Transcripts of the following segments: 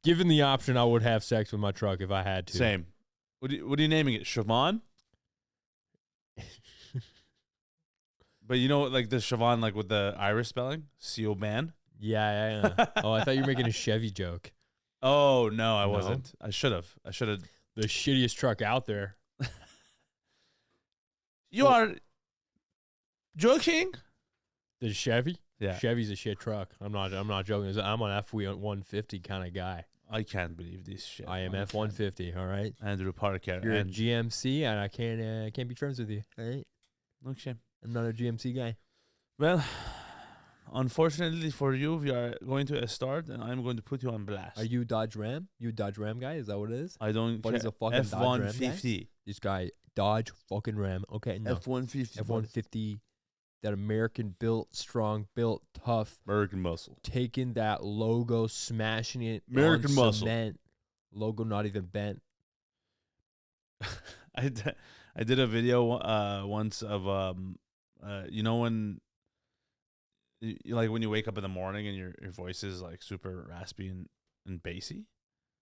Given the option, I would have sex with my truck if I had to. Same. What are you naming it? Siobhan? But you know, like the Siobhan, like with the Irish spelling? C-O-B-A-N? Yeah. Oh, I thought you were making a Chevy joke. Oh, no, I wasn't. I should have. The shittiest truck out there. You are joking? The Chevy? Yeah. Chevy's a shit truck. I'm not joking. I'm an F-150 kind of guy. I can't believe this shit. I am F-150, all right? Andrew Parker. You're a GMC, and I can't be friends with you, all right? Okay. I'm not a GMC guy. Well, unfortunately for you, we are going to start, and I'm going to put you on blast. Are you Dodge Ram? You Dodge Ram guy? Is that what it is? I don't What care. is a fucking Dodge Ram guy? F-150. This guy, Dodge fucking Ram. Okay, no. F-150. F-150, that American-built, strong-built, tough. American muscle. Taking that logo, smashing it American on muscle. cement. Logo not even bent. I did a video once of you know when like when you wake up in the morning and your voice is like super raspy and bassy.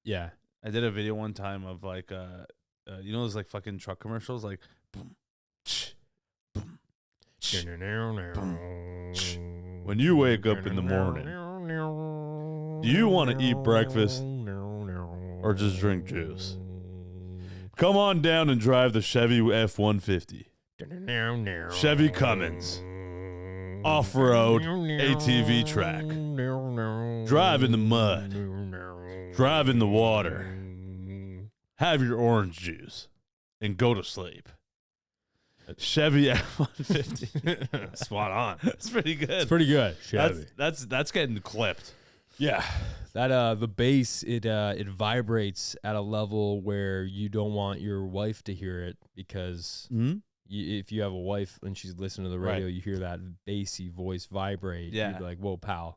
Yeah. I did a video one time of like you know those like fucking truck commercials like boom, boom, boom. When you wake up in the morning, do you want to eat breakfast or just drink juice? Come on down and drive the Chevy F-150. Chevy Cummins. Off-road ATV track. Drive in the mud. Drive in the water. Have your orange juice. And go to sleep. Chevy F-150. Spot on. That's pretty good. It's pretty good. Chevy. That's getting clipped. Yeah. That the bass it vibrates at a level where you don't want your wife to hear it because if you have a wife and she's listening to the radio, you hear that bassy voice vibrate. Yeah. You'd be like, whoa, pal.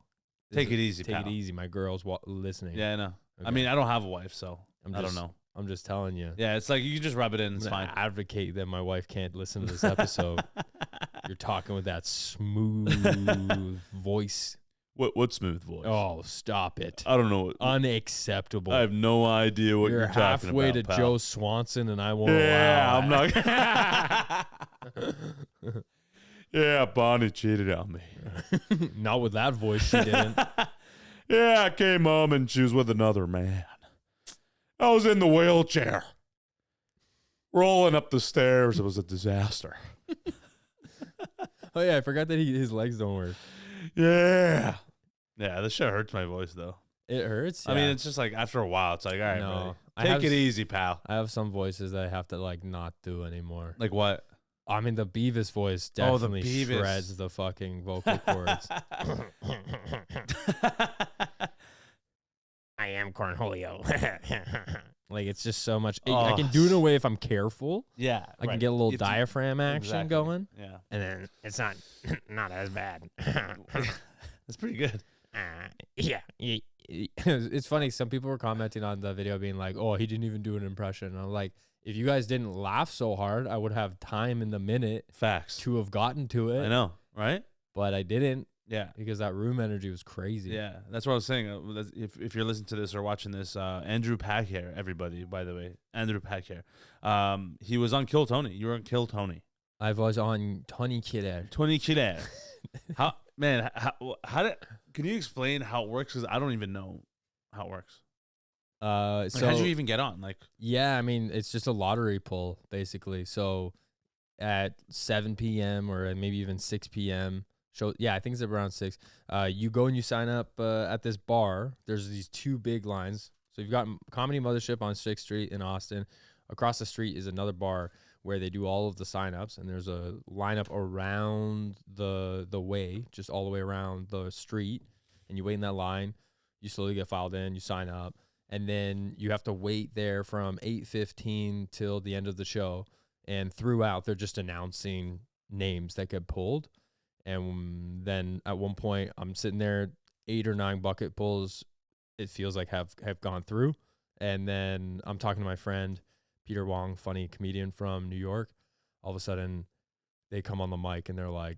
Take it easy, Take pal. it easy. My girl's listening. Yeah, I know. Okay. I mean, I don't have a wife, so I don't know. I'm just telling you. Yeah, it's like you can just rub it in. It's fine. Advocate that my wife can't listen to this episode. You're talking with that smooth voice. What smooth voice? Oh, stop it. I don't know. Unacceptable. I have no idea what you're talking about. You're halfway to pal. Joe Swanson, and I won't Yeah, allow I'm not. Yeah, Bonnie cheated on me. Not with that voice, she didn't. Yeah, I came home and she was with another man. I was in the wheelchair. Rolling up the stairs. It was a disaster. Oh, yeah, I forgot that his legs don't work. Yeah. Yeah, this shit hurts my voice, though. It hurts? Yeah. I mean, it's just like after a while, it's like, all right, No, buddy. Take it easy, pal. I have some voices that I have to, like, not do anymore. Like what? I mean, the Beavis voice definitely Beavis. shreds the fucking vocal cords. I am Cornholio. Like, it's just so much. I can do it in a way if I'm careful. Yeah. I can get a little diaphragm action going. Yeah. And then it's not as bad. That's pretty good. Yeah. It's funny. Some people were commenting on the video being like, oh, he didn't even do an impression. And I'm like, if you guys didn't laugh so hard, I would have time in the minute Facts to have gotten to it. I know, right? But I didn't. Yeah. Because that room energy was crazy. Yeah. That's what I was saying. If you're listening to this or watching this, Andrew Packhair, everybody, by the way, Andrew Packhair. He was on Kill Tony. You were on Kill Tony. I was on Tony Killer. Tony Killer. How can you explain how it works? Because I don't even know how it works. So how'd you even get on? Like, yeah, I mean, it's just a lottery pull, basically. So at 7 p.m. or maybe even 6 p.m., I think it's around 6, you go and you sign up at this bar. There's these two big lines. So you've got Comedy Mothership on 6th Street in Austin. Across the street is another bar where they do all of the signups, and there's a lineup around the way, just all the way around the street, and you wait in that line. You slowly get filed in, you sign up, and then you have to wait there from 8:15 till the end of the show, and throughout they're just announcing names that get pulled. And then at one point I'm sitting there, 8 or 9 bucket pulls, it feels like have gone through, and then I'm talking to my friend Peter Wong, funny comedian from New York. All of a sudden, they come on the mic and they're like,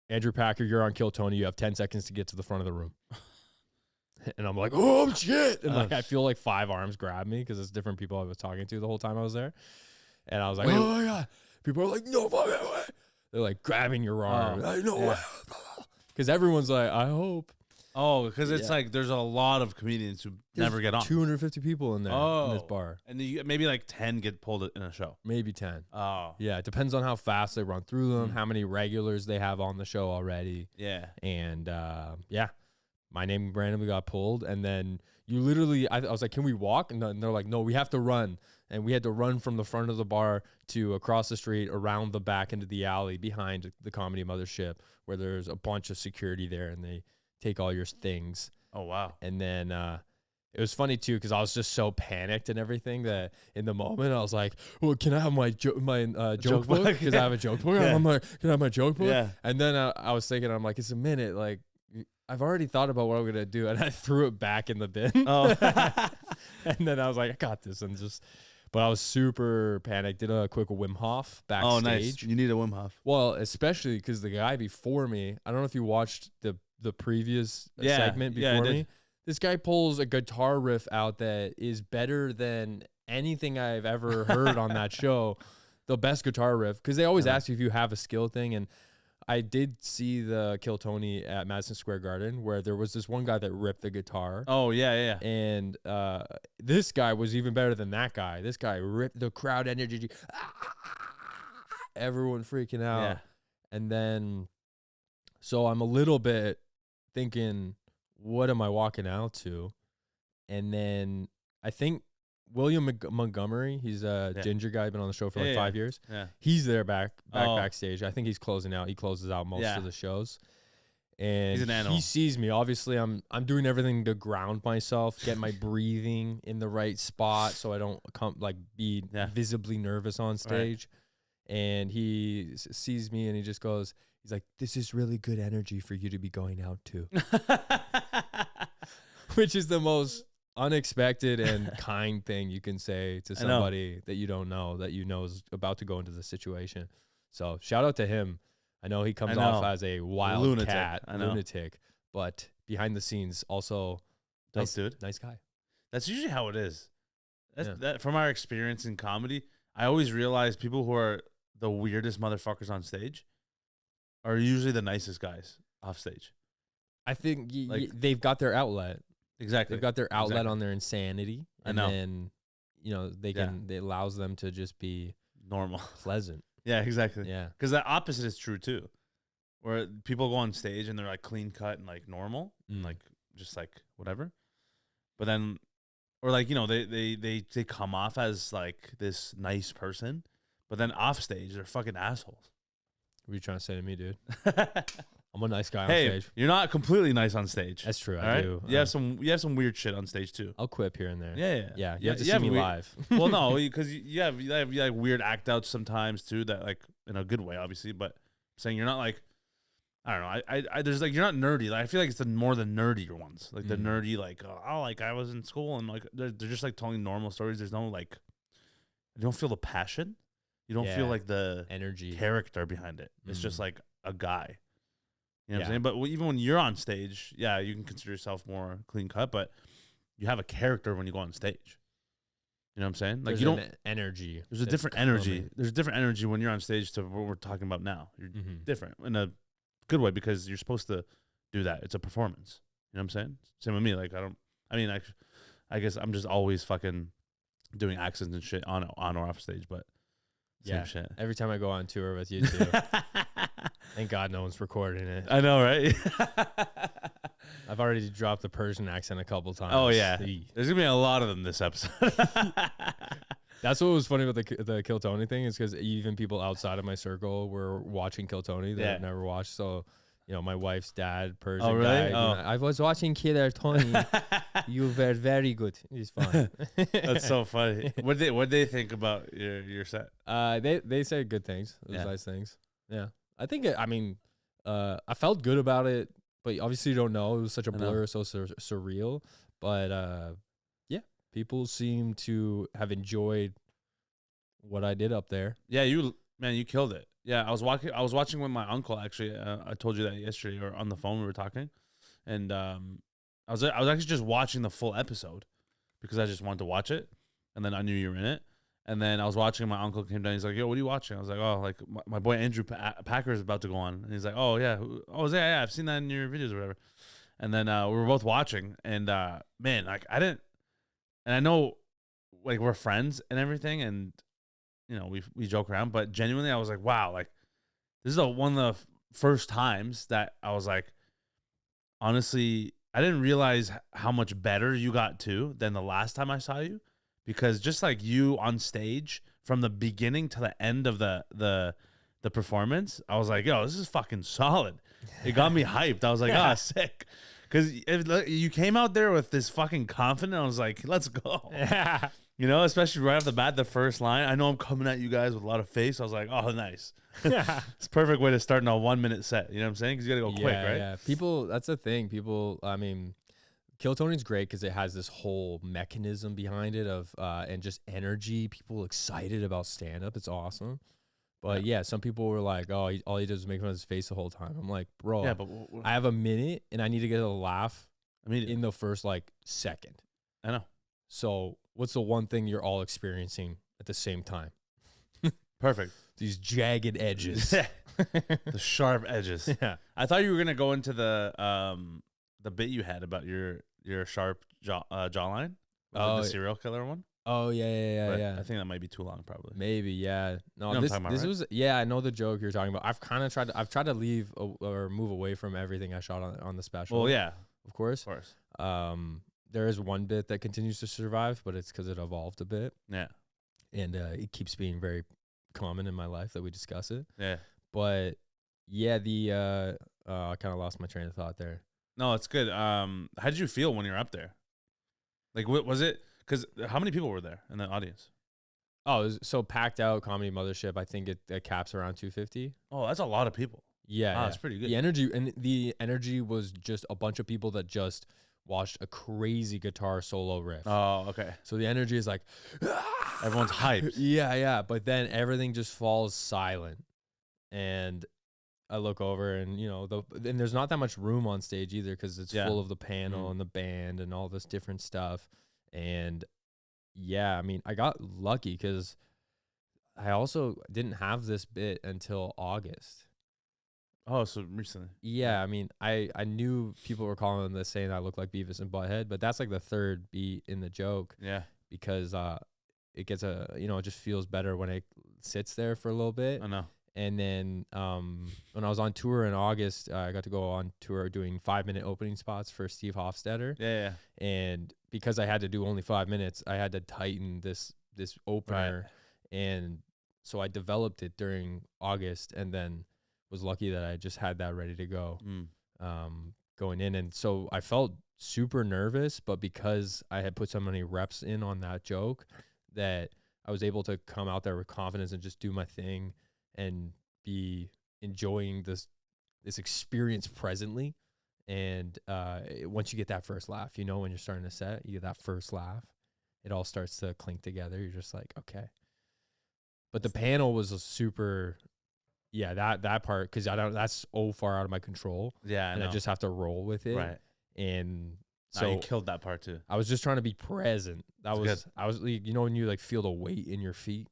Andrew Packer, you're on Kill Tony. You have 10 seconds to get to the front of the room. And I'm like, oh shit. And like, I feel like 5 arms grab me because it's different people I was talking to the whole time I was there. And I was like, oh my God. People are like, no fucking way. They're like grabbing your arm. Like, no way. Because everyone's like, I hope. Oh, because it's like there's a lot of comedians who never get on. 250 people in there in this bar. And maybe like 10 get pulled in a show. Maybe 10. Oh. Yeah, it depends on how fast they run through them, how many regulars they have on the show already. Yeah. And my name randomly got pulled. And then you literally, I was like, can we walk? And they're like, no, we have to run. And we had to run from the front of the bar to across the street, around the back into the alley behind the Comedy Mothership, where there's a bunch of security there and they take all your things. Oh, wow. And then it was funny, too, because I was just so panicked and everything that in the moment I was like, well, can I have my joke book? Because I have a joke book. I'm like, can I have my joke book? Yeah. And then I was thinking, I'm like, it's a minute. Like, I've already thought about what I'm going to do. And I threw it back in the bin. Oh. And then I was like, I got this. But I was super panicked. Did a quick Wim Hof backstage. Oh, nice. You need a Wim Hof. Well, especially because the guy before me, I don't know if you watched the previous segment before me. This guy pulls a guitar riff out that is better than anything I've ever heard on that show. The best guitar riff. Because they always ask you if you have a skill thing. And I did see the Kill Tony at Madison Square Garden where there was this one guy that ripped the guitar. Oh, yeah. And this guy was even better than that guy. This guy ripped the crowd energy. Everyone freaking out. Yeah. And then, so I'm a little bit thinking, what am I walking out to? And then I think William Montgomery, he's a ginger guy, been on the show for like 5 years. Yeah. He's there backstage. I think he's closing out. He closes out most of the shows. And he's an animal. He sees me. Obviously, I'm doing everything to ground myself, get my breathing in the right spot so I don't be visibly nervous on stage. Right. And he sees me and he just goes, he's like, this is really good energy for you to be going out to. Which is the most unexpected and kind thing you can say to somebody that you don't know, that you know is about to go into the situation. So shout out to him. I know he comes off as a wild lunatic, but behind the scenes also nice guy. That's usually how it is. That from our experience in comedy, I always realize people who are the weirdest motherfuckers on stage are usually the nicest guys off stage. I think they've got their outlet. Exactly. They've got their outlet on their insanity. And then, it allows them to just be normal, pleasant. Yeah, exactly. Yeah. Because the opposite is true too. Where people go on stage and they're like clean cut and like normal, and like just like whatever. But then, or like, they come off as like this nice person, but then off stage they're fucking assholes. What are you trying to say to me, dude? I'm a nice guy on hey, stage. You're not completely nice on stage. That's true. I do. You have some weird shit on stage too. I'll quip here and there. Yeah. You have to see me live. Well, no, because you have weird act outs sometimes too. That like in a good way, obviously. But I'm saying you're not like, I don't know. I there's like, you're not nerdy. Like, I feel like it's more the nerdier ones. Like the nerdy, like like I was in school and like they're just like telling normal stories. There's no like, you don't feel the passion. You don't feel like the energy, character behind it. It's just like a guy. You know what I'm saying? But even when you're on stage, you can consider yourself more clean cut, but you have a character when you go on stage. You know what I'm saying? Like, there's energy. There's a different energy. There's a different energy when you're on stage to what we're talking about now. You're different in a good way because you're supposed to do that. It's a performance. You know what I'm saying? Same with me. Like, I guess I'm just always fucking doing accents and shit on or off stage, but same shit. Every time I go on tour with you too. Thank God no one's recording it. I know, right? I've already dropped the Persian accent a couple times. Oh, yeah. There's going to be a lot of them this episode. That's what was funny about the Kill Tony thing is because even people outside of my circle were watching Kill Tony that I've never watched. So, my wife's dad, Persian guy. I was watching Killer Tony. You were very good. It's fun. That's so funny. What they think about your set? They said good things. It was nice things. Yeah. I think, I felt good about it, but obviously you don't know. It was such a blur, so surreal. But, people seem to have enjoyed what I did up there. Yeah, you killed it. Yeah, I was watching with my uncle, actually. I told you that yesterday, or on the phone we were talking. And I was actually just watching the full episode because I just wanted to watch it, and then I knew you were in it. And then I was watching, and my uncle came down. He's like, "Yo, what are you watching?" I was like, "Oh, like my boy Andrew Packer is about to go on." And he's like, "Oh yeah, yeah, I've seen that in your videos or whatever." And then we were both watching, and man, like I didn't, and I know, like we're friends and everything, and you know we joke around, but genuinely I was like, wow, like this is one of the first times that I was like, honestly, I didn't realize how much better you got too than the last time I saw you, because just like you on stage from the beginning to the end of the performance, I was like, yo, this is fucking solid. It got me hyped. I was like, ah, sick. Because you came out there with this fucking confidence. I was like, let's go. Yeah. You know, especially right off the bat, the first line. I know I'm coming at you guys with a lot of face. I was like, oh, nice. It's a perfect way to start in a 1 minute set. You know what I'm saying? Because you got to go quick, right? Yeah. People, that's the thing. People, I mean, Kill Tony's great because it has this whole mechanism behind it of and just energy. People excited about stand up. It's awesome. But yeah, some people were like, "Oh, all he does is make fun of his face the whole time." I'm like, "Bro, Yeah, but I have a minute and I need to get a laugh immediately in the first like second." I know. So, what's the one thing you're all experiencing at the same time? Perfect. These jagged edges, the sharp edges. Yeah. I thought you were gonna go into the bit you had about your sharp jawline. The serial killer one. Oh yeah. I think that might be too long, probably. Maybe, yeah. No, You know this what I'm talking this about, was yeah. I know the joke you're talking about. I've tried to leave or move away from everything I shot on the special. Well, yeah, of course. There is one bit that continues to survive, but it's because it evolved a bit. Yeah, and it keeps being very common in my life that we discuss it. yeah. But yeah, I kind of lost my train of thought there. No, it's good. How did you feel when you were up there? Like, what was it? Because how many people were there in the audience? Oh, it was so packed out comedy mothership. I think it caps around 250. Oh, that's a lot of people. Yeah, that's pretty good. The energy was just a bunch of people that just watched a crazy guitar solo riff. Oh, okay. So the energy is like, everyone's hyped. Yeah. But then everything just falls silent, and I look over, and and there's not that much room on stage either because it's full of the panel and the band and all this different stuff. And yeah, I mean, I got lucky because I also didn't have this bit until August. Oh, so recently. Yeah, I mean, I knew people were calling this saying I look like Beavis and Butthead, but that's like the third beat in the joke. Yeah. Because it gets it just feels better when it sits there for a little bit. I know. And then when I was on tour in August, I got to go on tour doing 5-minute opening spots for Steve Hofstetter. Yeah. And because I had to do only 5 minutes, I had to tighten this opener. Right. And so I developed it during August, and then was lucky that I just had that ready to go going in. And so I felt super nervous, but because I had put so many reps in on that joke, that I was able to come out there with confidence and just do my thing and be enjoying this experience presently. And once you get that first laugh, when you're starting a set, you get that first laugh, it all starts to clink together. You're just like, okay. But the panel was a super, that part, because that's so far out of my control. Yeah, and I just have to roll with it. Right. And so you killed that part too. I was just trying to be present. I was like, when you like feel the weight in your feet.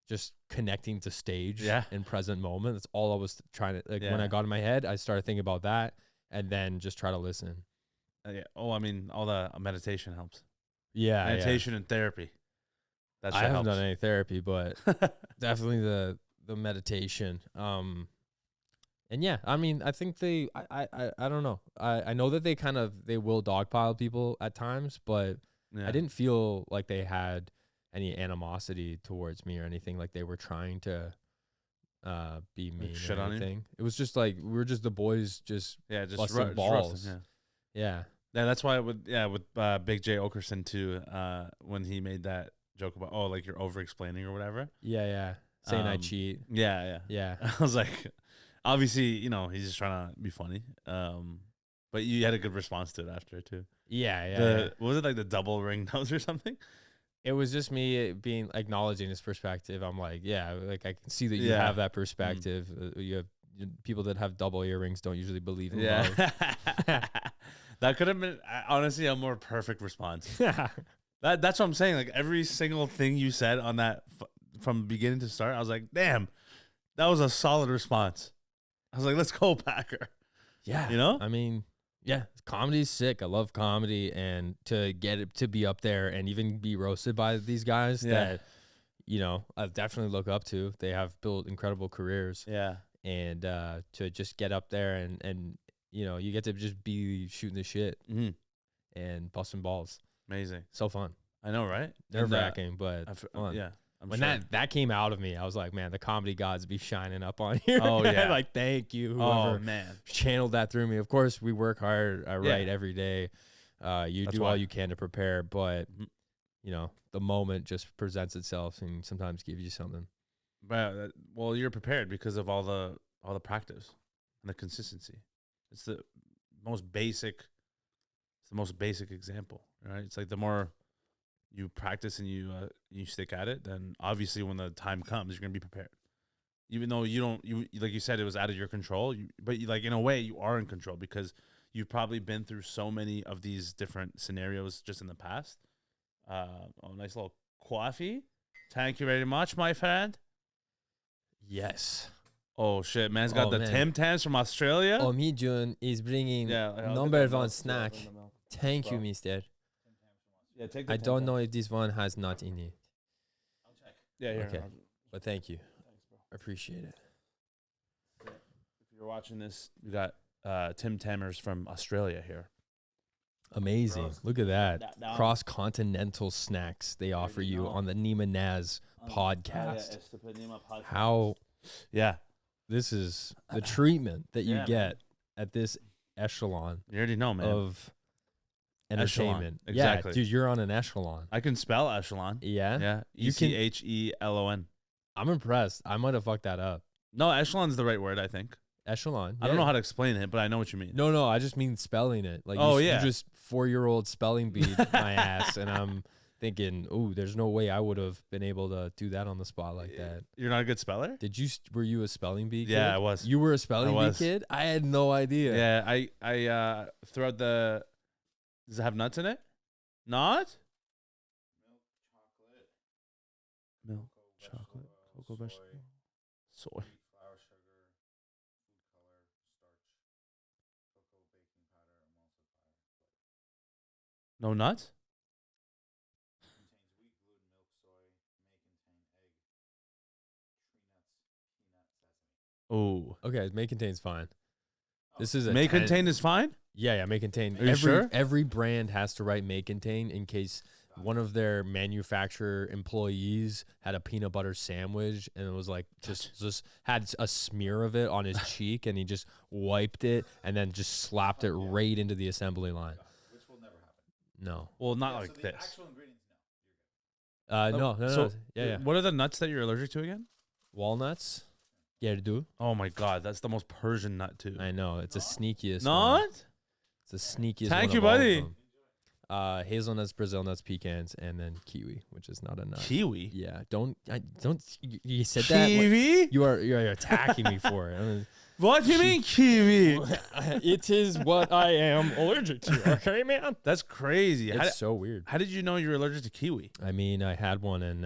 Just connecting to stage in present moment. That's all I was trying to, when I got in my head, I started thinking about that, and then just try to listen. Oh, I mean, all the meditation helps. Yeah. Meditation and therapy. That I haven't done any therapy, but definitely the meditation. And yeah, I mean, I think I don't know. I know that they will dogpile people at times, but I didn't feel like they had any animosity towards me or anything, like they were trying to be mean shit or anything. On you? It was just like we were just the boys, just busting balls. Yeah. That's why with Big J Okerson too, when he made that joke about like you're over explaining or whatever. Yeah. Saying I cheat. Yeah. I was like, obviously, he's just trying to be funny. But you had a good response to it after too. Yeah. Was it like the double ring nose or something? It was just me acknowledging his perspective. I'm like, like I can see that you have that perspective. You have people that have double earrings don't usually believe in love. That could have been honestly a more perfect response. That's what I'm saying. Like every single thing you said on that from beginning to start, I was like, damn, that was a solid response. I was like, let's go, Packer. Yeah. You know? I mean, yeah, comedy's sick. I love comedy, and to get it to be up there and even be roasted by these guys that, you know, I definitely look up to. They have built incredible careers. Yeah. And to just get up there and you know, you get to just be shooting the shit and busting balls. Amazing. So fun. I know, right? Nerve-wracking, but fun. Yeah. When that came out of me, I was like, man, the comedy gods be shining up on here. Oh, yeah. Like, thank you, whoever channeled that through me. Of course, we work hard. I write every day. You do all you can to prepare, but, you know, the moment just presents itself and sometimes gives you something. But, well, you're prepared because of all the practice and the consistency. It's the most basic example, right? It's like the more you practice and you stick at it, then obviously when the time comes, you're gonna be prepared. Even though you like you said, it was out of your control, but like in a way you are in control because you've probably been through so many of these different scenarios just in the past. Nice little coffee. Thank you very much, my friend. Yes. Oh shit, man's got the Tim Tams from Australia. Oh, me June is bringing number one snack. Thank you, mister. Yeah, take the I don't know if this one has nut in it. I'll check. Yeah, here. Okay. But thank you. Thanks, bro. I appreciate it. If you're watching this, we got Tim Tammers from Australia here. Amazing. Gross. Look at that. Cross-continental snacks they offer you on the NeemaNaz podcast. Estupid Neema podcast. How this is the treatment that you get at this echelon you already know, man. Of entertainment. Exactly. Yeah, dude, you're on an echelon. I can spell echelon. Yeah? Yeah. ECHELON. I'm impressed. I might have fucked that up. No, echelon's the right word, I think. Echelon. I don't know how to explain it, but I know what you mean. No, I just mean spelling it. Like, you just 4-year-old spelling beed my ass, and I'm thinking, ooh, there's no way I would have been able to do that on the spot like that. You're not a good speller? Were you a spelling bee kid? Yeah, I was. You were a spelling bee kid? I had no idea. Yeah, I throughout the... Does it have nuts in it? Not? Milk, chocolate, cocoa, vegetable, soy. Flour, sugar, food color, starch, cocoa, baking powder, emulsifier. No nuts? Contains wheat, gluten, milk, soy, may contain egg, tree nuts, peanut, sesame. Oh. Okay, may contain's fine. This is a may contain is fine? Yeah, may contain. Are you sure? Every brand has to write may contain in case one of their manufacturer employees had a peanut butter sandwich and it was like just had a smear of it on his cheek and he just wiped it and then just slapped it right into the assembly line. Which will never happen. No. Well, not So like the this. actual ingredients, no. You're good. No. So, Yeah. What are the nuts that you're allergic to again? Walnuts. Yeah, do. Oh my god, that's the most Persian nut too. I know it's the sneakiest. Nut? One. It's the sneakiest. Thank one you, of all of buddy. them. Hazelnuts, Brazil nuts, pecans, and then kiwi, which is not a nut. Kiwi? Yeah, don't. You said that. Kiwi? You're attacking me for it. I mean, What do you mean kiwi? it is what I am allergic to. Okay, man. That's crazy. It's so weird. How did you know you were allergic to kiwi? I mean, I had one and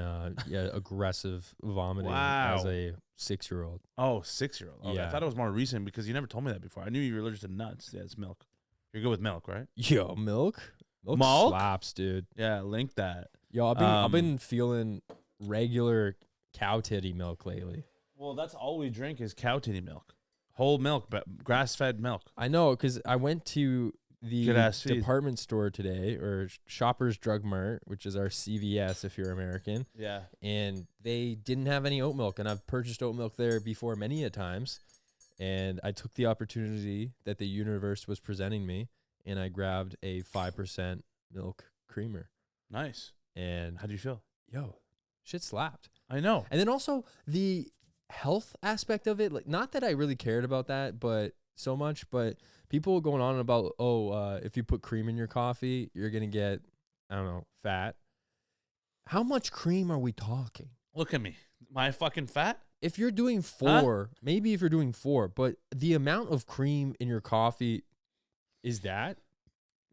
aggressive vomiting as a 6-year-old. Oh, 6-year-old. Okay, Yeah. I thought it was more recent because you never told me that before. I knew you were allergic to nuts. Yeah, it's milk. You're good with milk, right? Yo, milk Milk? slaps, dude. Yeah, link that. Yo, I've been feeling regular cow titty milk lately. Well, that's all we drink is cow titty milk. Whole milk, but grass-fed milk. I know, because I went to the Good-ass feed. department store today, or Shoppers Drug Mart, which is our CVS if you're American, Yeah. and they didn't have any oat milk, and I've purchased oat milk there before many a times, and I took the opportunity that the universe was presenting me, and I grabbed a 5% milk creamer. Nice. And How do you feel? yo, shit slapped. I know. And then also the health aspect of it, like, not that I really cared about that, but so much, but people going on about, if you put cream in your coffee, you're going to get, I don't know, fat. How much cream are we talking? Look at me. Am I fucking fat? If you're doing 4, maybe if you're doing 4, but the amount of cream in your coffee is that?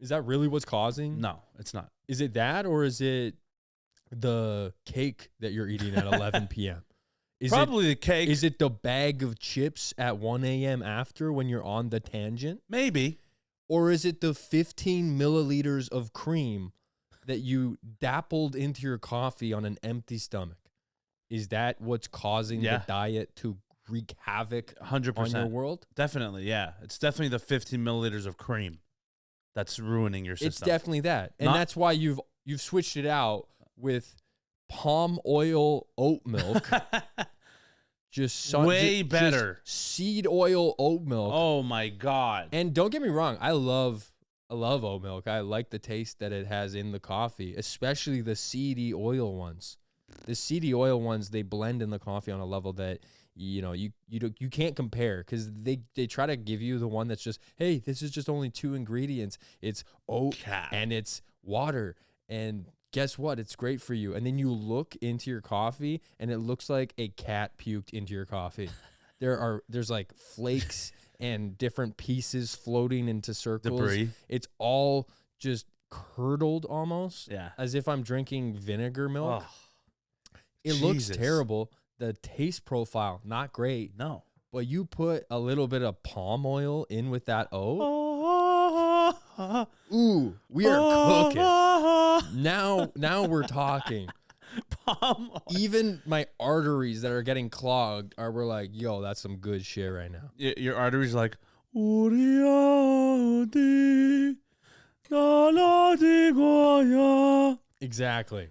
Is that really what's causing? No, it's not. Is it that, or is it the cake that you're eating at 11 p.m.? Probably the cake. Is it the bag of chips at 1 a.m. after when you're on the tangent? Maybe. Or is it the 15 milliliters of cream that you dappled into your coffee on an empty stomach? Is that what's causing the diet to wreak havoc 100% on your world? Definitely, yeah. It's definitely the 15 milliliters of cream that's ruining your system. It's definitely that. And that's why you've switched it out with palm oil oat milk. Way better. Just seed oil oat milk. Oh my God. And don't get me wrong, I love oat milk. I like the taste that it has in the coffee, especially the seedy oil ones. The seedy oil ones, they blend in the coffee on a level that you can't compare, because they try to give you the one that's just, hey, this is just only 2 ingredients. It's oat and it's water, and guess what? It's great for you. And then you look into your coffee and it looks like a cat puked into your coffee. There's like flakes and different pieces floating into circles. Debris. It's all just curdled almost. Yeah. As if I'm drinking vinegar milk. Oh, it looks terrible. The taste profile, not great. No. But you put a little bit of palm oil in with that oat. Ooh, we are cooking. Now we're talking. Palm oil. Even my arteries that are getting clogged we're like, yo, that's some good shit right now. Your arteries are like, exactly.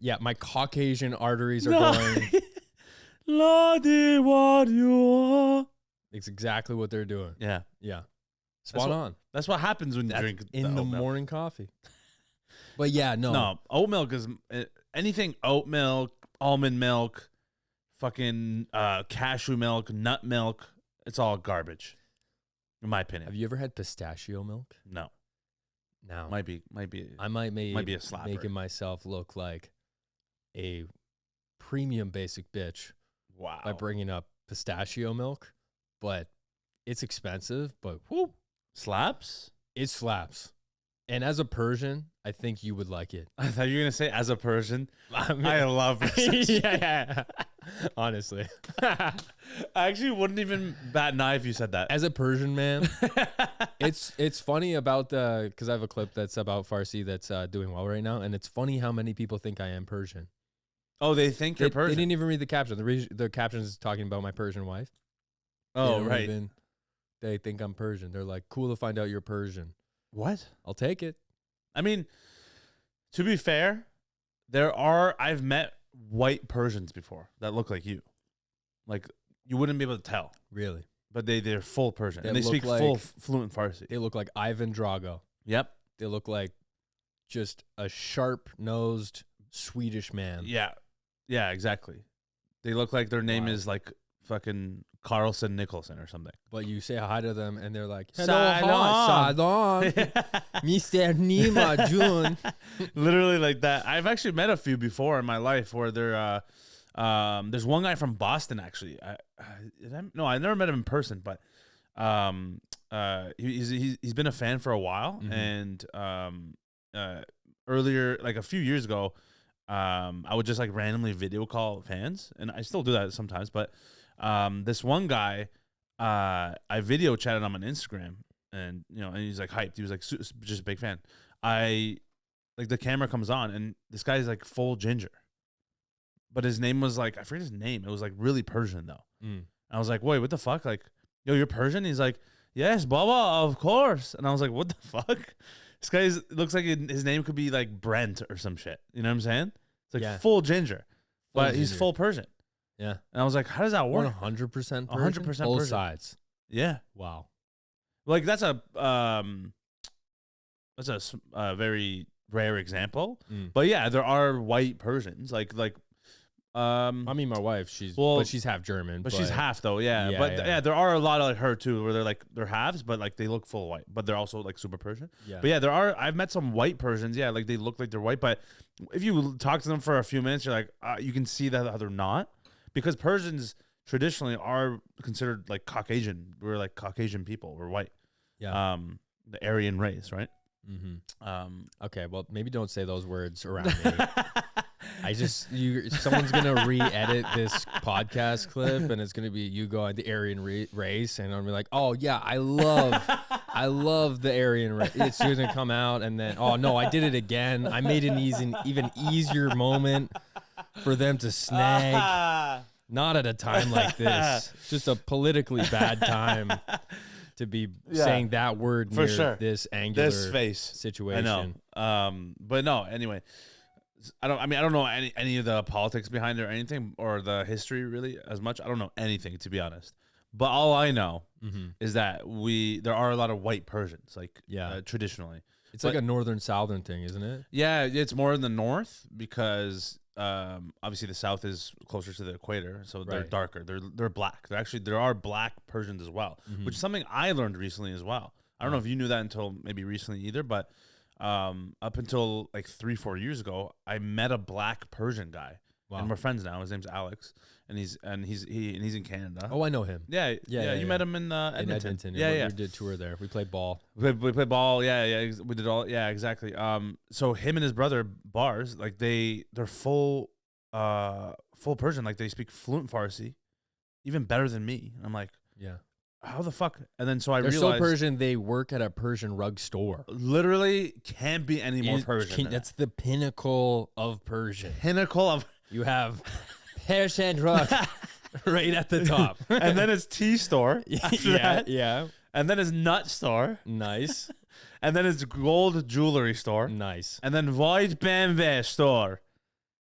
Yeah, my Caucasian arteries are going. It's exactly what they're doing. Yeah. Yeah. Spot on. That's what happens when you drink in the morning coffee. But yeah, no. Oat milk is anything oat milk, almond milk, fucking cashew milk, nut milk. It's all garbage, in my opinion. Have you ever had pistachio milk? No. No. Might be. I might be a slapper. Making myself look like a premium basic bitch. Wow. By bringing up pistachio milk, but it's expensive. But whoo, slaps. It slaps. And as a Persian, I think you would like it. I thought you were gonna say as a Persian. I love pistachio. Yeah. Honestly, I actually wouldn't even bat an eye if you said that. As a Persian man, it's funny about because I have a clip that's about Farsi that's doing well right now, and it's funny how many people think I am Persian. Oh, they think you're Persian. They didn't even read the caption. The caption is talking about my Persian wife. Oh, right. They think I'm Persian. They're like, cool to find out you're Persian. What? I'll take it. I mean, to be fair, I've met white Persians before that look like you. Like, you wouldn't be able to tell. Really? But they're full Persian. And they speak full fluent Farsi. They look like Ivan Drago. Yep. They look like just a sharp-nosed Swedish man. Yeah. Yeah, exactly. They look like their name is like fucking Carlson Nicholson or something. But you say hi to them and they're like, hello, Salam. Mr. Neema Jun. Literally like that. I've actually met a few before in my life where they're there's one guy from Boston actually. I never met him in person, but he's been a fan for a while. Mm-hmm. And earlier, like a few years ago, I would just like randomly video call fans, and I still do that sometimes. But this one guy, I video chatted him on Instagram, and and he's like hyped. He was like just a big fan. Like the camera comes on, and this guy's like full ginger, but his name was like, I forget his name. It was like really Persian though. I was like, wait, what the fuck? Like, yo, you're Persian? He's like, yes, Baba, of course. And I was like, what the fuck? This guy looks like his name could be like Brent or some shit. You know what I'm saying? It's like full ginger, but he's full Persian. Yeah. And I was like, how does that work? 100% Persian? 100% Both Persian. sides. Yeah. Wow. Like that's a very rare example. But yeah, there are white Persians. I mean, my wife, she's half German. But she's half though, yeah. There are a lot of like her too, where they're halves, but like they look full white, but they're also like super Persian. Yeah. But yeah, I've met some white Persians, yeah, like they look like they're white, but if you talk to them for a few minutes, you're like, you can see that how they're not, because Persians traditionally are considered like Caucasian. We're like Caucasian people. We're white. Yeah. The Aryan race, right? Okay, well, maybe don't say those words around me. Someone's gonna re-edit this podcast clip, and it's gonna be you going the Aryan race, and I'm gonna be like, oh yeah, I love the Aryan race. It's gonna come out, and then oh no, I did it again. I made an even easier moment for them to snag. Not at a time like this. Just a politically bad time to be saying that word for near sure. this angular face situation. I know. But no, anyway. I don't know any of the politics behind it or anything, or the history really as much. I don't know anything, to be honest. But all I know is that there are a lot of white Persians, like traditionally. It's like a northern southern thing, isn't it? Yeah, it's more in the north because obviously the south is closer to the equator, so they're darker. They're black. There are black Persians as well, which is something I learned recently as well. I don't know if you knew that until maybe recently either, but up until like 3-4 years ago, I met a black Persian guy, and we're friends now. His name's Alex, and he's in Canada. Oh, I know him. Yeah. You met him in Edmonton. Yeah. We did tour there. We played ball. We played ball. Yeah. We did all. Yeah, exactly. So him and his brother Bars, like they're full Persian. Like they speak fluent Farsi, even better than me. I'm like, yeah. How the fuck? And then so I They're realized so Persian, they work at a Persian rug store. Literally can't be any more Persian. That's the pinnacle of Persian. Pinnacle of you have Persian rug right at the top, and then it's tea store. Yeah. And then it's nut store. Nice. And then it's gold jewelry store. Nice. And then white BMW store.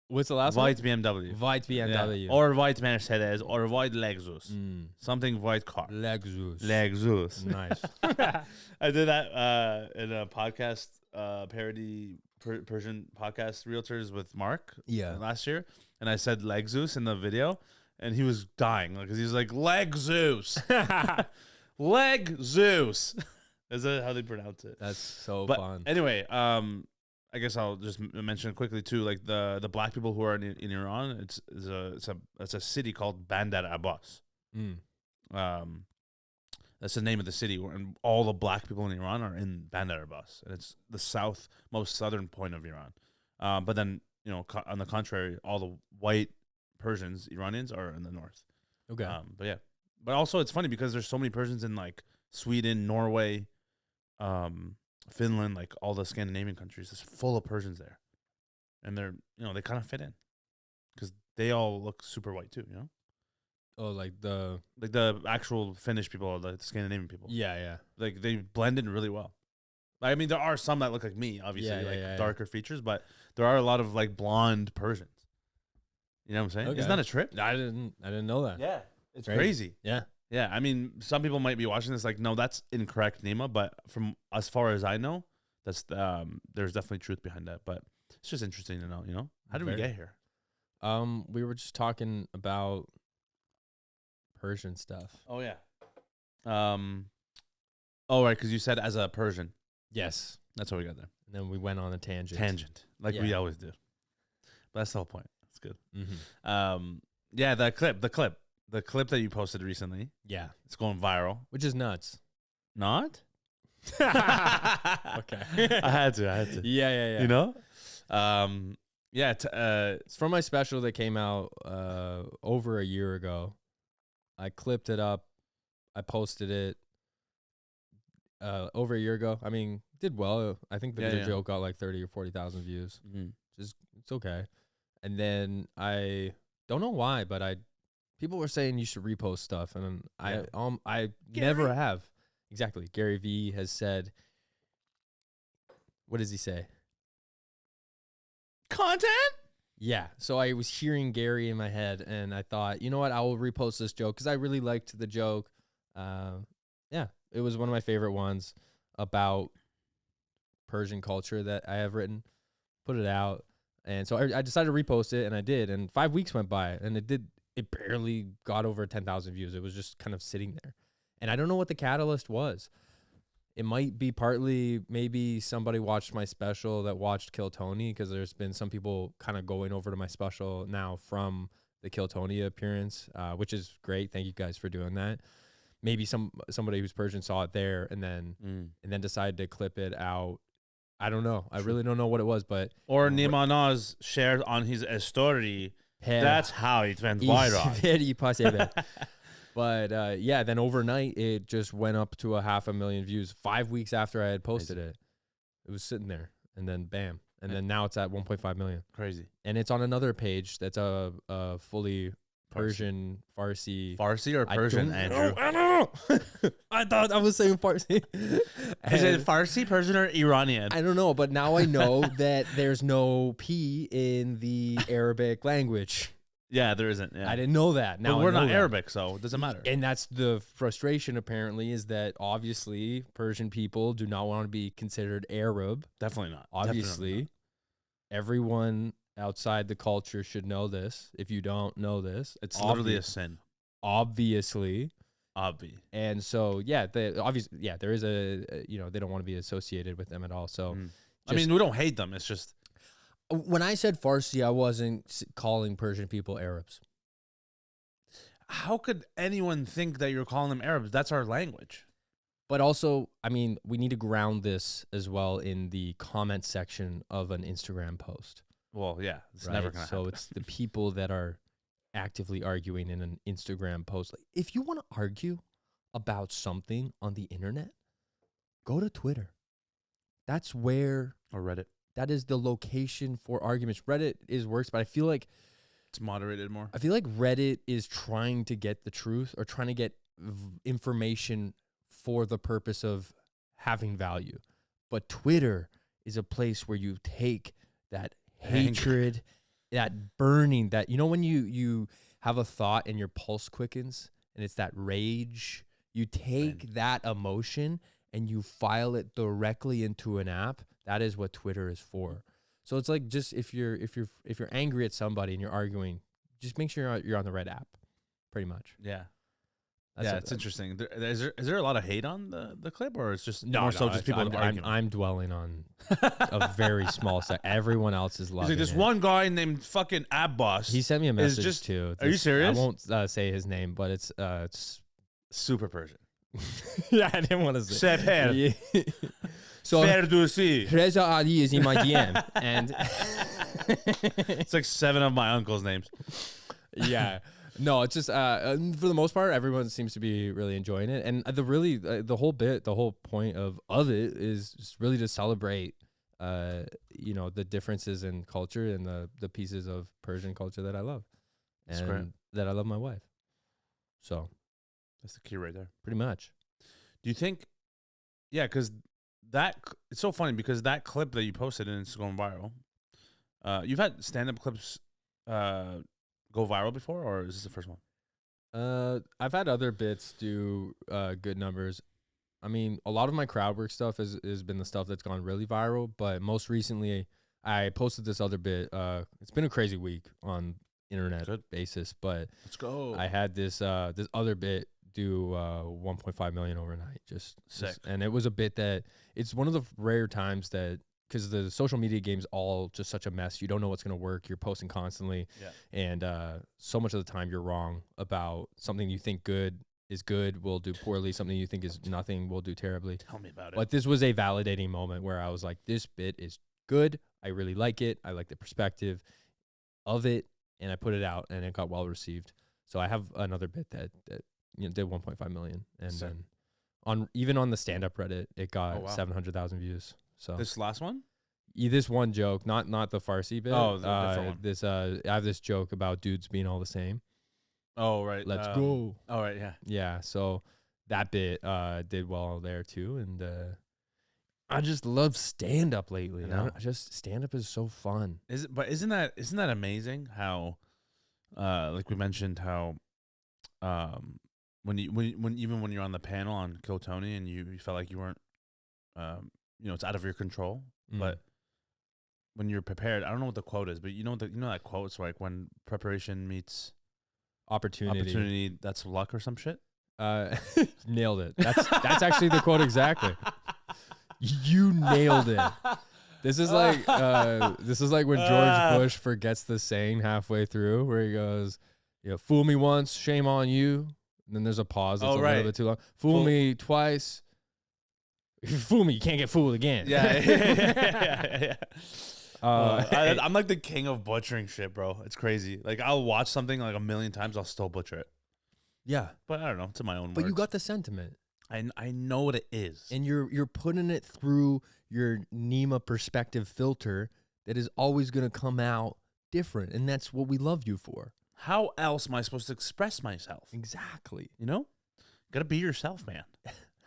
What's the last white one? BMW. White BMW. Yeah. Or white Mercedes or white Lexus. Something white car. Lexus. Nice. I did that in a podcast parody Persian podcast realtors with Mark last year. And I said Lexus in the video. And he was dying because he was like, Lexus. Lexus. Is that how they pronounce it? That's so fun. Anyway, I guess I'll just mention quickly too, like the black people who are in Iran. It's a city called Bandar Abbas. That's the name of the city, and all the black people in Iran are in Bandar Abbas, and it's the most southern point of Iran. But then on the contrary, all the white Persians, Iranians, are in the north. Okay. But also it's funny because there's so many Persians in like Sweden, Norway, Finland, like all the Scandinavian countries. It's full of Persians there, and they're they kind of fit in because they all look super white too. Oh, like the actual Finnish people or the Scandinavian people. Yeah. Like they blend in really well. I mean, there are some that look like me, obviously, darker features, but there are a lot of like blonde Persians. You know what I'm saying? Okay. Isn't that a trip? I didn't know that. Yeah, it's crazy. Yeah. Yeah, I mean, some people might be watching this like, no, that's incorrect, Neema. But from as far as I know, that's there's definitely truth behind that. But it's just interesting to know. How did we get here? We were just talking about Persian stuff. Oh yeah. Oh right, because you said as a Persian. Yes, that's how we got there. And then we went on a tangent, like we always do. But that's the whole point. It's good. Mm-hmm. Yeah, the clip that you posted recently. Yeah, it's going viral, which is nuts. Not? Okay. I had to. Yeah. It's from my special that came out over a year ago. I clipped it up. I posted it over a year ago. I mean, did well. I think the joke got like 30 or 40,000 views. Just it's okay. And then I don't know why, but people were saying you should repost stuff, and I never have. Exactly. Gary V has said, what does he say? Content? Yeah. So I was hearing Gary in my head, and I thought, you know what? I will repost this joke because I really liked the joke. It was one of my favorite ones about Persian culture that I have written. Put it out. And so I decided to repost it, and I did. And 5 weeks went by, and it barely got over 10,000 views. It was just kind of sitting there. And I don't know what the catalyst was. It might be partly maybe somebody watched my special that watched Kill Tony, because there's been some people kind of going over to my special now from the Kill Tony appearance, which is great. Thank you guys for doing that. maybe somebody who's Persian saw it there and then decided to clip it out. I don't know. I really don't know what it was, but or NeemaNaz shared on his story. That's how it went viral. But yeah, then overnight it just went up to 500,000 views 5 weeks after I had posted it. It was sitting there, and then bam, and then now it's at 1.5 million. Crazy. And it's on another page that's a fully Persian Farsi. Farsi or Persian, Andrew? I don't know. I thought I was saying Farsi. Is it Farsi, Persian, or Iranian? I don't know, but now I know that there's no P in the Arabic language. Yeah, there isn't. Yeah. I didn't know that. Now we're not that. Arabic, so it doesn't matter. And that's the frustration, apparently, is that obviously Persian people do not want to be considered Arab. Definitely not. Obviously, Definitely not. Everyone outside the culture should know this. If you don't know this, it's literally a sin. Obviously. And so, yeah, obviously, yeah, there is they don't want to be associated with them at all. So, I mean, we don't hate them. It's just. When I said Farsi, I wasn't calling Persian people Arabs. How could anyone think that you're calling them Arabs? That's our language. But also, I mean, we need to ground this as well in the comment section of an Instagram post. Well, yeah, it's right? never going to happen. So it's the people that are actively arguing in an Instagram post. Like, if you want to argue about something on the internet, go to Twitter. That's where... Or Reddit. That is the location for arguments. Reddit is worse, but I feel like it's moderated more. I feel like Reddit is trying to get the truth or trying to get information for the purpose of having value. But Twitter is a place where you take that hatred, that burning, that, you know, when you have a thought and your pulse quickens and it's that rage, you take that emotion and you file it directly into an app. That is what Twitter is for. So it's like, just if you're angry at somebody and you're arguing, just make sure you're on the right app, pretty much. Yeah. It's interesting. Is there a lot of hate on the clip, or it's just just people arguing? I'm dwelling on a very small set. Everyone else is loving it. There's one guy named fucking Abbas. He sent me a message too. Are you serious? I won't say his name, but it's super Persian. Yeah, I didn't want to say. Sefer. Yeah. So Ferdousi. Reza Ali is in my DM, and it's like 7 of my uncle's names. Yeah. No, it's just for the most part, everyone seems to be really enjoying it, and the whole point of it is just really to celebrate, the differences in culture and the pieces of Persian culture that I love, and that I love my wife. So that's the key right there. Pretty much. Do you think? Yeah, because it's so funny because that clip that you posted and it's going viral. You've had stand-up clips go viral before, or is this the first one? I've had other bits do good numbers. I mean, a lot of my crowd work stuff has been the stuff that's gone really viral, but most recently I posted this other bit. It's been a crazy week on internet basis, but let's go. I had this other bit do 1.5 million overnight. Just sick. And it was a bit that it's one of the rare times that, because the social media game's all just such a mess. You don't know what's going to work. You're posting constantly. Yeah. And so much of the time you're wrong about something you think is good will do poorly. Something you think is nothing will do terribly. Tell me about it. But this was a validating moment where I was like, this bit is good. I really like it. I like the perspective of it. And I put it out and it got well received. So I have another bit that did 1.5 million. And then even on the stand-up Reddit, it got 700,000 views. So this last one? This one joke, not the Farsi bit. Oh, the different one. I have this joke about dudes being all the same. Oh, right. Let's go. Oh, right, yeah. Yeah, so that bit did well there too, and I just love stand-up lately. Stand-up is so fun. But isn't that amazing how, like we mentioned, how when you're on the panel on Kill Tony and you felt like you weren't, it's out of your control, but when you're prepared, I don't know what the quote is, but you know that quote, it's like when preparation meets opportunity, that's luck or some shit. Nailed it. That's actually the quote exactly. You nailed it. This is like when George Bush forgets the saying halfway through, where he goes, "Fool me once, shame on you. And then there's a pause that's Oh, a right. little bit too long. Fool me twice. If you fool me, you can't get fooled again. Yeah. Uh, I'm like the king of butchering shit, bro. It's crazy. Like I'll watch something like a million times, I'll still butcher it. yeah. But I don't know. It's in my own But words. you got the sentiment. I know what it is. And you're putting it through your Neema perspective filter that is always going to come out different. And that's what we love you for. How else am I supposed to express myself? Exactly. You know? Gotta be yourself, man.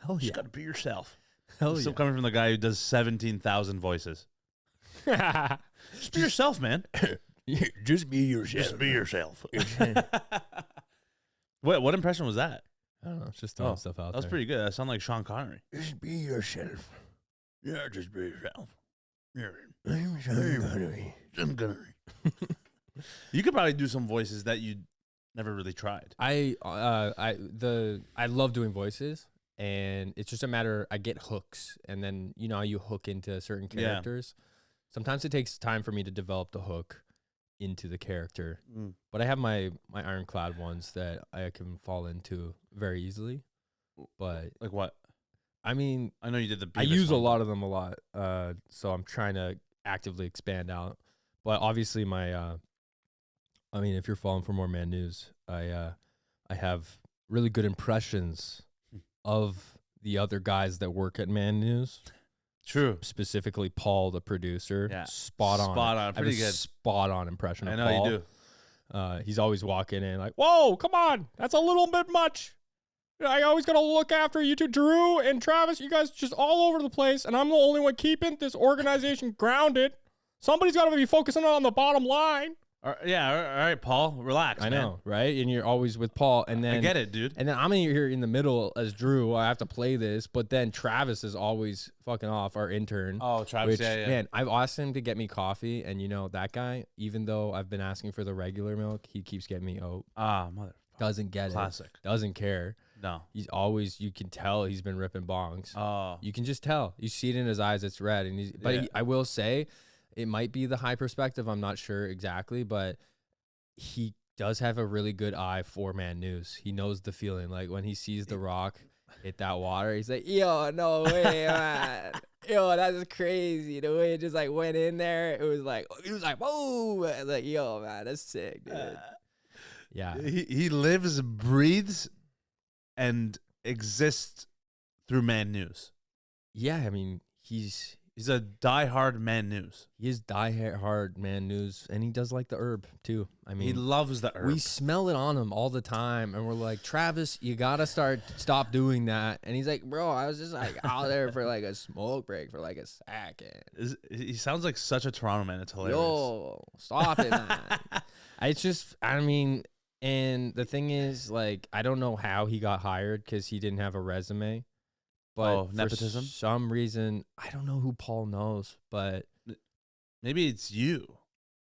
Hell Just yeah. gotta be yourself. Hell Still yeah. coming from the guy who does 17,000 voices. Just be yourself, man. Just be yourself. Just be yourself. What impression was that? I don't know. It's just throwing stuff out That was there. pretty good. That sounded like Sean Connery. Just be yourself. Yeah, just be yourself. I'm Sean Connery. Sean Connery. You could probably do some voices that you never really tried. I love doing voices, and it's just a matter. I get hooks, and then you know how you hook into certain Yeah. characters. Sometimes it takes time for me to develop the hook into the character, but I have my ironclad ones that I can fall into very easily. But Like what? I mean, I know you did the I Beavis use a one. lot of them a lot, so I'm trying to actively expand out. But obviously, I mean, if you're following for more Man News, I have really good impressions of the other guys that work at Man News. True. Specifically, Paul, the producer. Yeah. Spot on. Spot on. I have Pretty a good. spot on impression I of know Paul. you do. He's always walking in like, whoa, come on. That's a little bit much. I always got to look after you two, Drew and Travis. You guys just all over the place, and I'm the only one keeping this organization grounded. Somebody's got to be focusing on the bottom line. Yeah, all right, Paul. Relax, I man. know, right? And you're always with Paul, and then I get it, dude. And then I'm in here in the middle as Drew. I have to play this, but then Travis is always fucking off, our intern. Oh, Travis, Which, yeah. man, I've asked him to get me coffee, and you know that guy. Even though I've been asking for the regular milk, he keeps getting me oat. Ah, mother. Doesn't get Classic. it. Doesn't care. No. He's always. You can tell he's been ripping bongs. Oh. You can just tell. You see it in his eyes. It's red, and Yeah. I will say, it might be the high perspective. I'm not sure exactly, but he does have a really good eye for Man News. He knows the feeling. Like when he sees The Rock hit that water, he's like, yo, no way, man. Yo, that's crazy. The way it just like went in there, he was like, whoa. Like, yo, man, that's sick, dude. Yeah. He lives, breathes, and exists through Man News. Yeah, I mean, he's a diehard Man News. he is hard Man News, and he does like the herb too. I mean, He loves the herb. we smell it on him all the time, and we're like, Travis, you gotta stop doing that. And he's like, bro, I was just like out there for like a smoke break for like a second. He sounds like such a Toronto man. It's hilarious. Yo, stop it, man. It's just, I mean, and the thing is, like, I don't know how he got hired because he didn't have a resume. But nepotism? for some reason, I don't know who Paul knows, but Maybe it's you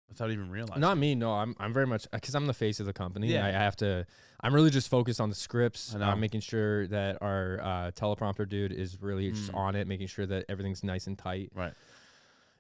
without even realizing. not me. No, I'm very much because I'm the face of the company. Yeah. I have to. I'm really just focused on the scripts. I know. I'm making sure that our teleprompter dude is really just on it, making sure that everything's nice and tight, Right.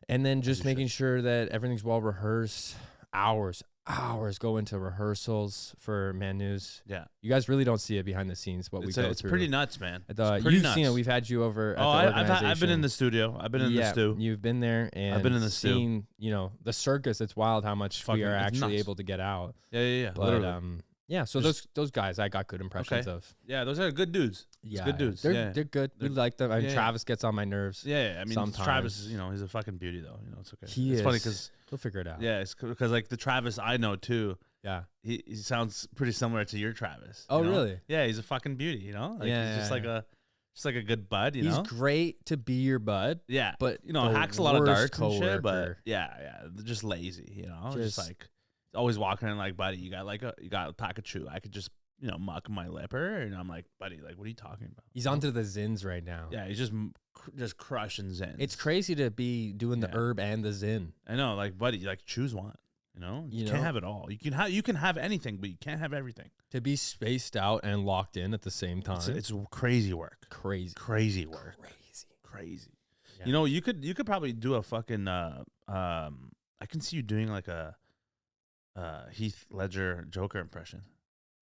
and then just you making sure that everything's well rehearsed. Hours go into rehearsals for Man News. Yeah. You guys really don't see it behind the scenes. What we go It's through. pretty nuts, man. It's You've pretty seen it. nuts. We've had you over. At Oh, the I've organization. been in the studio. I've been in the stew. You've been there, and been in the stew. seen, you know, the circus. It's wild how much Fucking- we are it's actually nuts. able to get out. Yeah. But Literally. yeah. So Just- those guys, I got good impressions Okay. of. Yeah, those are good dudes. Yeah, good dudes. They're Yeah. they're good. We They're- like them. I mean, yeah. Travis gets on my nerves. Yeah, I mean, Sometimes. Travis is, he's a fucking beauty, though. It's okay. He it's funny is. because, He'll figure it out. yeah, it's because, like, the Travis I know, too, Yeah. he sounds pretty similar to your Travis. Oh, you know? really? Yeah, he's a fucking beauty, Like, Yeah, he's just yeah, like a good bud, He's great to be your bud. Yeah, but the hacks a lot of worst darts and shit, but coworker. yeah, they're just lazy, just Just- like always walking in like, buddy, you got a pack of chew. I could just muck my lipper, and I'm like, buddy, like, what are you talking about? He's onto the zins right now. Yeah, he's just crushing Zen. It's crazy to be doing the Yeah. herb and the zin. I know, like, buddy, like, choose one. You know? can't have it all. You can have anything, but you can't have everything. To be spaced out and locked in at the same time. It's crazy work. crazy. Crazy work. Crazy. Yeah. You could probably do a fucking I can see you doing like a Heath Ledger Joker impression.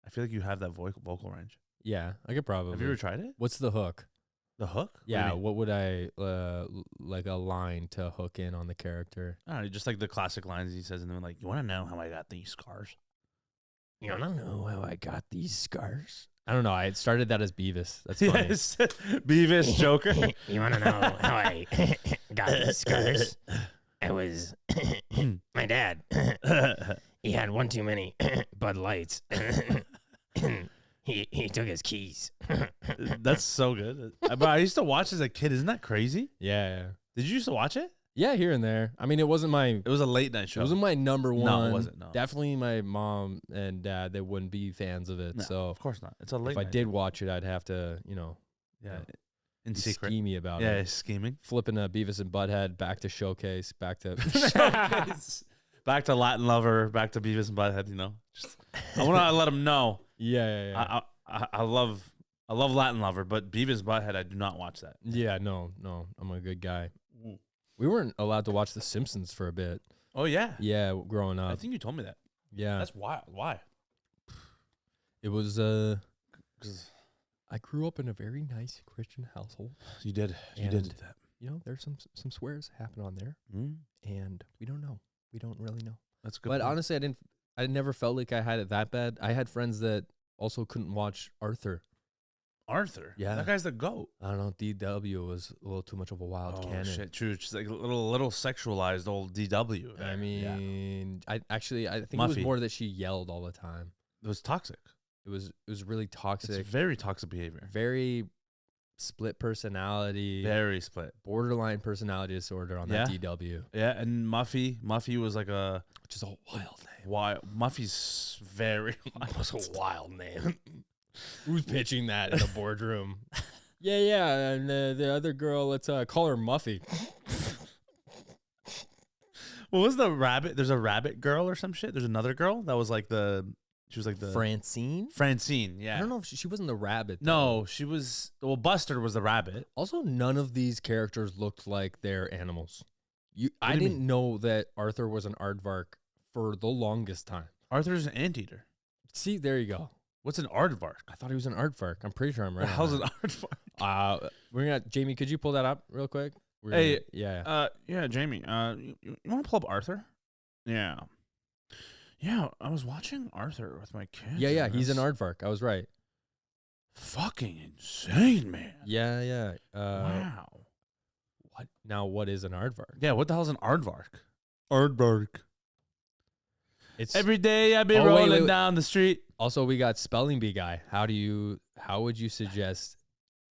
I feel like you have that vocal range. Yeah, I could probably. Have you ever tried it? What's the hook? The hook? Yeah, what would I like a line to hook in on the character? I don't know, just like the classic lines he says, and then like, you want to know how I got these scars? You don't know how I got these scars. I don't know. I started that as Beavis. That's funny. Yes, Beavis Joker. You want to know how I got these scars? I was my dad. He had one too many Bud Lights. He took his keys. That's so good. But I used to watch as a kid. Isn't that crazy? Yeah. Did you used to watch it? Yeah, here and there. I mean, it wasn't my It was a late night show. It wasn't my number one. No, it wasn't. No. Definitely my mom and dad, they wouldn't be fans of it. No, So of course not. It's a late if I night did show. watch it, I'd have to, Yeah. be In secret. schemy about Yeah, it. scheming. Flipping a Beavis and Butthead back to Showcase, back to Back to Latin Lover, back to Beavis and Butthead, Just, I want to let them know. yeah. I love Latin Lover, but Beavis and Butthead, I do not watch that. Yeah, no, I'm a good guy. We weren't allowed to watch The Simpsons for a bit. Oh, yeah. Yeah, growing up. I think you told me that. Yeah, That's wild. Why? it was. 'Cause I grew up in a very nice Christian household. you did. You And- did do that. There's some swears happen on there, Mm, and we don't know. We don't really know. that's good. But point. honestly, I never felt like I had it that bad. I had friends that also couldn't watch Arthur. Arthur. Yeah. That guy's the GOAT. I don't know. DW was a little too much of a wild cannon. Shit. True. Just like a little sexualized old DW. I there. Yeah. mean, I think it was Muffy. more that she yelled all the time. It was toxic. It was really toxic. It's very toxic behavior. Very split personality, Very split. borderline personality disorder on that Yeah. DW, Yeah, and Muffy was like a which is a wild name. Muffy's very That's a wild name. Who's pitching that in the boardroom? yeah, and the other girl, let's call her Muffy. What was the rabbit? There's a rabbit girl or some shit. There's another girl that was like she was like the Francine? Francine. Yeah. I don't know if she wasn't the rabbit. No, though. she was. Well, Buster was the rabbit. Also, none of these characters looked like they're animals. I do you didn't know that Arthur was an aardvark for the longest time. Arthur's an anteater. See, there you go. What's an aardvark? I thought he was an aardvark. I'm pretty sure I'm right. The on hell's that. an aardvark? We're gonna Jamie. Could you pull that up real quick? Hey, yeah. Yeah, Jamie. You want to pull up Arthur? Yeah. Yeah, I was watching Arthur with my kids. Yeah. and He's an that's aardvark. I was right. fucking insane, man. Yeah. Wow. What now? What is an aardvark? Yeah, what the hell's an aardvark? Aardvark. It's Every day I be Oh, wait, rolling wait. down the street. also we got spelling bee guy. How would you suggest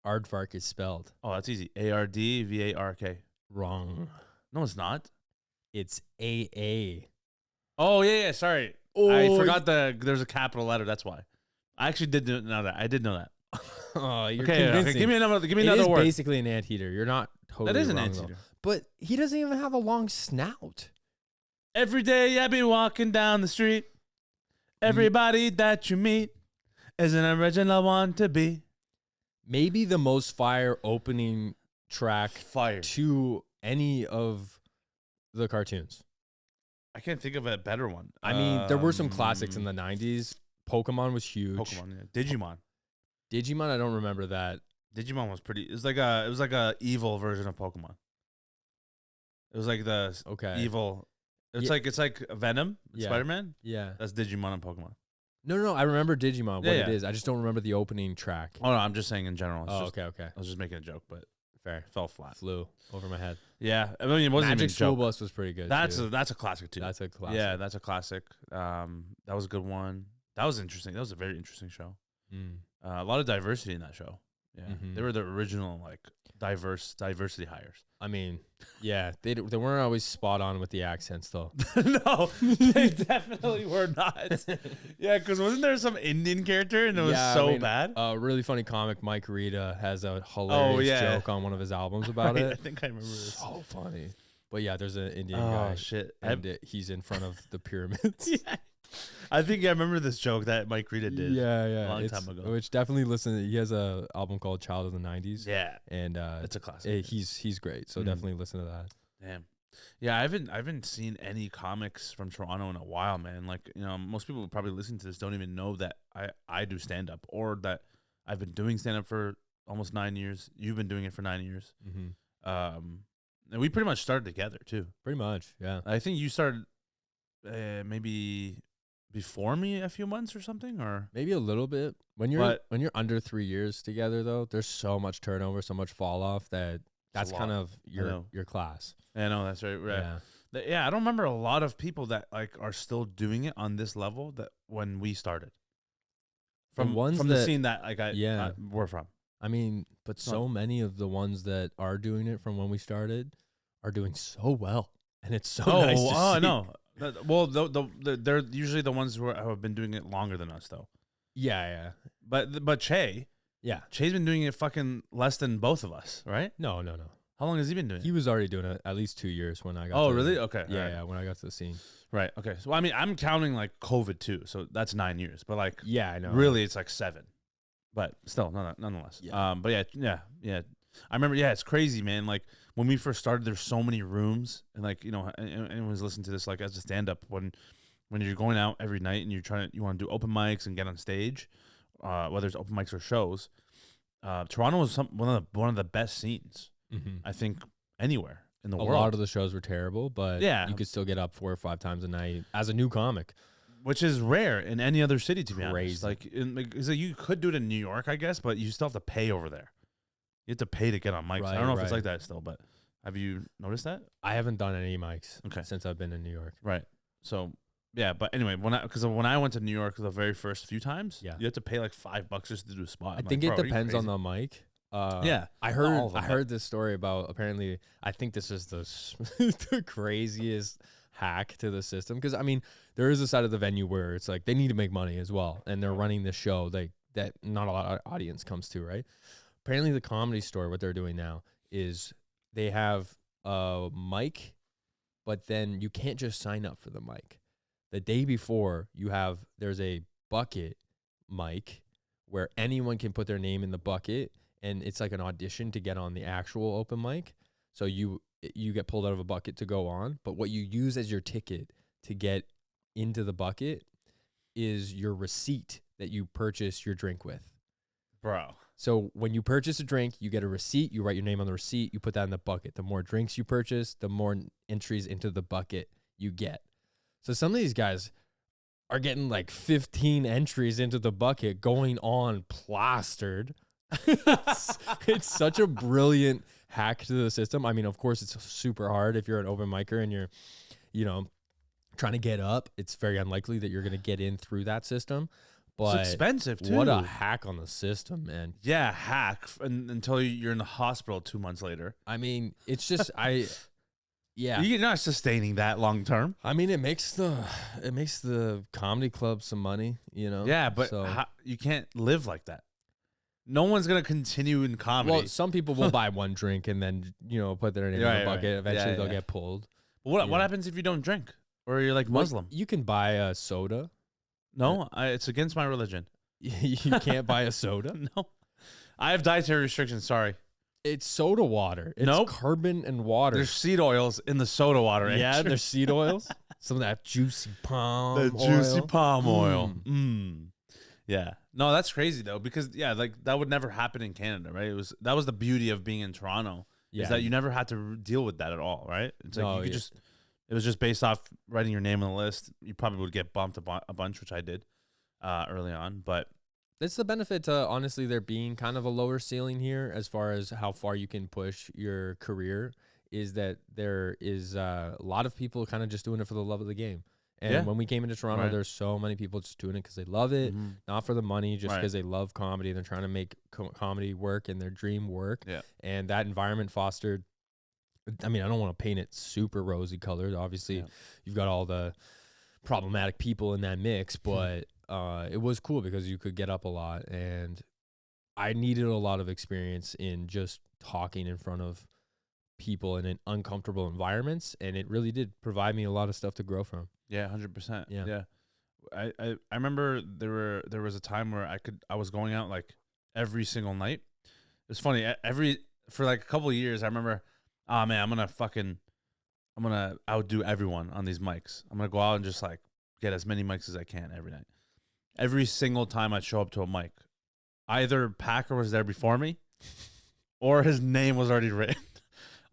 aardvark is spelled? Oh, that's easy. ARDVARK. Wrong. No, it's not. It's AA. Oh, yeah. Sorry. Oh, I forgot there's a capital letter. That's why. I actually did know that. I did know that. Oh, you're Okay, convincing. give me another It another is word. basically an anteater. You're not totally That is an wrong, though. anteater. But he doesn't even have a long snout. Every day I be walking down the street. Everybody that you meet is an original one to be. Maybe the most fire opening track Fire. to any of the cartoons. I can't think of a better one. I mean, there were some classics in the 90s. Pokemon was huge. Pokemon. Yeah. Digimon. Digimon, I don't remember that. Digimon was pretty. It was like a evil version of Pokemon. It was like the Okay. evil. It's Yeah. like Venom, Yeah. Spider-Man. Yeah. That's Digimon and Pokemon. No. I remember Digimon, what Yeah, it yeah. is. I just don't remember the opening track. Oh no, I'm just saying in general. It's Oh, just, okay. I was just making a joke, but Fair. it fell flat. Flew over my head. Yeah, I mean it wasn't Magic even a School joke. Bus was pretty good. That's too. a classic too. That's a classic. Yeah, that's a classic. That was a good one. That was interesting. That was a very interesting show. Mm. A lot of diversity in that show. Yeah, Mhm. they were the original like diversity hires. I mean, yeah, they weren't always spot on with the accents though. No, they definitely were not. Yeah, because wasn't there some Indian character and it was Yeah, I so mean, bad? A really funny comic, Mike Rita, has a hilarious yeah. joke on one of his albums about Right, I it. think I remember this. So funny. But yeah, there's an Indian Oh guy, shit! and he's in front of the pyramids. Yeah. I think I remember this joke that Mike Rita did. Yeah, long it's- time ago. Which definitely listen. He has a album called Child of the '90s. Yeah, and it's a classic. he's great. So Mhm. definitely listen to that. Damn. Yeah, I haven't seen any comics from Toronto in a while, man. Like, most people probably listening to this don't even know that I do stand up, or that I've been doing stand up for almost 9 years. You've been doing it for 9 years. And we pretty much started together too. Pretty much, yeah. I think you started maybe before me a few months or something, or Maybe a little bit. When you're under 3 years together, though, there's so much turnover, so much fall off that's kind of your class. I know that's right. Yeah. Yeah, I don't remember a lot of people that like are still doing it on this level that when we started. From the scene that we're from. I mean, but so many of the ones that are doing it from when we started are doing so well, and it's so nice to see. I know. Well, they're usually the ones who have been doing it longer than us, though. Yeah. But Che's been doing it fucking less than both of us, right? No. How long has he been doing it? He was already doing it at least 2 years when I got. Oh, really? Okay. Yeah, when I got to the scene. Right. Okay. So I mean, I'm counting like COVID too, so that's 9 years. But like, yeah, I know. Really, it's like 7. But still, nonetheless. Yeah. But yeah. I remember. Yeah, it's crazy, man. Like when we first started, there's so many rooms, and like anyone's listening to this, like as a stand-up, when you're going out every night and you want to do open mics and get on stage, whether it's open mics or shows. Toronto was one of the best scenes, I think, anywhere in the world. A lot of the shows were terrible, but yeah, you could still get up 4 or 5 times a night as a new comic, which is rare in any other city, to be honest. Like, you could do it in New York, I guess, but you still have to pay over there. You have to pay to get on mics. I don't know if it's like that still, but have you noticed that? I haven't done any mics Okay. since I've been in New York. Right. So, yeah, but anyway, when I went to New York the very first few times, you had to pay like $5 just to do a spot. I think it depends on the mic. Yeah, I heard this story about, apparently, I think this is the craziest hack to the system, because I mean, there is a side of the venue where it's like they need to make money as well, and they're running the show that not a lot of audience comes to, right? Apparently the Comedy Store, what they're doing now is they have a mic, but then you can't just sign up for the mic. The day before, there's a bucket mic where anyone can put their name in the bucket, and it's like an audition to get on the actual open mic. So you get pulled out of a bucket to go on, but what you use as your ticket to get into the bucket is your receipt that you purchase your drink with. Bro. So when you purchase a drink, you get a receipt, you write your name on the receipt, you put that in the bucket. The more drinks you purchase, the more entries into the bucket you get. So some of these guys are getting like 15 entries into the bucket going on plastered. It's such a brilliant hack to the system. I mean, of course, it's super hard if you're an open micer and you're, trying to get up. It's very unlikely that you're going to get in through that system. But it's expensive too. What a hack on the system, man. Yeah, hack until you're in the hospital 2 months later. I mean, it's just yeah. You're not sustaining that long term. I mean, it makes the comedy club some money, Yeah, but you can't live like that. No one's gonna continue in comedy. Well, some people will buy one drink and then put their name in the bucket. Eventually, they'll get pulled. What happens if you don't drink or you're like Muslim? You can buy a soda. No, it's against my religion. You can't buy a soda? No. I have dietary restrictions, sorry. It's soda water. It's carbon and water. There's seed oils in the soda water. Yeah, there's seed oils. Some of that juicy palm oil. Juicy palm oil. Yeah. No, that's crazy though, because like that would never happen in Canada, right? That was the beauty of being in Toronto. Yeah. Is that you never had to deal with that at all, right? It's like it was just based off writing your name on the list. You probably would get bumped a bunch, which I did early on. But it's the benefit to, honestly, there being kind of a lower ceiling here as far as how far you can push your career, is that there is a lot of people kind of just doing it for the love of the game. And when we came into Toronto, there's so many people just doing it because they love it, not for the money, just because they love comedy. They're trying to make comedy work and their dream work. Yeah. And that environment fostered, I mean, I don't want to paint it super rosy colored. Obviously, you've got all the problematic people in that mix, but it was cool because you could get up a lot. And I needed a lot of experience in just talking in front of people in uncomfortable environments. And it really did provide me a lot of stuff to grow from. Yeah, 100%. Yeah. I remember there was a time where I was going out like every single night. It's funny, for like a couple of years I remember, oh man, I'm gonna I'm gonna outdo everyone on these mics. I'm gonna go out and just like get as many mics as I can every night. Every single time I show up to a mic, either Packer was there before me, or his name was already written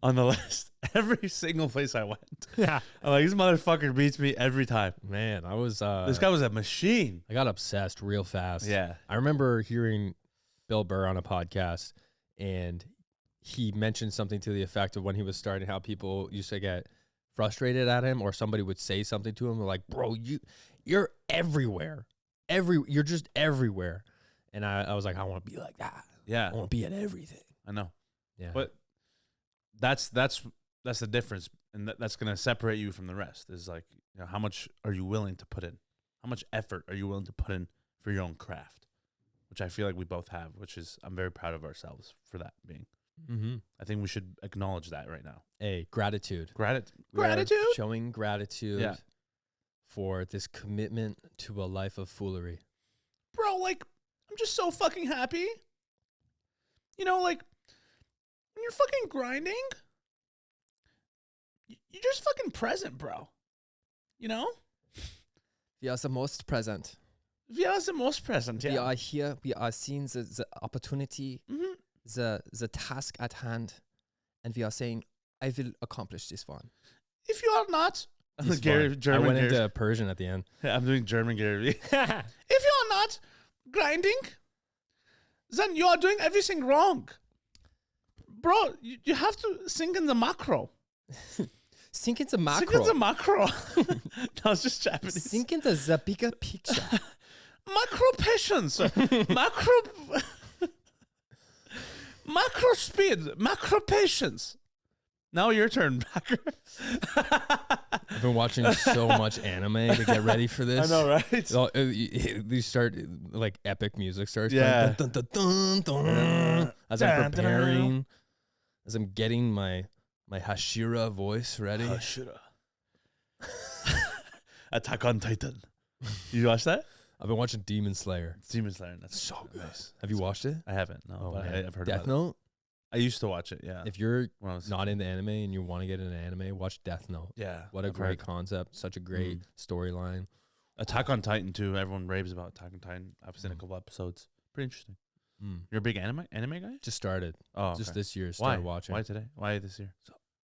on the list. Every single place I went. Yeah. I'm like, this motherfucker beats me every time. Man, I was This guy was a machine. I got obsessed real fast. Yeah. I remember hearing Bill Burr on a podcast, and he mentioned something to the effect of when he was starting, how people used to get frustrated at him, or somebody would say something to him like, bro, you're everywhere. You're just everywhere. And I was like, I want to be like that. Yeah. I want to be at everything. I know. Yeah. But that's the difference, and that's going to separate you from the rest. Is like, you know, how much are you willing to put in? How much effort are you willing to put in for your own craft? Which I feel like we both have, which is I'm very proud of ourselves for that being. Mm-hmm. I think we should acknowledge that right now. Hey, gratitude. Gratitude. Showing gratitude Yeah. for this commitment to a life of foolery. Bro, like, I'm just so fucking happy. You know, like, when you're fucking grinding, you're just fucking present, bro. You know? We are the most present. We are the most present, yeah. We are here. We are seeing the opportunity, Mhm. the task at hand, and we are saying, I will accomplish this one. If you are not, This Gary, one. German I went Gary. into Persian at the end. I'm doing German Gary. If you are not grinding, then you are doing everything wrong. Bro, you have to sink in the macro. Sink into macro. Sink in the macro. No, it's just Japanese. Sink into the bigger picture. Macro patience. Macro speed. Macro patience. Now your turn, Packer. I've been watching so much anime to get ready for this. I know, right? You start, like, epic music starts Yeah. playing. Dun, dun, dun, dun, as I'm preparing, as I'm getting my Hashira voice ready. Hashira. Attack on Titan. You watch that? I've been watching Demon Slayer. Demon Slayer. That's So good. Have you watched it? I haven't. No, but man. I've heard Death about Note. it. I used to watch it. Yeah. If you're When I was not into anime and you want to get into anime, watch Death Note. yeah. What a I've great heard. concept. Such a great storyline. Attack on Titan too. Everyone raves about Attack on Titan. I've seen a couple episodes. Pretty interesting. You're a big anime guy? Just started. Oh, Just okay. this year Why? started watching. Why today? Why this year?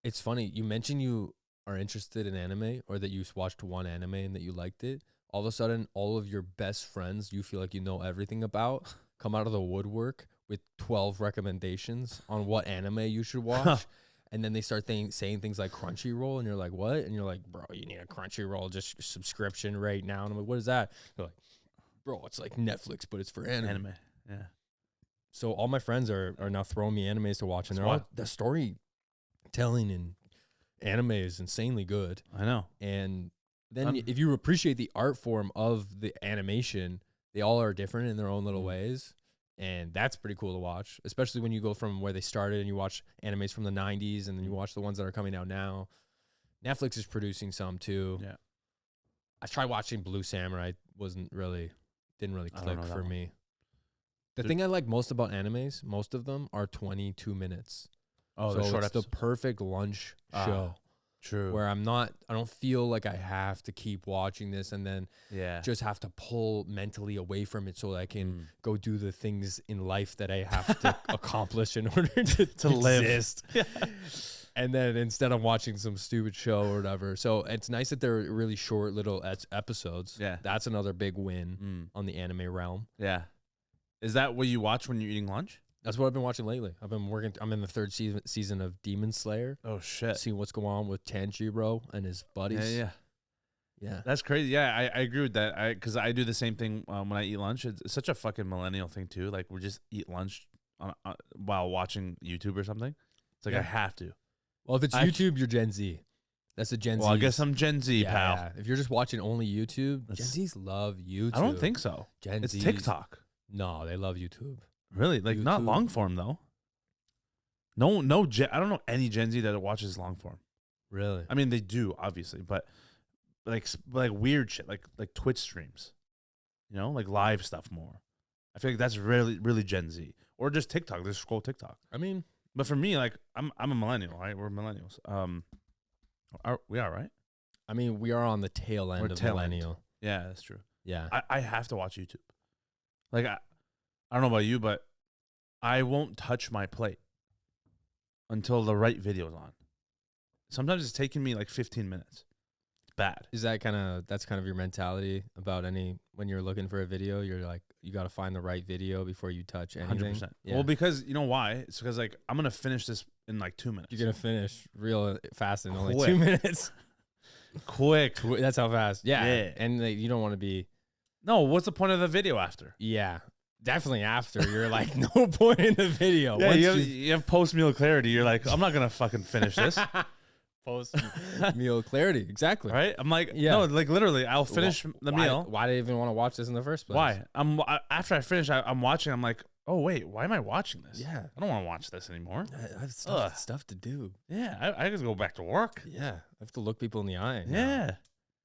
It's funny. You mentioned you are interested in anime, or that you watched one anime and that you liked it. All of a sudden, all of your best friends you feel like you know everything about come out of the woodwork with 12 recommendations on what anime you should watch. And then they start saying things like Crunchyroll, and you're like, what? And you're like, bro, you need a Crunchyroll just subscription right now. And I'm like, what is that? They're like, bro, it's like Netflix, but it's for anime. Yeah. So all my friends are now throwing me animes to watch, and That's they're all, wild. the storytelling in anime is insanely good. I know. And then I'm- if you appreciate the art form of the animation, they all are different in their own little Mhm. ways. And that's pretty cool to watch, especially when you go from where they started and you watch animes from the 90s and then you watch the ones that are coming out now. Netflix is producing some too. Yeah. I tried watching Blue Samurai. Didn't really I don't click know that for one. me. The Dude. thing I like most about animes, most of them are 22 minutes. Oh, so the short it's episodes. the perfect lunch Ah, show True. where I don't feel like I have to keep watching this and then yeah. just have to pull mentally away from it so that I can Mm. go do the things in life that I have to accomplish in order to live. exist. And then instead I'm watching some stupid show or whatever. So it's nice that they're really short little episodes. Yeah. That's another big win on the anime realm. Yeah. Is that what you watch when you're eating lunch? That's what I've been watching lately. I'm in the third season of Demon Slayer. Oh shit. Seeing what's going on with Tanjiro and his buddies. Yeah. That's crazy. Yeah, I agree with that. Because I do the same thing when I eat lunch. It's such a fucking millennial thing too. Like we just eat lunch while watching YouTube or something. It's like Yeah. I have to. Well, if it's I- YouTube, you're Gen Z. That's a Gen Z. Well, I guess I'm Gen Z, pal. Yeah. If you're just watching only YouTube, That's- Gen Zs love YouTube. I don't think so. Gen It's Zs, TikTok. No, they love YouTube. Really? Like not YouTube. long form though. No, I don't know any Gen Z that watches long form. Really? I mean, they do obviously, but like weird shit, like Twitch streams, you know, like live stuff more. I feel like that's really Gen Z, or just TikTok. Just scroll TikTok. I mean, But for me, like I'm a millennial, right? We're millennials. We are, right? I mean, we are on the tail end We're of tail end. millennial. Yeah, that's true. Yeah. I have to watch YouTube. Like, I don't know about you, but I won't touch my plate until the right video's on. Sometimes it's taking me like 15 minutes. It's bad. Is that's kind of your mentality about when you're looking for a video, you're like, you got to find the right video before you touch anything? 100%. Yeah. Well, because you know why? It's because like I'm going to finish this in like 2 minutes. You're going to finish real fast in only Quick. 2 minutes. Quick. That's how fast. Yeah. Yeah. And like, you don't want to be, No, what's the point of the video after? yeah, definitely after. You're like, no point in the video. Yeah, Once you have post-meal clarity. You're like, I'm not going to fucking finish this. post meal clarity. Exactly. Right? I'm like, Yeah. no, like literally, I'll finish the meal. Why do you even want to watch this in the first place? Why? After I finish, I'm watching. I'm like, oh wait, why am I watching this? Yeah. I don't want to watch this anymore. I have Ugh. stuff to do. Yeah, I just go back to work. Yeah. I have to look people in the eye. now. Yeah,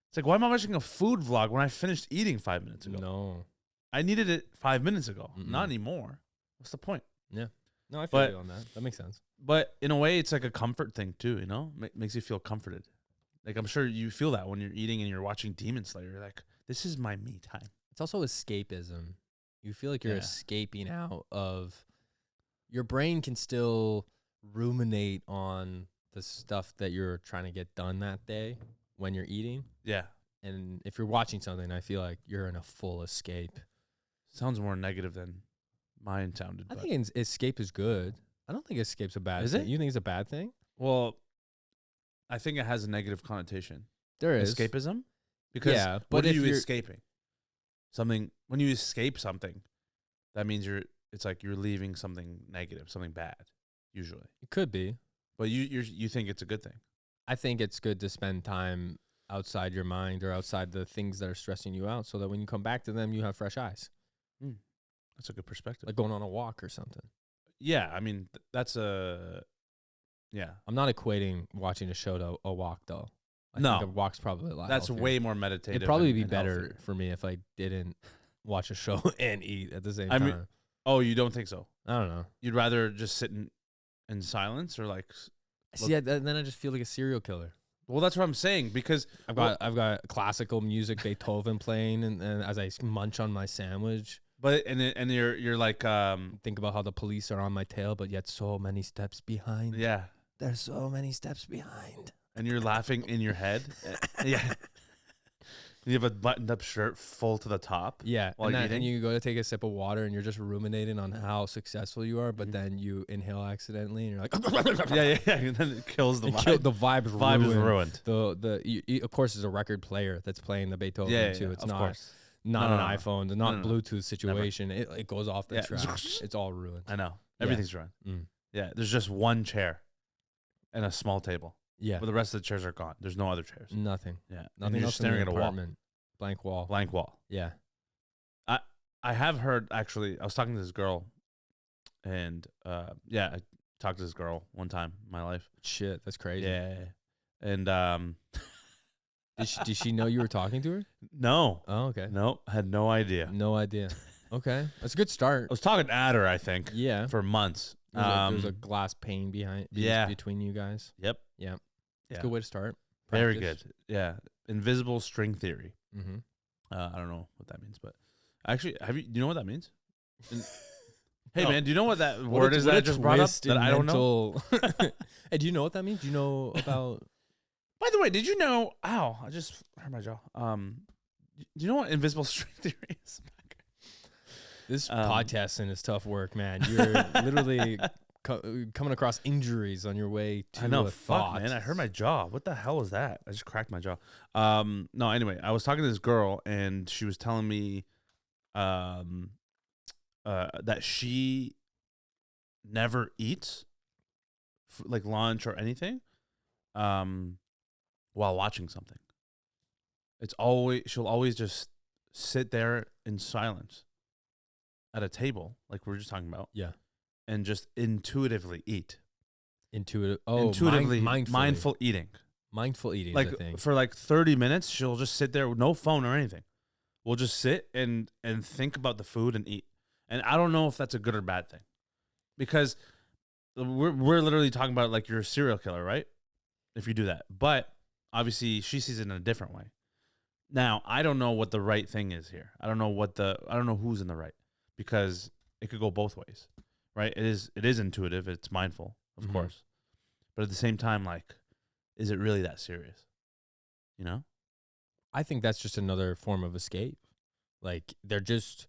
it's like, why am I watching a food vlog when I finished eating 5 minutes ago? No. I needed it 5 minutes ago, Mm-mm. not anymore. What's the point? No, I feel But- you on that. That makes sense. But in a way, it's like a comfort thing too. You know, makes you feel comforted. Like I'm sure you feel that when you're eating and you're watching Demon Slayer. You're like, this is my me time. It's also escapism. You feel like you're Yeah. escaping out of your brain can still ruminate on the stuff that you're trying to get done that day when you're eating. Yeah, And if you're watching something, I feel like you're in a full escape. sounds more negative than mine sounded. I but- think escape is good. I don't think escape's a bad Is thing. it? You think it's a bad thing? Well, I think it has a negative connotation. There is. Escapism? Because Yeah, what but are if you you're- escaping? Something when you escape something, that means it's like you're leaving something negative, something bad, usually. It could be. But you think it's a good thing. I think it's good to spend time outside your mind or outside the things that are stressing you out so that when you come back to them, you have fresh eyes. That's a good perspective. Like going on a walk or something. Yeah, I mean that's a yeah. I'm not equating watching a show to a walk though. I No. think a walk's probably a lot That's healthier. way more meditative. It'd probably and- be and better healthier. for me if I didn't watch a show and eat at the same I time. mean- Oh, you don't think so? I don't know. You'd rather just sit in silence or like? See, then I just feel like a serial killer. Well, that's what I'm saying because I've got classical music, Beethoven playing, and as I munch on my sandwich, but and you're like think about how the police are on my tail, but yet so many steps behind. yeah, There's so many steps behind. and you're laughing in your head. Yeah. You have a buttoned up shirt full to the top. Yeah, While and eating? you go to take a sip of water, and you're just ruminating on how successful you are, but then you inhale accidentally, and you're like, Yeah. And then it kills the It vibe. killed- the vibe's Vibe is ruined. ruined. Of course, there's a record player that's playing the Beethoven Yeah, too. yeah, It's of not course. not No, an no, no. iPhone, not No, no, no. Bluetooth situation. It goes off the Yeah. track. It's all ruined. I know. Yeah. Everything's ruined. Mm. Yeah. There's just one chair and a small table. Yeah, But the rest of the chairs are gone. There's no other chairs. nothing. Yeah. And Nothing you're else just staring in at the a wall. apartment. Blank wall. Blank wall. Yeah. I have heard actually. I was talking to this girl, and I talked to this girl one time in my life. Shit, that's crazy. Yeah, and Did she know you were talking to her? no, Oh, okay. no, had no idea. No idea. Okay, that's a good start. I was talking at her, I think, Yeah. for months. There's a glass pane yeah. between you guys. Yep, Yeah. It's Yeah. a good way to start. very Practice. good. Yeah, invisible string theory. Mm-hmm. I don't know what that means, but actually, do you know what that means? Hey No. man, do you know what that word is that I just brought up that I don't know? Hey, do you know what that means? Do you know about? By the way, did you know? Ow! I just hurt my jaw. Do you know what invisible string theory is? This Um, podcasting is tough work, man. You're literally coming across injuries on your way to I know, a fuck, thought. man. I hurt my jaw. What the hell was that? I just cracked my jaw. No, anyway, I was talking to this girl, and she was telling me, that she never eats, like lunch or anything, while watching something. She'll always just sit there in silence at a table, like we were just talking about. Yeah. And just intuitively eat. Intuitive. Oh, Intuitively mindfully. mindful eating. Mindful eating. Like is a thing. for like 30 minutes, she'll just sit there with no phone or anything. We'll just sit and think about the food and eat. And I don't know if that's a good or bad thing, because we're literally talking about like you're a serial killer, right? If you do that, but Obviously, she sees it in a different way. Now, I don't know what the right thing is here. I don't know who's in the right, because it could go both ways, right? It is intuitive. It's mindful, of course. But at the same time, like, is it really that serious? You know? I think that's just another form of escape. Like you're just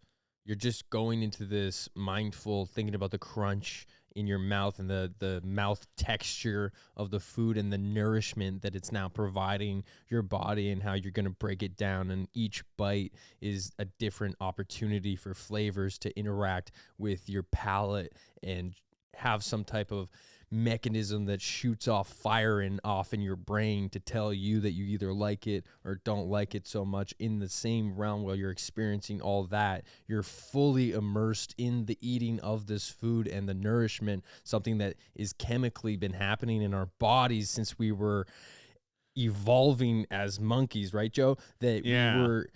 going into this mindful, thinking about the crunch in your mouth and the mouth texture of the food and the nourishment that it's now providing your body and how you're going to break it down. And each bite is a different opportunity for flavors to interact with your palate and have some type of mechanism that shoots off firing off in your brain to tell you that you either like it or don't like it so much. In the same realm, while you're experiencing all that, you're fully immersed in the eating of this food and the nourishment, something that is chemically been happening in our bodies since we were evolving as monkeys, right, Joe? That we were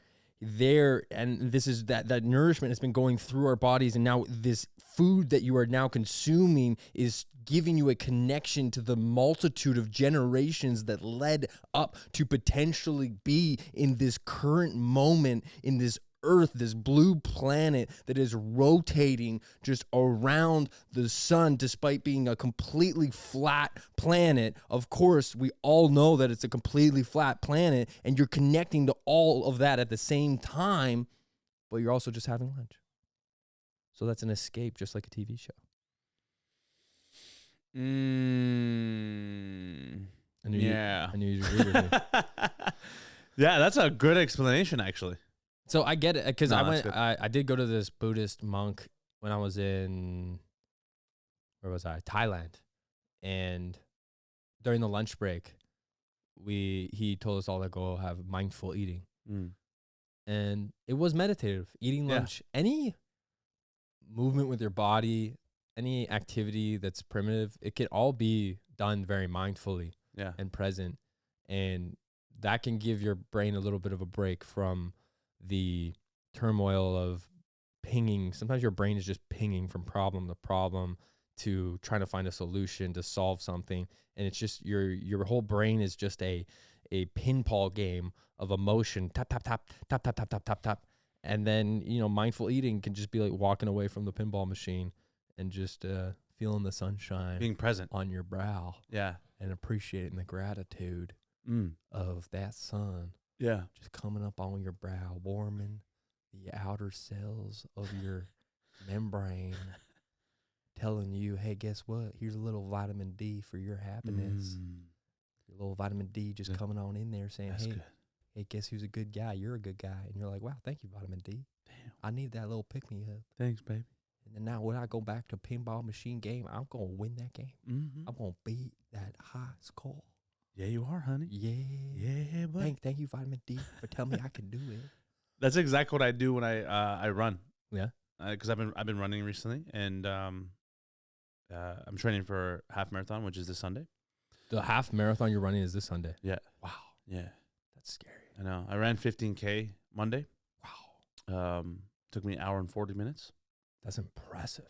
there, and this is that nourishment has been going through our bodies, and now this food that you are now consuming is giving you a connection to the multitude of generations that led up to potentially be in this current moment in this earth, this blue planet that is rotating just around the sun despite being a completely flat planet. Of course, we all know that it's a completely flat planet, and you're connecting to all of that at the same time, but you're also just having lunch. So that's an escape, just like a TV show. I knew you'd agree with me. Yeah, that's a good explanation, actually. So I get it, because No, I did go to this Buddhist monk when I was in, where was I? Thailand. And during the lunch break, he told us all to go have mindful eating. And it was meditative. Eating lunch, any movement with your body, any activity that's primitive, it can all be done very mindfully and present. And that can give your brain a little bit of a break from the turmoil of pinging. Sometimes your brain is just pinging from problem to problem to trying to find a solution to solve something, and it's just your whole brain is just a pinball game of emotion, tap tap tap tap tap tap tap tap tap. And then, mindful eating can just be like walking away from the pinball machine and just feeling the sunshine, being present on your brow, and appreciating the gratitude of that sun just coming up on your brow, warming the outer cells of your membrane, telling you, hey, guess what? Here's a little vitamin D for your happiness. Your little vitamin D just coming on in there saying, hey, guess who's a good guy? You're a good guy. And you're like, wow, thank you, vitamin D. Damn. I need that little pick-me-up. Thanks, baby. And then now when I go back to pinball machine game, I'm going to win that game. I'm going to beat that high score. Yeah, you are, honey. Yeah, buddy. Thank you, vitamin D, for telling me I can do it. That's exactly what I do when I run. Yeah, because I've been running recently, and I'm training for half marathon, which is this Sunday. The half marathon you're running is this Sunday. Yeah. Wow. Yeah. That's scary. I know. I ran 15K Monday. Wow. Took me an hour and 40 minutes. That's impressive.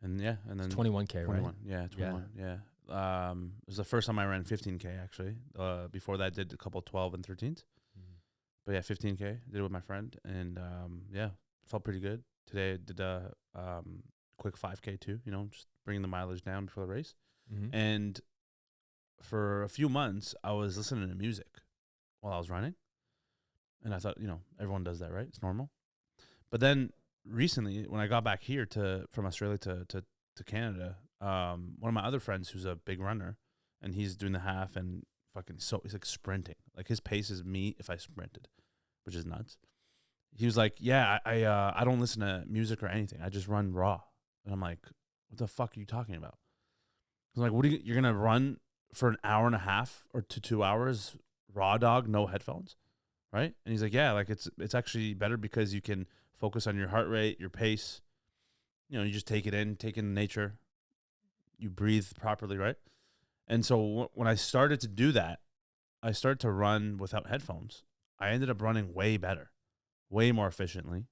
And then it's 21K, 21. right? Yeah, 21. Yeah. It was the first time I ran 15K actually. Before that, I did a couple 12 and 13s. But yeah, 15K. Did it with my friend, and felt pretty good. Today I did a quick 5K too. Just bringing the mileage down before the race. And for a few months, I was listening to music while I was running, and I thought, everyone does that, right? It's normal. But then recently, when I got back here from Australia to Canada, one of my other friends who's a big runner, and he's doing the half, and he's like sprinting. Like his pace is me if I sprinted, which is nuts. He was like, yeah, I don't listen to music or anything. I just run raw. And I'm like, what the fuck are you talking about? I was like, you're going to run for an hour and a half or to 2 hours raw dog, no headphones, right? And he's like, yeah, like it's actually better because you can focus on your heart rate, your pace. You just take in nature. You breathe properly, right? And so when I started to do that, I started to run without headphones. I ended up running way better, way more efficiently,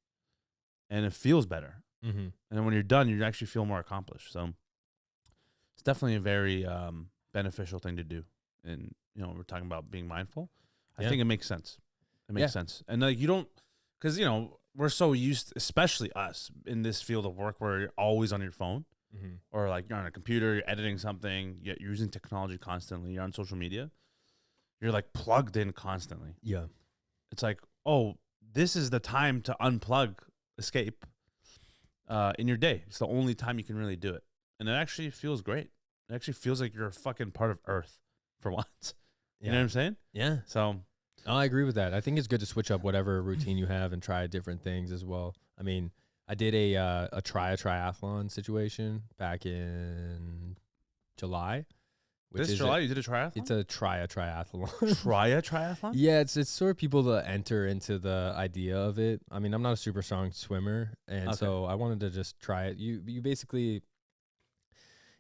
and it feels better. And then when you're done, you actually feel more accomplished. So it's definitely a very beneficial thing to do. And we're talking about being mindful. I Yeah. think it makes sense. It makes Yeah. sense. And like you don't, because we're so used, especially us in this field of work, where you're always on your phone Mm-hmm. or like you're on a computer, you're editing something, you're using technology constantly, you're on social media, you're like plugged in constantly. Yeah. It's like, oh, this is the time to unplug, escape in your day. It's the only time you can really do it. And it actually feels great. It actually feels like you're a fucking part of Earth for once. You know what I'm saying? Yeah. So, Oh, I agree with that. I think it's good to switch up whatever routine you have and try different things as well. I mean, I did a triathlon situation back in July. this July you did a triathlon? It's a triathlon. triathlon? Yeah, it's sort of people to enter into the idea of it. I mean, I'm not a super strong swimmer, and Okay. so I wanted to just try it. You basically,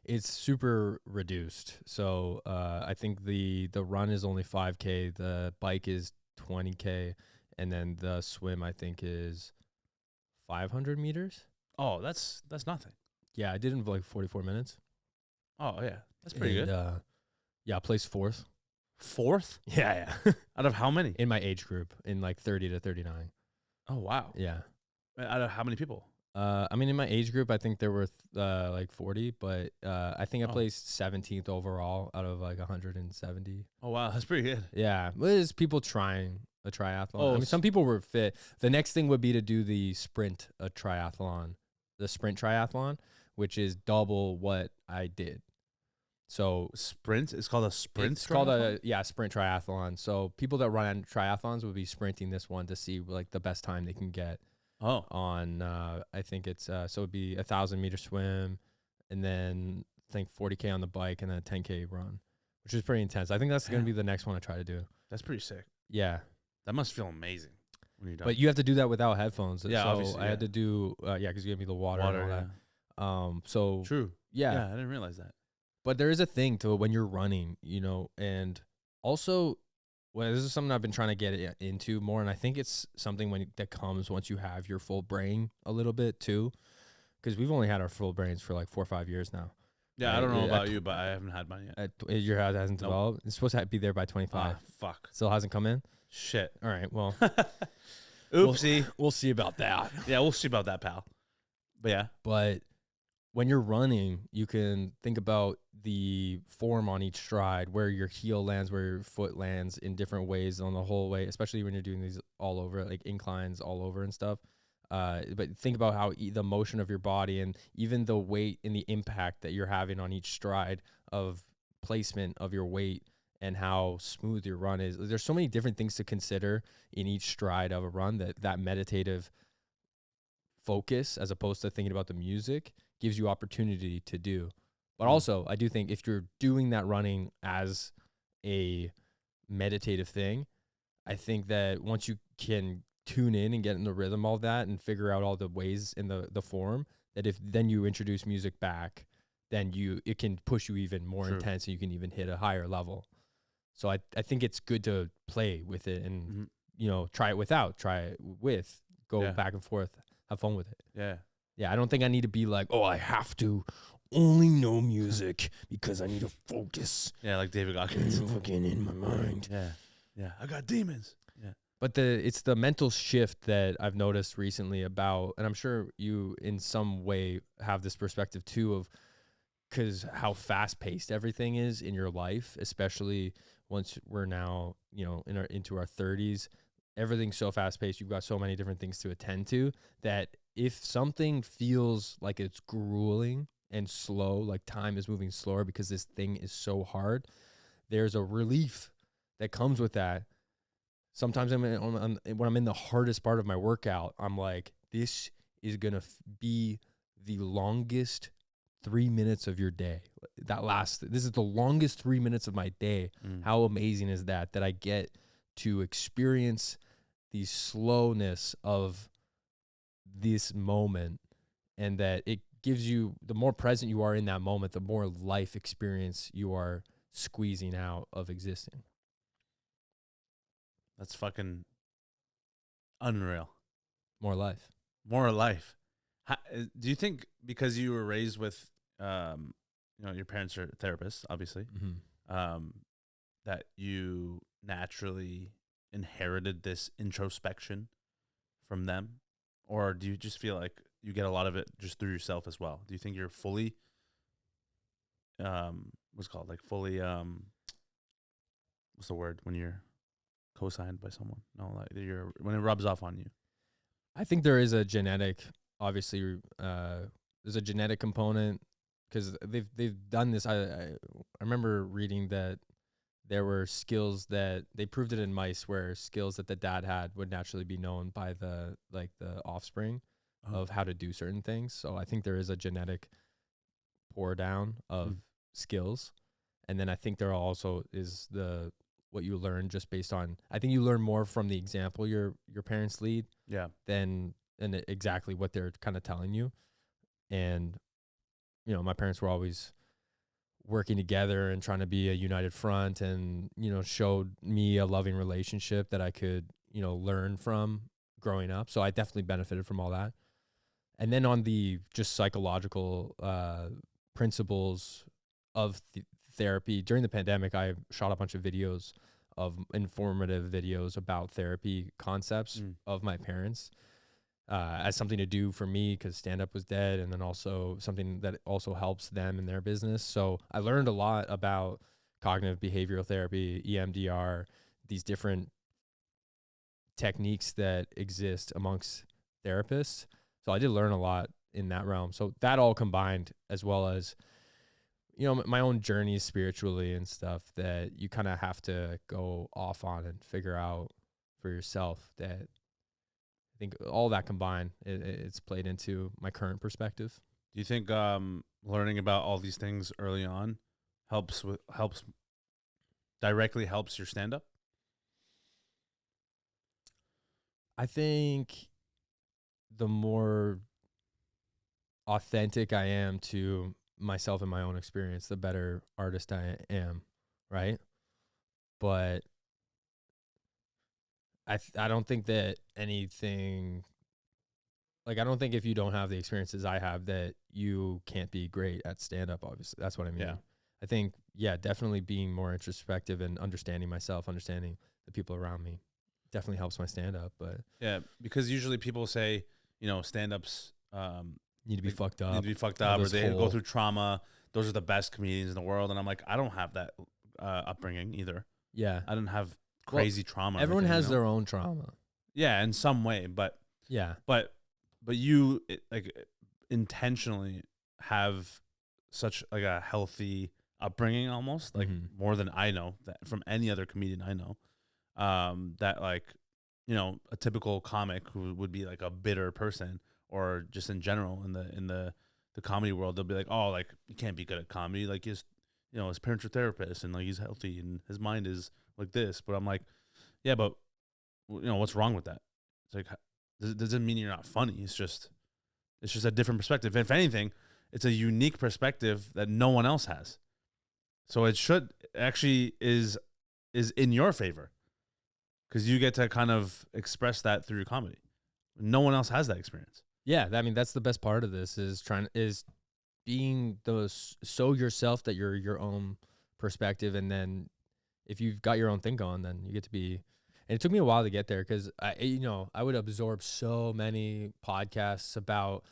it's super reduced. So I think the run is only 5K, the bike is 20K, and then the swim I think is 500 meters. Oh, that's nothing. Yeah, I did it in like 44 minutes. Oh yeah, that's pretty And, good. Yeah, I placed fourth. Fourth Yeah, yeah. out of how many? In my age group, in like 30 to 39. Oh wow. Yeah. Out of how many people? I mean, in my age group, I think there were like 40, but I think I Oh. placed 17th overall out of like 170. Oh wow, that's pretty good. Yeah, but it's people trying a triathlon. Oh, I mean, some people were fit. The next thing would be to do the sprint triathlon, the sprint triathlon, which is double what I did. So Sprint? It's called a sprint. it's called triathlon? a sprint triathlon. So people that run triathlons would be sprinting this one to see like the best time they can get Oh, on. I think it's so it'd be 1,000-meter swim, and then I think 40K on the bike, and then a 10K run, which is pretty intense. I think that's gonna Yeah. be the next one I try to do. that's pretty sick. Yeah, That must feel amazing when you're done. but you have to do that without headphones. Yeah, so obviously, I had yeah. to do because you gave me the water, and all yeah. that. So True. yeah, Yeah, I didn't realize that. but there is a thing to it when you're running, and also, well, this is something I've been trying to get into more, and I think it's something that comes once you have your full brain a little bit too, because we've only had our full brains for like 4 or 5 years now. Yeah, Right, I don't know yeah, about you, but I haven't had mine yet. Your house hasn't Nope. developed. It's supposed to be there by 25. Fuck. Still hasn't come in. Shit. All right, well, Oopsie. we'll see about that. Yeah, we'll see about that, pal. But yeah. But when you're running, you can think about the form on each stride, where your heel lands, where your foot lands in different ways on the whole way, especially when you're doing these all over, like inclines all over and stuff. But think about how the motion of your body and even the weight and the impact that you're having on each stride of placement of your weight and how smooth your run is. There's so many different things to consider in each stride of a run that meditative focus, as opposed to thinking about the music, gives you opportunity to do. But also, I do think if you're doing that running as a meditative thing, I think that once you can tune in and get in the rhythm of that and figure out all the ways in the form, that if then you introduce music back, then it can push you even more True. intense, and you can even hit a higher level. So I think it's good to play with it and try it without, try it with, go Yeah. back and forth, have fun with it. Yeah. Yeah, I don't think I need to be like, oh, I have to only know music because I need to focus Yeah, like David Goggins. fucking in my mind. Yeah. Yeah. I got demons. Yeah. But it's the mental shift that I've noticed recently about, and I'm sure you in some way have this perspective too, of because how fast paced everything is in your life, especially once we're now, into our 30s. Everything's so fast paced. You've got so many different things to attend to that if something feels like it's grueling and slow, like time is moving slower because this thing is so hard, there's a relief that comes with that. Sometimes when I'm in the hardest part of my workout, I'm like, this is going to be the longest 3 minutes of your day. This is the longest 3 minutes of my day. How amazing is that I get to experience the slowness of this moment, and that it gives you, the more present you are in that moment, the more life experience you are squeezing out of existing. That's fucking unreal. More life. More life. Do you think because you were raised with, your parents are therapists, obviously, Mm-hmm. that you naturally inherited this introspection from them, or do you just feel like you get a lot of it just through yourself as well? Do you think you're fully what's it called, like fully what's the word when you're co-signed by someone? No, like you're when it rubs off on you. I think there is a genetic, obviously, there's a genetic component because they've done this. I remember reading that there were skills that they proved it in mice where skills that the dad had would naturally be known by the offspring of how to do certain things. So I think there is a genetic pour down of skills, and then I think there also is what you learn just based on. I think you learn more from the example your parents lead, than exactly what they're kind of telling you. And my parents were always working together and trying to be a united front, and showed me a loving relationship that I could learn from growing up. So I definitely benefited from all that. And then on the just psychological principles of therapy during the pandemic, I shot a bunch of videos of informative videos about therapy concepts of my parents as something to do for me because stand-up was dead, and then also something that also helps them in their business. So I learned a lot about cognitive behavioral therapy, EMDR, these different techniques that exist amongst therapists. So I did learn a lot in that realm. So that all combined, as well as my own journey spiritually and stuff that you kind of have to go off on and figure out for yourself. That I think all that combined, it's played into my current perspective. Do you think learning about all these things early on directly helps your stand up? I think the more authentic I am to myself and my own experience, the better artist I am, right? But I don't think that anything, like, I don't think if you don't have the experiences I have that you can't be great at stand-up, obviously. That's what I mean. Yeah. I think, definitely being more introspective and understanding myself, understanding the people around me definitely helps my stand-up. But yeah, because usually people say, stand-ups need to be fucked up. Need to be fucked up, or they go through trauma. Those are the best comedians in the world. And I'm like, I don't have that upbringing either. Yeah. I didn't have crazy trauma. Everyone has their own trauma. Yeah, in some way. But but you intentionally have such like a healthy upbringing, almost like more than I know that from any other comedian I know. That like, a typical comic who would be like a bitter person, or just in general in the comedy world, they'll be like, oh, like you can't be good at comedy. Like his parents are therapists and like he's healthy and his mind is like this. But I'm like, yeah, but what's wrong with that? It's like, doesn't mean you're not funny. It's just a different perspective. If anything, it's a unique perspective that no one else has. So it should actually is in your favor, because you get to kind of express that through your comedy. No one else has that experience. Yeah, I mean, that's the best part of this is being so yourself that you're your own perspective, and then if you've got your own thing going, then you get to be. And it took me a while to get there because I would absorb so many podcasts about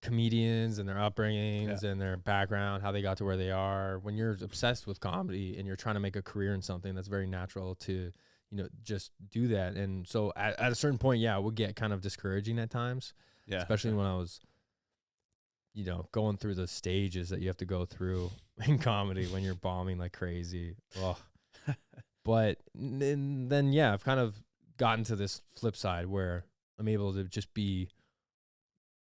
comedians and their upbringings and their background, how they got to where they are. When you're obsessed with comedy and you're trying to make a career in something, that's very natural to just do that. And so at a certain point, it would get kind of discouraging at times. Yeah. Especially when I was, going through the stages that you have to go through in comedy when you're bombing like crazy. Oh. But then, I've kind of gotten to this flip side where I'm able to just be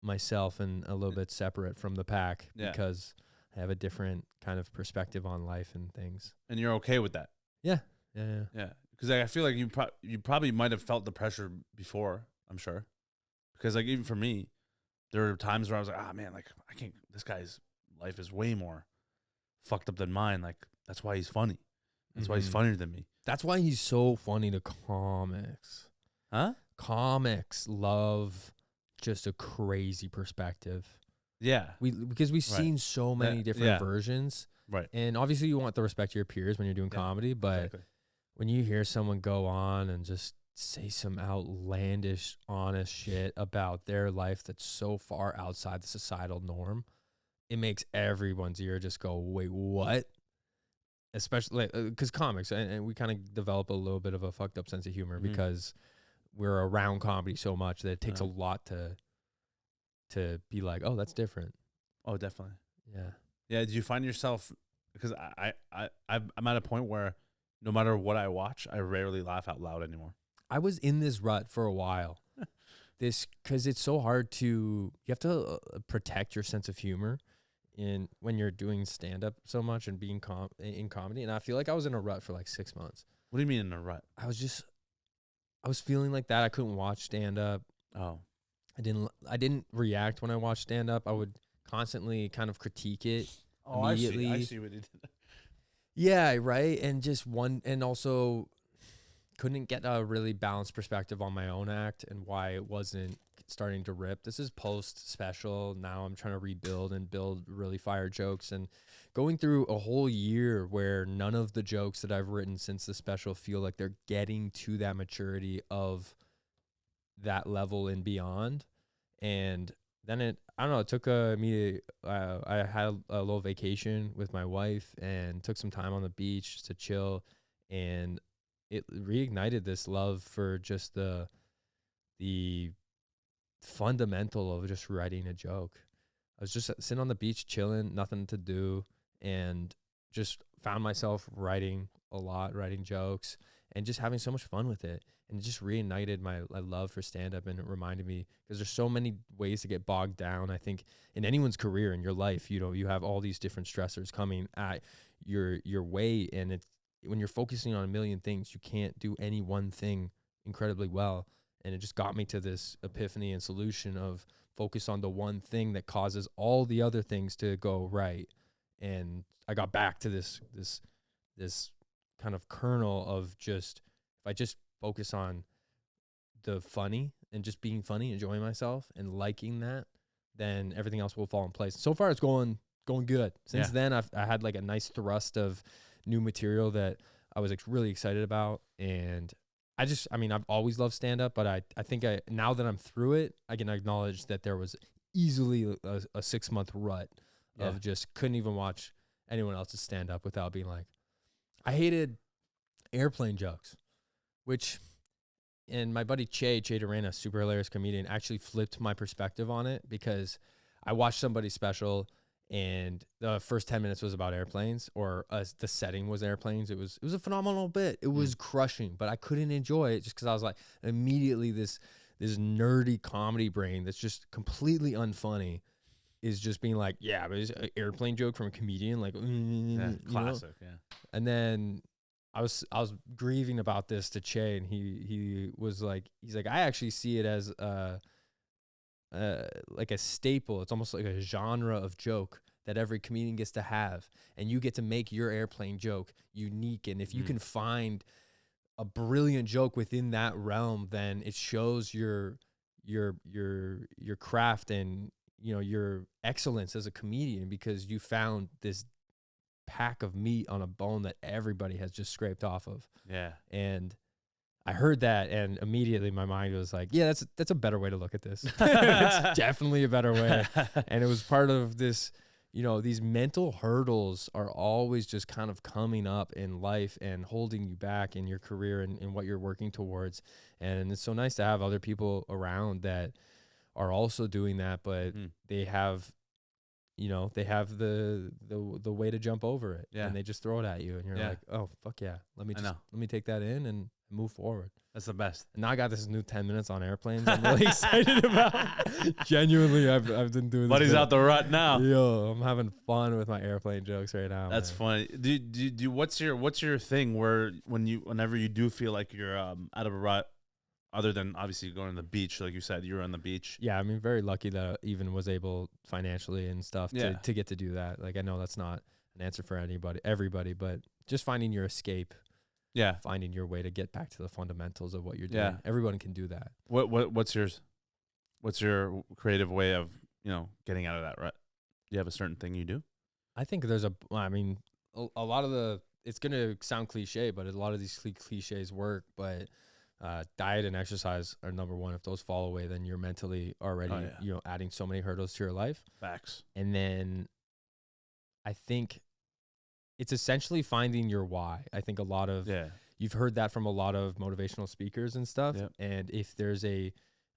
myself and a little bit separate from the pack because I have a different kind of perspective on life and things. And you're okay with that? Yeah. Because I feel like you probably might have felt the pressure before, I'm sure. Because like even for me, there were times where I was like, man, like I can't. This guy's life is way more fucked up than mine. Like that's why he's funny. That's why he's funnier than me. That's why he's so funny to comics. Huh? Comics love just a crazy perspective. Yeah. Because we've seen so many different versions. Right. And obviously you want the respect of your peers when you're doing Yeah, comedy, but Exactly. when you hear someone go on and just say some outlandish, honest shit about their life that's so far outside the societal norm, it makes everyone's ear just go, wait, what? Especially because comics, and we kind of develop a little bit of a fucked up sense of humor Mhm. because we're around comedy so much that it takes a Uh-huh. lot to be like, oh, that's different. Oh, definitely. Yeah. Yeah. Do you find yourself, because I'm at a point where no matter what I watch, I rarely laugh out loud anymore. I was in this rut for a while. Because it's so hard you have to protect your sense of humor when you're doing stand up so much and being in comedy. And I feel like I was in a rut for like 6 months. What do you mean in a rut? I was feeling like that. I couldn't watch stand up. Oh, I didn't react when I watched stand up. I would constantly kind of critique it I immediately. see what you did. Yeah, right. And and also couldn't get a really balanced perspective on my own act and why it wasn't starting to rip. This is post special. Now I'm trying to rebuild and build really fire jokes, and going through a whole year where none of the jokes that I've written since the special feel like they're getting to that maturity of that level and beyond. And then I don't know, it took I had a little vacation with my wife and took some time on the beach to chill, and it reignited this love for just the fundamental of just writing a joke. I was just sitting on the beach chilling, nothing to do, and just found myself writing a lot, writing jokes, and just having so much fun with it. And it just reignited my love for stand-up, and it reminded me, because there's so many ways to get bogged down. I think in anyone's career, in your life, you have all these different stressors coming at your way, and it's when you're focusing on a million things, you can't do any one thing incredibly well. And it just got me to this epiphany and solution of focus on the one thing that causes all the other things to go right. And I got back to this kind of kernel of just, if I just focus on the funny and just being funny, enjoying myself and liking that, then everything else will fall in place. So far it's going good. Since then I had like a nice thrust of new material that I was really excited about. And I've always loved stand up, but I think now that I'm through it, I can acknowledge that there was easily a 6 month rut of just couldn't even watch anyone else's stand up without being like, I hated airplane jokes, and my buddy Che Durena, super hilarious comedian, actually flipped my perspective on it, because I watched somebody's special and the first 10 minutes was about airplanes, or the setting was airplanes. It was a phenomenal bit. It was crushing, but I couldn't enjoy it just because I was like, immediately this nerdy comedy brain that's just completely unfunny is just being like, yeah, but it's an airplane joke from a comedian, like, classic, yeah. And then I was grieving about this to Che, and he was like, I actually see it as like a staple. It's almost like a genre of joke that every comedian gets to have, and you get to make your airplane joke unique. And if you can find a brilliant joke within that realm, then it shows your craft and your excellence as a comedian, because you found this pack of meat on a bone that everybody has just scraped off of. Yeah. And I heard that, and immediately my mind was like, yeah, that's a better way to look at this. It's definitely a better way. And it was part of this, these mental hurdles are always just kind of coming up in life and holding you back in your career and what you're working towards. And it's so nice to have other people around that are also doing that, but they have the way to jump over it, and they just throw it at you, and you're like, oh fuck yeah, let me take that in and move forward. That's the best. And now I got this new 10 minutes on airplanes I'm really excited about. Genuinely, I've been doing this. Buddy's out the rut now. Yo, I'm having fun with my airplane jokes right now. That's funny. Do what's your thing where whenever you do feel like you're out of a rut, other than obviously going to the beach, like you said, you were on the beach. Yeah, I mean, very lucky that I even was able financially and stuff to get to do that. Like, I know that's not an answer for everybody, but just finding your escape. Yeah, finding your way to get back to the fundamentals of what you're doing. Yeah. Everyone can do that. What's yours? What's your creative way of getting out of that rut? Do you have a certain thing you do? I think there's I mean, a lot of it's going to sound cliche, but a lot of these cliches work. But diet and exercise are number one. If those fall away, then you're mentally already, adding so many hurdles to your life. Facts. And then I think it's essentially finding your why. I think a lot of, you've heard that from a lot of motivational speakers and stuff. Yep. And if there's a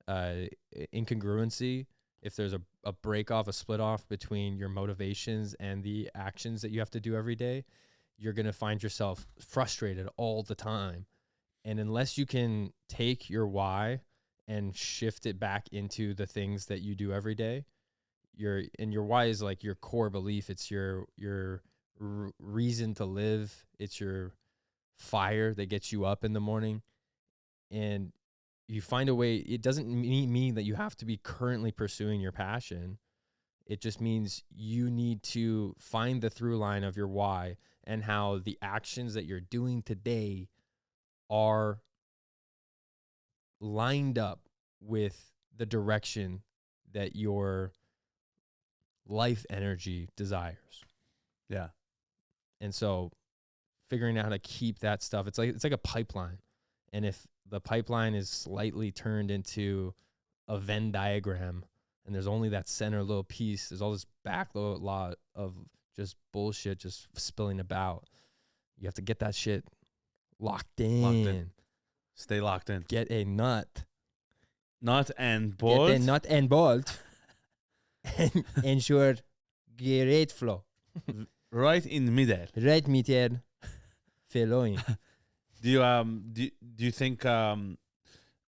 incongruency, if there's a break off, a split off between your motivations and the actions that you have to do every day, you're going to find yourself frustrated all the time. And unless you can take your why and shift it back into the things that you do every day, your why is like your core belief. It's your reason to live. It's your fire that gets you up in the morning. And you find a way. It doesn't mean that you have to be currently pursuing your passion. It just means you need to find the through line of your why and how the actions that you're doing today are lined up with the direction that your life energy desires. Yeah. And so figuring out how to keep that stuff, it's like a pipeline. And if the pipeline is slightly turned into a Venn diagram and there's only that center little piece, there's all this back lot of just bullshit just spilling about. You have to get that shit locked in. Stay locked in. Get a nut. Nut and bolt. Get a nut and bolt. And ensure great flow. Right in the middle. Right middle. Flowing. Do you think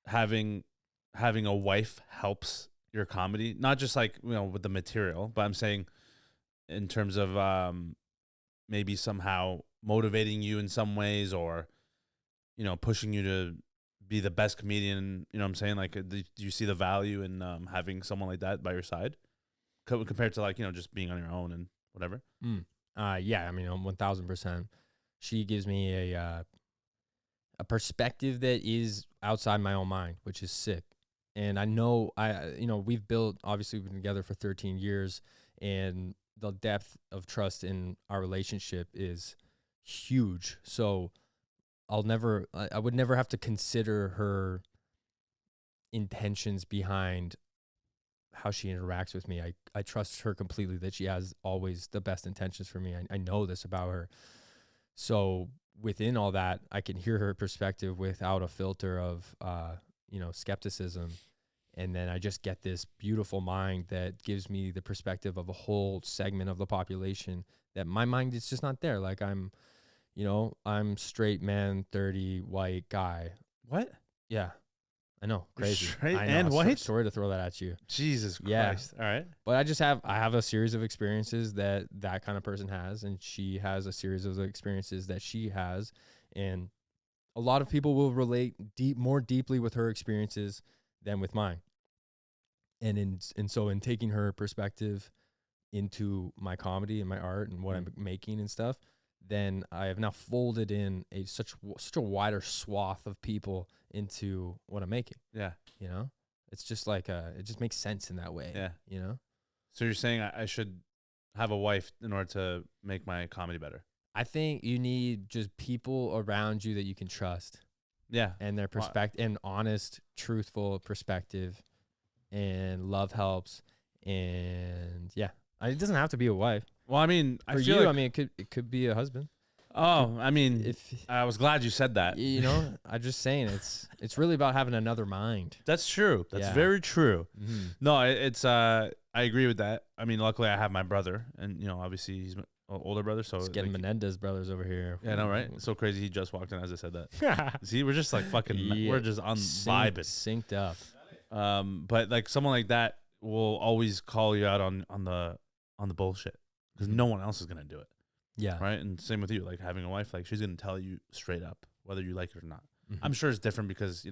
having a wife helps your comedy? Not just like, with the material, but I'm saying in terms of maybe somehow motivating you in some ways, or pushing you to be the best comedian. You know what I'm saying? Like, do you see the value in having someone like that by your side compared to like just being on your own and whatever? Yeah, I mean 1,000%. She gives me a perspective that is outside my own mind, which is sick. And I know we've been together for 13 years, and the depth of trust in our relationship is huge. So I would never have to consider her intentions behind how she interacts with me. I trust her completely that she has always the best intentions for me. I know this about her. So within all that, I can hear her perspective without a filter of, skepticism. And then I just get this beautiful mind that gives me the perspective of a whole segment of the population that my mind is just not there. Like I'm straight man, 30, white guy. What? Yeah. I know. Crazy. Straight I know. and white? Sorry to throw that at you. Jesus Yeah. Christ. All right. But I have a series of experiences that kind of person has, and she has a series of experiences that she has. And a lot of people will relate more deeply with her experiences than with mine. And so in taking her perspective into my comedy and my art and what I'm making and stuff, then I have now folded in such a wider swath of people into what I'm making. Yeah. It's just like it just makes sense in that way. Yeah. So you're saying I should have a wife in order to make my comedy better? I think you need just people around you that you can trust. Yeah. And their perspective, and honest, truthful perspective, and love helps. And yeah, it doesn't have to be a wife. Well, I mean, For you, I mean, it could be a husband. Oh, I mean, If I was glad you said that. I'm just saying it's really about having another mind. That's true. That's Yeah. very true. Mm-hmm. No, it's I agree with that. I mean, luckily I have my brother, and obviously he's my older brother, so Just getting Menendez brothers over here. Yeah, I know, right? It's so crazy. He just walked in as I said that. See, we're just like fucking. Yeah. We're just on vibing. Synced up. But like someone like that will always call you out on the bullshit because no one else is gonna do it. Yeah. Right. And same with you, like having a wife, like she's gonna tell you straight up whether you like it or not. Mhm. I'm sure it's different because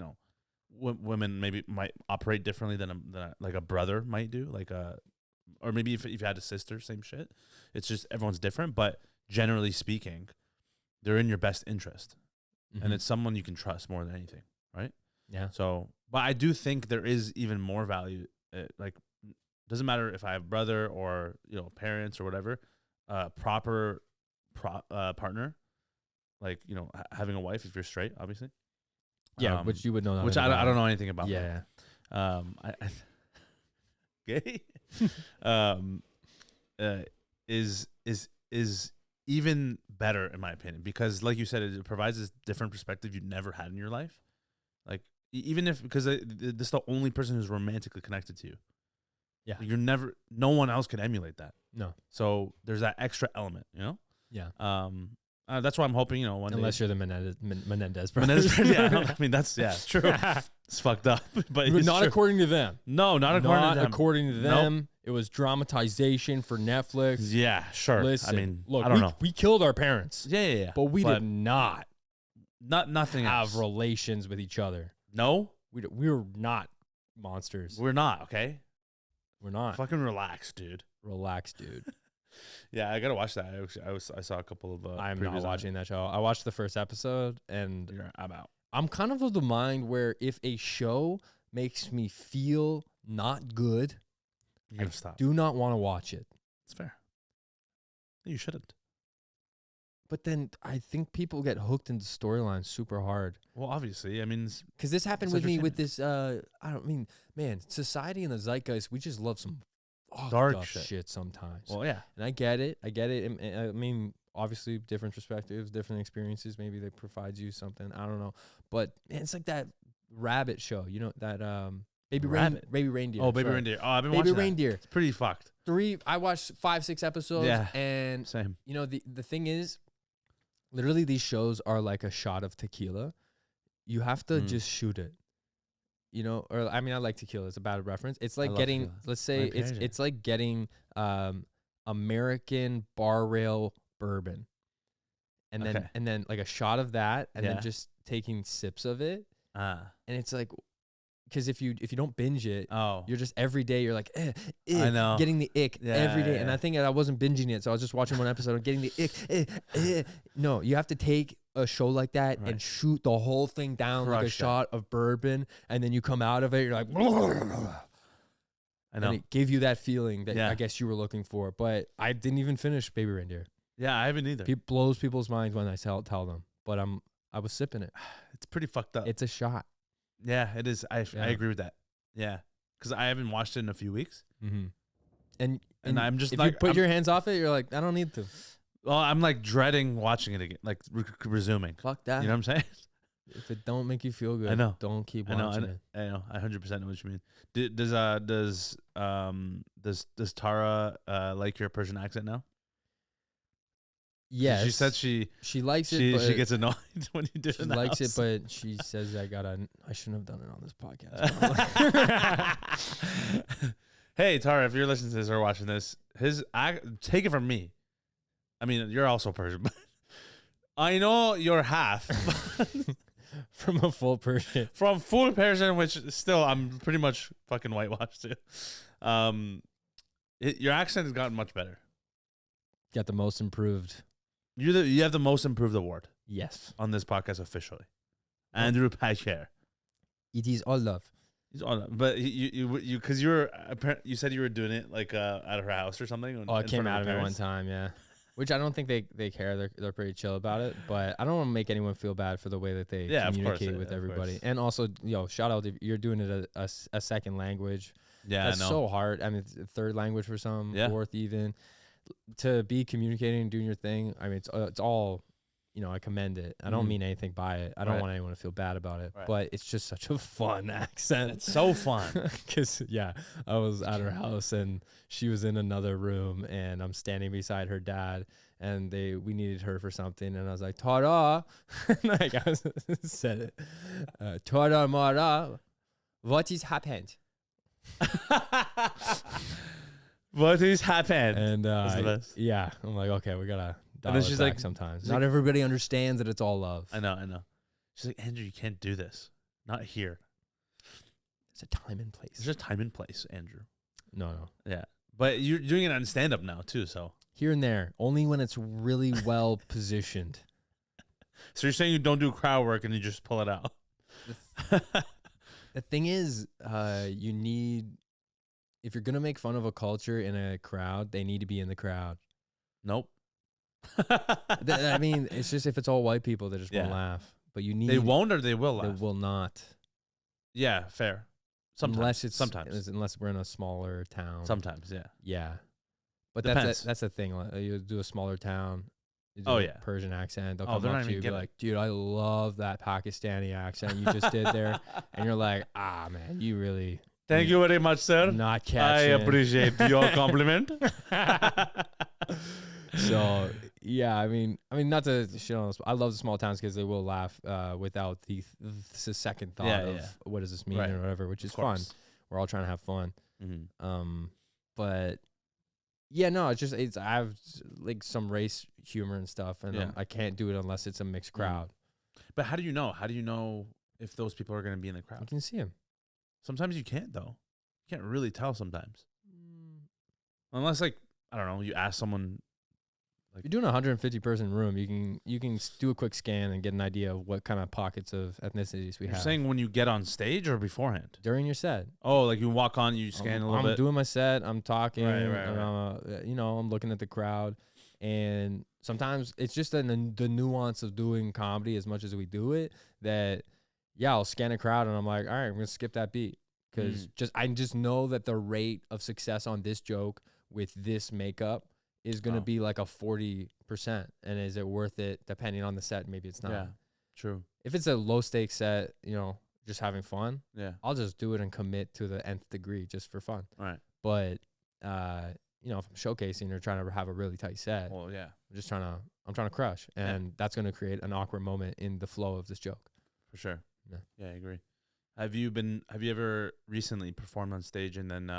women maybe might operate differently than like a brother might do, or maybe if you had a sister, same shit. It's just everyone's different, but generally speaking, they're in your best interest, and it's someone you can trust more than anything, right? Yeah. So, but I do think there is even more value. Like, doesn't matter if I have a brother or parents or whatever. proper partner, like having a wife if you're straight, obviously. Yeah, which you would know. Which I don't know anything about. Yeah. Gay. Is even better in my opinion, because like you said, it provides this different perspective you've never had in your life. Like even if, because this is the only person who's romantically connected to you. Yeah. No one else can emulate that. No. So there's that extra element, Yeah. That's why I'm hoping, one Unless day, you're the Menendez Menendez, brothers. yeah, I mean that's true. It's fucked up, but it's not true. according to them. No, not according to them. According to them. It was dramatization for Netflix. Yeah, sure. Listen, I mean, look, I don't know. We killed our parents. Yeah. But we did not nothing have else. relations with each other. No, we were not monsters. we're not. Okay, We're not. fucking relax, dude. Relax, dude. Yeah, I gotta watch that. I saw a couple of. I'm previews not on watching that show. I watched the first episode, and I'm out. I'm kind of the mind where if a show makes me feel not good, You gotta stop. do not want to watch it. It's fair. You shouldn't. But then I think people get hooked into storylines super hard. Well, obviously, I mean, Because this happened It's with me with entertainment. this, man, society and the zeitgeist, we just love some Dark fucked up shit. shit sometimes. well, yeah. And I get it. And I mean, obviously, different perspectives, different experiences. Maybe they provide you something. I don't know. But man, it's like that rabbit show, that Baby Reindeer. Oh, Baby sorry. Reindeer. Oh, I've been Baby watching Reindeer. That. It's pretty fucked. I watched 5-6 episodes. Yeah. And Same. the thing is, literally these shows are like a shot of tequila. You have to just shoot it. Or I mean, I like tequila. It's a bad reference. It's like love getting, tequila. let's say, it's like getting American bar rail bourbon, and then like a shot of that, and then just taking sips of it, and it's like, because if you don't binge it, you're just every day you're like, I know. getting the ick every day, and yeah. I think I wasn't binging it, so I was just watching one episode of getting the ick. No, you have to take a show like that and shoot the whole thing down like a shot of bourbon, and then you come out of it, you're like, I know. and it gave you that feeling that Yeah. I guess you were looking for. But I didn't even finish Baby Reindeer. Yeah, I haven't either. It blows people's minds when I tell them, but I was sipping it. It's pretty fucked up. It's a shot. Yeah, it is. I Yeah. agree with that. Yeah, because I haven't watched it in a few weeks, Mm-hmm. And I'm just if like, you put your hands off it, you're like, I don't need to. well, I'm like dreading watching it again, like resuming. Fuck that. You know what I'm saying? If it don't make you feel good, I know. don't keep I know. watching it. I know. I 100% know what you mean. Does Tara like your Persian accent now? Yes, She said she likes it. But she gets annoyed when you do it. she in the likes house. it, but she says I shouldn't have done it on this podcast. Hey Tara, if you're listening to this or watching this, take it from me. I mean, you're also Persian, but I know you're half From a full Persian. from full Persian, which still I'm pretty much fucking whitewashed too. Your accent has gotten much better. Got the most improved. You have the most improved award Yes. on this podcast officially. Andrew Pacher. It is all love. He's on, but you said you were doing it like at her house or something. Oh, it came out of me one time, yeah. Which I don't think they care. They're pretty chill about it. But I don't want to make anyone feel bad for the way that they Yeah, of course, communicate with of everybody. course. And also, shout out if you're doing it a second language. Yeah, That's I know. so hard. I mean, it's a third language for some, Yeah. fourth even. To be communicating and doing your thing, I mean, it's all, I commend it. I don't Mhm. mean anything by it. I don't Right. want anyone to feel bad about it. Right. But it's just such a fun accent. It's so fun. Because, I was at her house and she was in another room and I'm standing beside her dad and we needed her for something. And I was like, Tara. Like I said it. Tara Mara, what is happened? What is happened? And That's the best. I'm like, okay, we gotta dial then it she's back like- sometimes. she's Not like- everybody understands that it's all love. I know. She's like, Andrew, you can't do this. Not here. It's a time and place. There's just time and place, Andrew. No. Yeah. But you're doing it on stand up now too, so. Here and there, only when it's really well positioned. So you're saying you don't do crowd work and you just pull it out. The thing is, you need, if you're gonna make fun of a culture in a crowd, they need to be in the crowd. Nope. I mean, it's just if it's all white people, they just won't Yeah. laugh. But you need They won't or they will They laugh. will not. Yeah, fair. Sometimes. Unless we're in a smaller town. Sometimes, yeah. Yeah. But Depends. that's the thing. Like, you do a smaller town. You do Oh, a yeah. Persian accent. They'll Oh, come they're up not to even you and be getting like, dude, I love that Pakistani accent you just did there. And you're like, man, you really Thank you very much, sir. not I catching. appreciate your compliment. So yeah, I mean, not to shit on. I love the small towns because they will laugh without the second thought of what does this mean Right. or whatever, which is Of fun. course. We're all trying to have fun. Mm-hmm. But yeah, no, I have like some race humor and stuff, and Yeah. I can't do it unless it's a mixed crowd. But how do you know? How do you know if those people are going to be in the You crowd? can see them. Sometimes you can't, though. You can't really tell sometimes. Unless, like, I don't know, you ask someone. You're doing a 150 person room. You can do a quick scan and get an idea of what kind of pockets of ethnicities we You're have. saying when you get on stage or beforehand? During your set. Oh, like you walk on, you scan a little I'm bit. doing my set. I'm talking. Right. I'm looking at the crowd, and sometimes it's just the nuance of doing comedy as much as we do it. That I'll scan a crowd and I'm like, all right, I'm gonna skip that beat because I just know that the rate of success on this joke with this makeup is gonna be like a 40%, and is it worth it? Depending on the set, maybe it's not. Yeah, true. If it's a low stakes set, just having fun, Yeah. I'll just do it and commit to the nth degree just for fun. Right. But if I'm showcasing or trying to have a really tight set, Well, yeah, I'm trying to crush, and that's going to create an awkward moment in the flow of this joke. for sure. Yeah. I agree. Have you ever recently performed on stage and then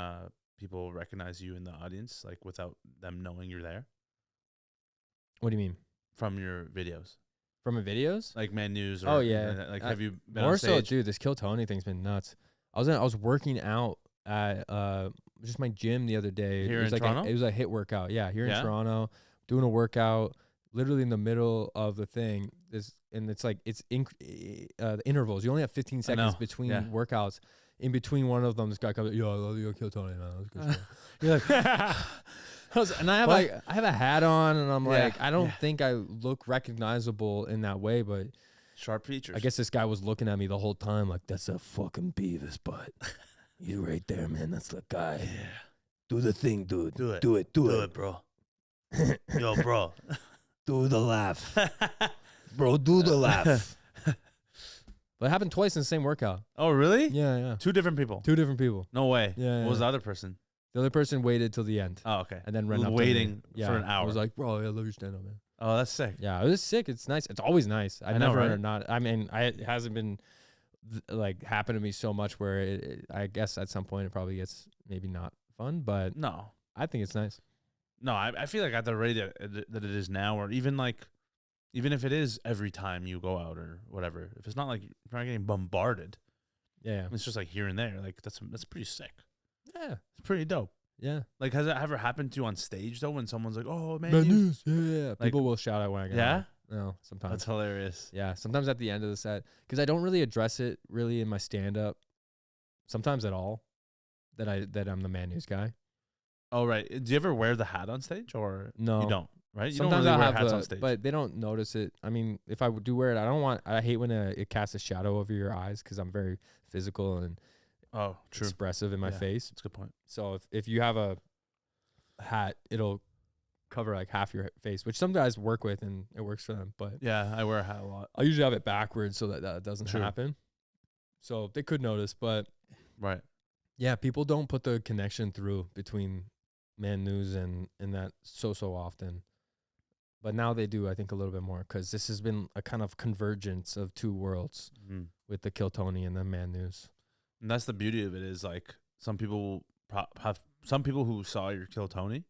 people recognize you in the audience, like without them knowing you're there What do you mean? from your videos, From my videos? like Man News? Or Oh, yeah. Like, have you been More on so, stage? dude, this Kill Tony thing's been nuts. I was working out at just my gym the other day. Here it was in like Toronto? it was a hit workout. Yeah, here Yeah? in Toronto, doing a workout literally in the middle of the thing. And it's like the intervals. You only have 15 seconds know. between Yeah. workouts. In between one of them, this guy comes, yo, I love you, Kill Tony, man. That was good shit." You're like, And I have a hat on, and I'm Yeah, like, I don't think I look recognizable in that way, but sharp features. I guess this guy was looking at me the whole time like, that's a fucking Beavis butt. You right there, man. That's the guy. Yeah. Do the thing, dude. Do it. Do it. Do it. bro. Yo, bro. Do the laugh. Bro, do the laugh. But it happened twice in the same workout. Oh, really? Yeah. Two different people. Two different people. No way. Yeah, What was yeah. the other person? The other person waited till the end Oh, okay. and then ran up to me. Waiting Yeah. for an I hour. was like, bro, I love your stand-up, man. Oh, that's sick. Yeah, it was sick. It's nice. It's always nice. I know, right? It hasn't been like happened to me so much where I guess at some point it probably gets maybe not fun, but No. I think it's nice. No, I feel like at the rate that it is now, or even if it is every time you go out or whatever, if it's not like you're not getting bombarded, Yeah. it's just like here and there. Like that's pretty sick. Yeah. It's pretty dope. Yeah. Like, has it ever happened to you on stage though, when someone's like, "Oh man, Bad you-" news. Yeah. Like- People will shout out when I get Yeah? on. No, sometimes. That's hilarious. Yeah. Sometimes at the end of the set, because I don't really address it really in my stand-up. Sometimes at all. That I'm the Man News guy. Oh right. Do you ever wear the hat on stage, or No. you don't? Right? You Sometimes don't really I'll wear have hats on stage. but they don't notice it. I mean, if I do wear it, I hate when it casts a shadow over your eyes because I'm very physical and oh, true. expressive in my Yeah. face. That's a good point. So if you have a hat, it'll cover like half your face, which some guys work with and it works for them. But Yeah, I wear a hat a lot. I usually have it backwards so that doesn't True. happen. So they could notice, but Right. yeah, people don't put the connection through between Man News and that so often. But now they do, I think, a little bit more because this has been a kind of convergence of two worlds Mm. with the Kill Tony and the Man News. And that's the beauty of it is like some people have some people who saw your Kill Tony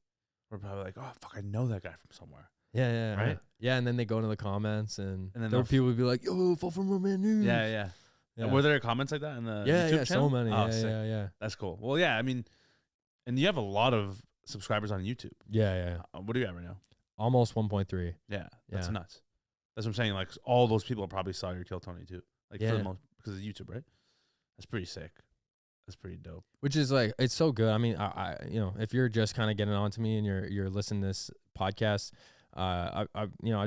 were probably like, "Oh fuck, I know that guy from somewhere." Yeah, Right? Yeah, and then they go into the comments and then there they'll were people would be like, "Yo, fall from our Man News." Yeah. Yeah. Were there comments like that in the yeah, YouTube channel? so many. Oh, Yeah, sick. yeah. That's cool. Well, yeah, I mean, and you have a lot of subscribers on YouTube. Yeah. What do you got right now? Almost 1.3. Yeah, that's Yeah. nuts. That's what I'm saying. Like all those people probably saw your Kill Tony too. Like for Yeah. the most because of YouTube, right? That's pretty sick. That's pretty dope. Which is like, it's so good. I mean, I if you're just kind of getting on to me and you're listening to this podcast. I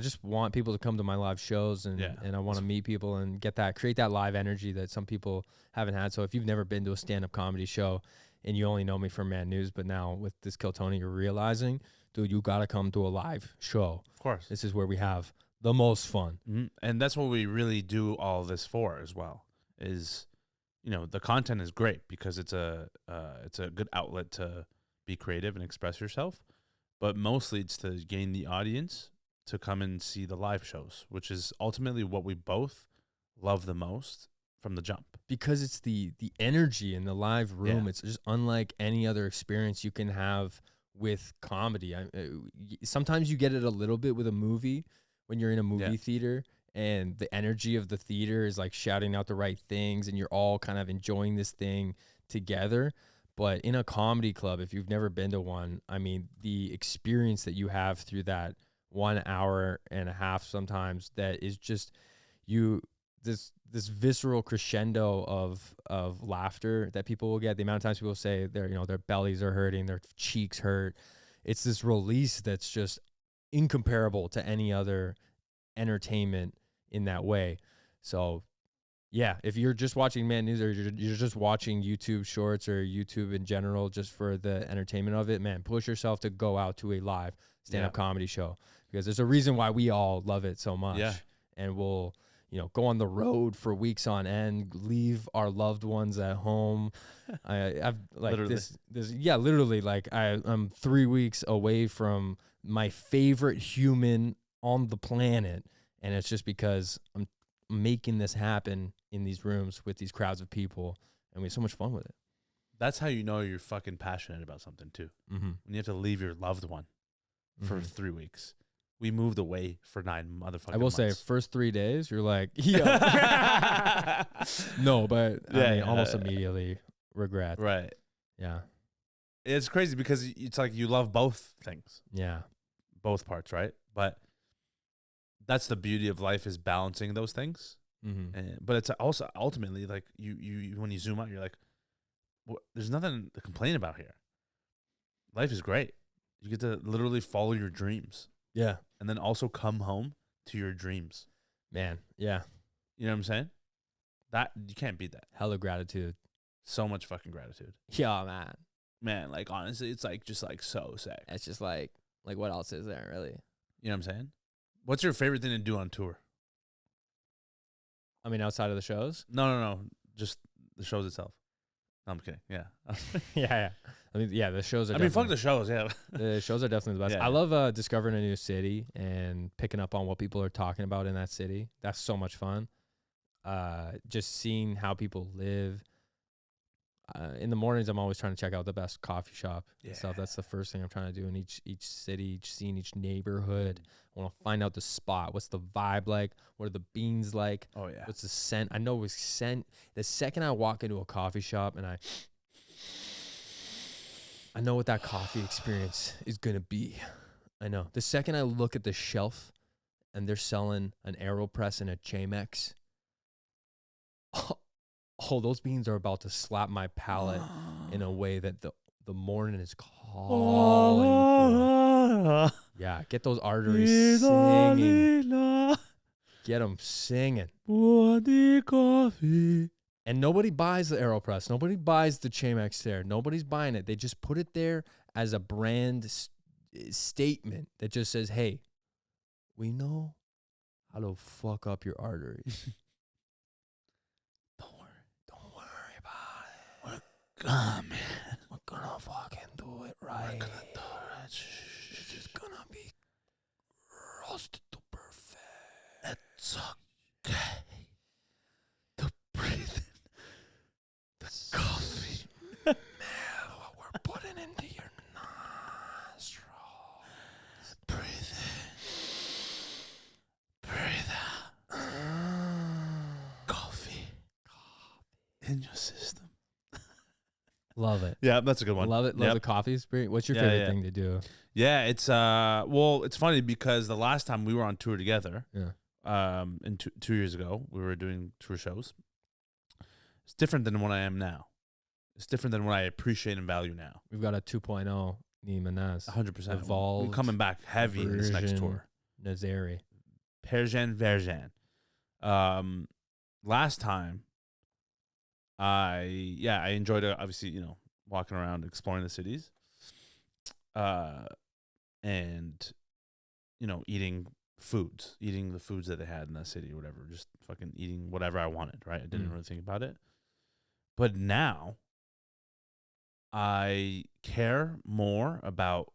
just want people to come to my live shows, and I want to meet people and create that live energy that some people haven't had. So if you've never been to a stand-up comedy show and you only know me from Mad News, but now with this Kill Tony, you're realizing, dude, you got to come to a live show. Of course. This is where we have the most fun. Mm-hmm. And that's what we really do all this for as well, is, the content is great because it's a good outlet to be creative and express yourself. But mostly it's to gain the audience to come and see the live shows, which is ultimately what we both love the most from the jump. Because it's the energy in the live room. Yeah. It's just unlike any other experience you can have with comedy. Sometimes you get it a little bit with a movie when you're in a movie theater, and the energy of the theater is like shouting out the right things, and you're all kind of enjoying this thing together. But in a comedy club, if you've never been to one, I mean, the experience that you have through that 1 hour and a half sometimes, that is just this visceral crescendo of laughter that people will get. The amount of times people say their bellies are hurting, their cheeks hurt. It's this release that's just incomparable to any other entertainment in that way. So yeah, if you're just watching Mad News, or you're just watching YouTube shorts or YouTube in general just for the entertainment of it, man, push yourself to go out to a live stand-up comedy show, because there's a reason why we all love it so much. Yeah. And we'll, go on the road for weeks on end, leave our loved ones at home. I've like literally. Literally, like I'm 3 weeks away from my favorite human on the planet, and it's just because I'm making this happen in these rooms with these crowds of people, and we have so much fun with it. That's how you know you're fucking passionate about something too. Mm-hmm. When you have to leave your loved one for 3 weeks. We moved away for 9 motherfucking I will months. say, first 3 days, you're like, yo. No, but I mean, almost immediately regret. Right. Yeah. It's crazy because it's like you love both things. Yeah. Both parts, right? But that's the beauty of life, is balancing those things. Mm-hmm. But it's also ultimately like you when you zoom out, you're like, there's nothing to complain about here. Life is great. You get to literally follow your dreams. Yeah. And then also come home to your dreams. Man. Yeah. You know what I'm saying? That you can't beat that. Hella gratitude. So much fucking gratitude. Yeah, man. Man, like honestly, it's like just like so sick. It's just like what else is there, really? You know what I'm saying? What's your favorite thing to do on tour? I mean, outside of the shows? No. Just the shows itself. No, I'm kidding. Yeah. Yeah. I mean, yeah, the shows are fuck the shows, yeah. The shows are definitely the best. Yeah. I love discovering a new city and picking up on what people are talking about in that city. That's so much fun. Just seeing how people live. In the mornings, I'm always trying to check out the best coffee shop and stuff. That's the first thing I'm trying to do in each city, each scene, each neighborhood. I want to find out the spot. What's the vibe like? What are the beans like? Oh, yeah. What's the scent? I know with scent, the second I walk into a coffee shop and I know what that coffee experience is going to be. I know. The second I look at the shelf and they're selling an AeroPress and a Chemex, those beans are about to slap my palate in a way that the morning is calling for. Yeah, get those arteries singing. Get them singing. And nobody buys the AeroPress. Nobody buys the Chemex there. Nobody's buying it. They just put it there as a brand statement that just says, hey, we know how to fuck up your arteries. Don't worry about it. We're gonna fucking do it right. We're gonna do it. This is gonna be roasted to perfect. It's okay to breathe in the coffee. Smell what we're putting into your nostrils. Breathe in. Breathe out. Coffee in your system. Love it. Yeah, that's a good one. Love it. Love the coffee experience. What's your favorite thing to do? Yeah, it's it's funny because the last time we were on tour together, in 2 years ago, we were doing tour shows. It's different than what I am now. It's different than what I appreciate and value now. We've got a 2.0 NeemaNaz. 100%. We're Evolved coming back heavy in this next version. tour. Nazari. Persian Verjan. Last time, I enjoyed it. Obviously, walking around, exploring the cities, and eating the foods that they had in that city or whatever. Just fucking eating whatever I wanted. Right? I didn't really think about it. But now, I care more about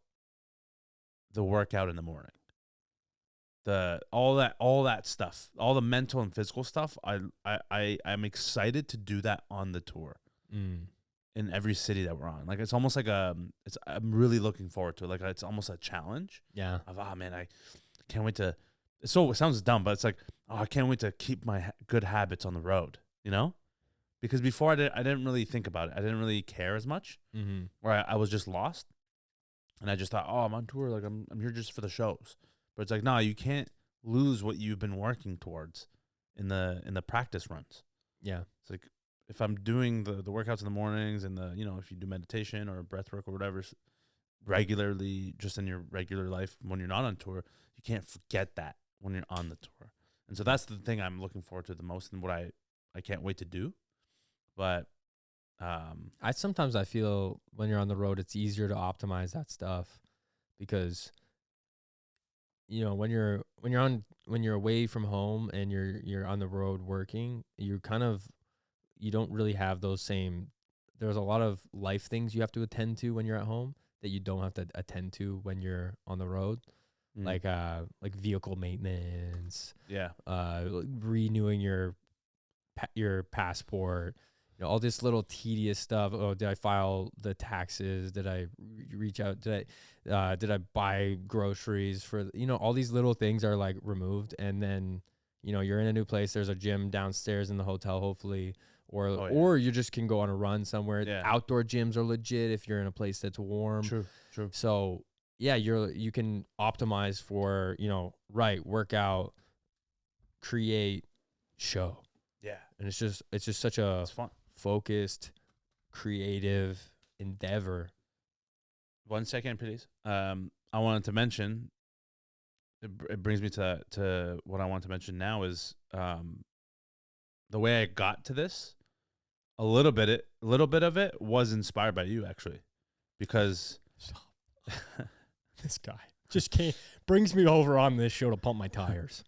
the workout in the morning. All that stuff, all the mental and physical stuff. I'm excited to do that on the tour in every city that we're on. Like it's almost like I'm really looking forward to it. Like it's almost a challenge. Yeah. Of man, I can't wait to. It sounds dumb, but it's like I can't wait to keep my good habits on the road. Because before I didn't really think about it. I didn't really care as much. Where I was just lost, and I just thought, I'm on tour. Like I'm here just for the shows. But it's like, no, you can't lose what you've been working towards in the practice runs. Yeah. It's like if I'm doing the workouts in the mornings and if you do meditation or breath work or whatever regularly, just in your regular life when you're not on tour, you can't forget that when you're on the tour. And so that's the thing I'm looking forward to the most and what I can't wait to do. But I feel when you're on the road, it's easier to optimize that stuff because when you're away from home and you're on the road working, you don't really have those same. There's a lot of life things you have to attend to when you're at home that you don't have to attend to when you're on the road, like vehicle maintenance, renewing your passport. All this little tedious stuff. Oh, did I file the taxes? Did I reach out? Did I buy groceries for, all these little things are like removed. And then, you're in a new place. There's a gym downstairs in the hotel, hopefully, or you just can go on a run somewhere. Yeah. Outdoor gyms are legit if you're in a place that's warm. True. So yeah, you can optimize for, workout, create, show. Yeah. And it's just such a It's fun. focused, creative endeavor. 1 second, please. I wanted to mention. It brings me to what I want to mention now is the way I got to this. A little bit of it was inspired by you actually, because This guy just brings me over on this show to pump my tires.